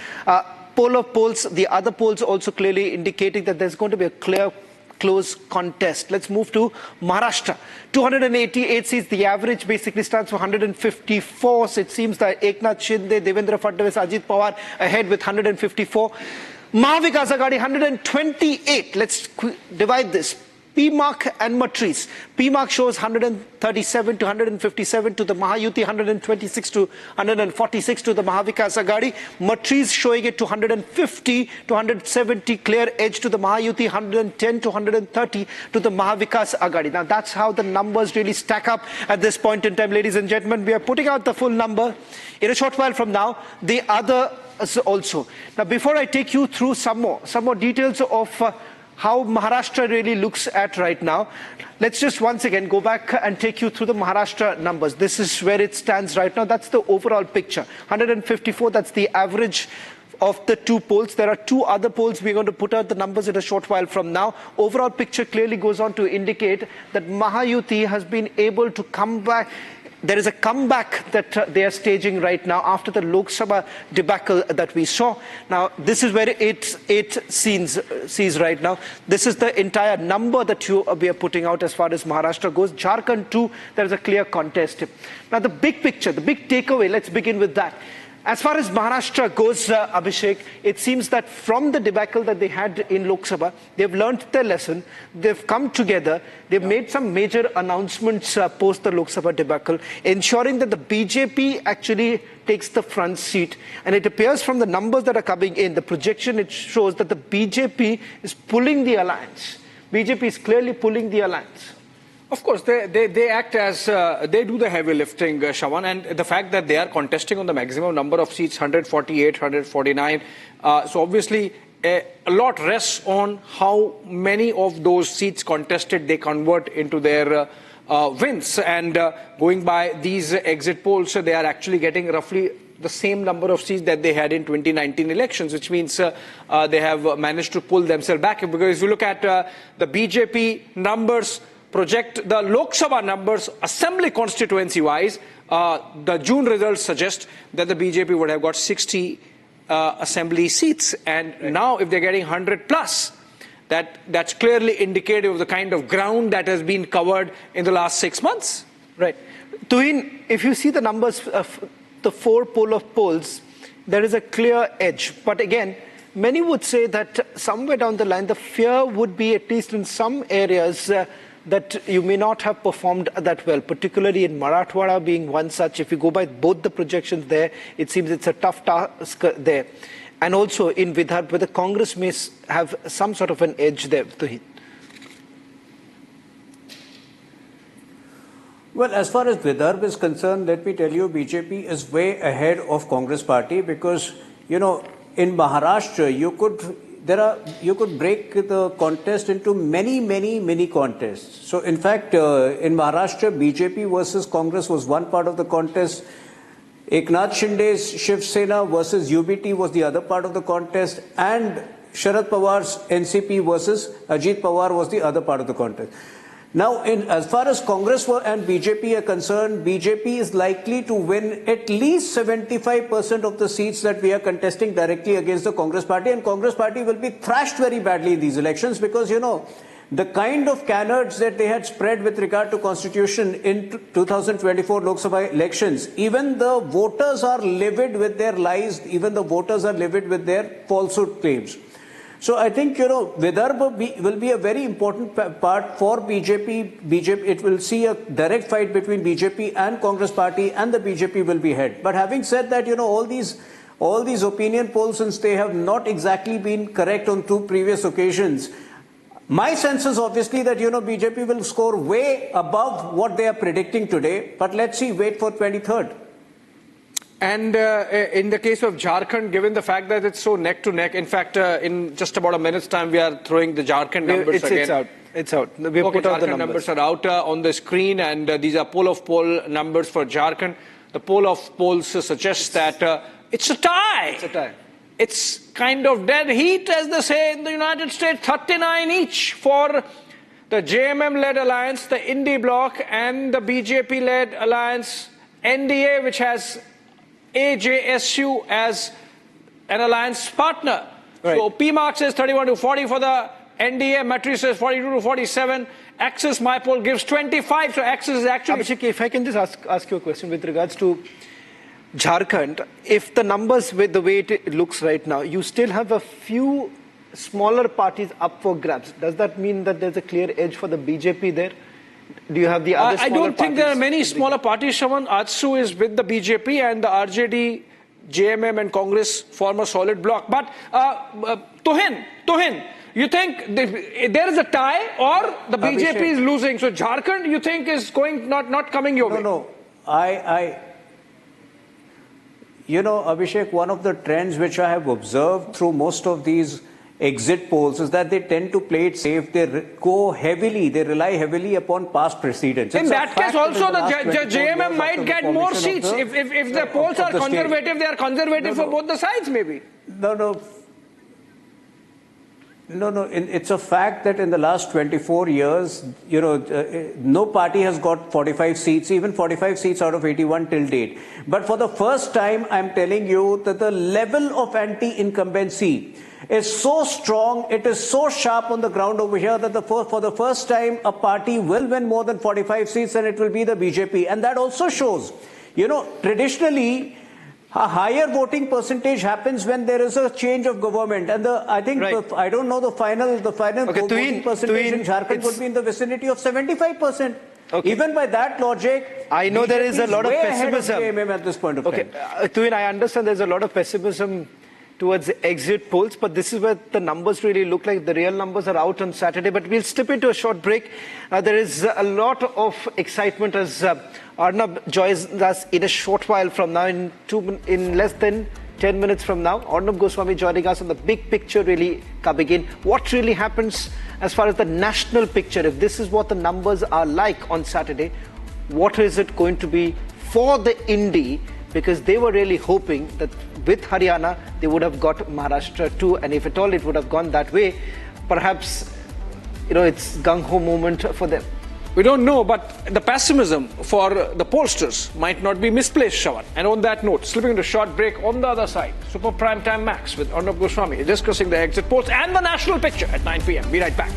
Speaker 1: Poll of polls, the other polls also clearly indicating that there's going to be a clear close contest. Let's move to Maharashtra. 288 seats. The average basically stands for 154. So it seems that Eknath Shinde, Devendra Fadnavis, Ajit Pawar ahead with 154. Mahavikas Aghadi 128. Let's divide this. PMark and Matriz. PMark shows 137 to 157 to the Mahayuti, 126 to 146 to the Mahavikas Aghadi. Matriz showing it to 150 to 170, clear edge to the Mahayuti, 110 to 130 to the Mahavikas Aghadi. Now that's how the numbers really stack up at this point in time, ladies and gentlemen. We are putting out the full number in a short while from now. The other also. Now before I take you through some more details of how Maharashtra really looks at right now, let's just once again go back and take you through the Maharashtra numbers. This is where it stands right now. That's the overall picture. 154, that's the average of the two polls. There are two other polls. We're going to put out the numbers in a short while from now. Overall picture clearly goes on to indicate that Mahayuti has been able to come back. There is a comeback that they are staging right now after the Lok Sabha debacle that we saw. Now, this is where it sees right now. This is the entire number that we are putting out as far as Maharashtra goes. Jharkhand too, there is a clear contest. Now, the big picture, the big takeaway, let's begin with that. As far as Maharashtra goes, Abhishek, it seems that from the debacle that they had in Lok Sabha, they've learned their lesson. They've come together. They've made some major announcements post the Lok Sabha debacle, ensuring that the BJP actually takes the front seat. And it appears from the numbers that are coming in, the projection, it shows that the BJP is pulling the alliance. BJP is clearly pulling the alliance.
Speaker 2: Of course, they act as, they do the heavy lifting, Shravan, and the fact that they are contesting on the maximum number of seats, 148, 149. So obviously, a lot rests on how many of those seats contested they convert into their wins. And going by these exit polls, they are actually getting roughly the same number of seats that they had in 2019 elections, which means they have managed to pull themselves back. Because if you look at the BJP numbers, project the Lok Sabha numbers, assembly constituency-wise, the June results suggest that the BJP would have got 60 assembly seats. And now if they're getting 100 plus, that's clearly indicative of the kind of ground that has been covered in the last 6 months.
Speaker 1: Right. Tuhin, if you see the numbers of the four poll of polls, there is a clear edge. But again, many would say that somewhere down the line, the fear would be, at least in some areas, that you may not have performed that well, particularly in Marathwada being one such. If you go by both the projections there, it seems it's a tough task there. And also in Vidarbha, where the Congress may have some sort of an edge there. Tuhin.
Speaker 15: Well, as far as Vidarbha is concerned, let me tell you, BJP is way ahead of Congress party because, you know, in Maharashtra, you could break the contest into many contests. So in fact, in Maharashtra, BJP versus Congress was one part of the contest. Eknath Shinde's Shiv Sena versus UBT was the other part of the contest. And Sharad Pawar's NCP versus Ajit Pawar was the other part of the contest. Now, as far as Congress and BJP are concerned, BJP is likely to win at least 75% of the seats that we are contesting directly against the Congress party, and Congress party will be thrashed very badly in these elections because, you know, the kind of canards that they had spread with regard to constitution in 2024 Lok Sabha elections, even the voters are livid with their lies, even the voters are livid with their falsehood claims. So I think, you know, Vidarbha will be a very important part for BJP. It will see a direct fight between BJP and Congress party, and the BJP will be ahead. But having said that, you know, all these opinion polls, since they have not exactly been correct on 2 previous occasions, my sense is obviously that, you know, BJP will score way above what they are predicting today. But let's see, wait for 23rd.
Speaker 2: And in the case of Jharkhand, given the fact that it's so neck to neck, in fact, in just about a minute's time, we are throwing the Jharkhand numbers again.
Speaker 1: It's out. We've
Speaker 2: put out the
Speaker 1: numbers.
Speaker 2: Numbers are out on the screen, and these are poll of poll numbers for Jharkhand. The poll of polls suggests that it's a tie.
Speaker 1: It's a tie.
Speaker 2: It's kind of dead heat, as they say in the United States, 39 each for the JMM-led alliance, the Indie bloc, and the BJP-led alliance, NDA, which has AJSU as an alliance partner. Right. So PMark says 31 to 40 for the NDA, Matri says 42 to 47. Axis, my poll gives 25, so Axis is actually...
Speaker 1: Abhishek, if I can just ask you a question with regards to Jharkhand. If the numbers with the way it looks right now, you still have a few smaller parties up for grabs. Does that mean that there's a clear edge for the BJP there? Do you have the other smaller
Speaker 2: I don't think there are many
Speaker 1: parties?
Speaker 2: smaller parties, Shaman. AJSU is with the BJP, and the RJD, JMM and Congress form a solid bloc. But Tuhin, you think there is a tie or the BJP is losing? So Jharkhand, you think, is going not coming your way?
Speaker 15: No. You know, Abhishek, one of the trends which I have observed through most of these exit polls is that they tend to play it safe. They rely heavily upon past precedents.
Speaker 2: In that case also, the JMM might get more seats. If the polls are conservative, they are conservative for both the sides, maybe.
Speaker 15: No, it's a fact that in the last 24 years, you know, no party has got 45 seats, even 45 seats out of 81 till date. But for the first time, I'm telling you that the level of anti-incumbency is so strong, it is so sharp on the ground over here that for the first time, a party will win more than 45 seats, and it will be the BJP. And that also shows, you know, traditionally, a higher voting percentage happens when there is a change of government, and I think I don't know the final voting percentage in Jharkhand would be in the vicinity of 75%. Okay. Even by that logic,
Speaker 1: I know there is a lot of pessimism
Speaker 15: at this point of time.
Speaker 1: Tuhin, I understand there's a lot of pessimism towards the exit polls, but this is where the numbers really look like. The real numbers are out on Saturday, but we'll step into a short break. There is a lot of excitement as Arnab joins us in a short while from now, in less than 10 minutes from now. Arnab Goswami joining us on the big picture really coming in. What really happens as far as the national picture? If this is what the numbers are like on Saturday, what is it going to be for the Indie? Because they were really hoping that with Haryana, they would have got Maharashtra too. And if at all it would have gone that way, perhaps, you know, it's gung-ho moment for them.
Speaker 2: We don't know, but the pessimism for the pollsters might not be misplaced, Shawan. And on that note, slipping into a short break on the other side, Super Prime Time Max with Arnab Goswami discussing the exit polls and the national picture at 9 p.m. Be right back.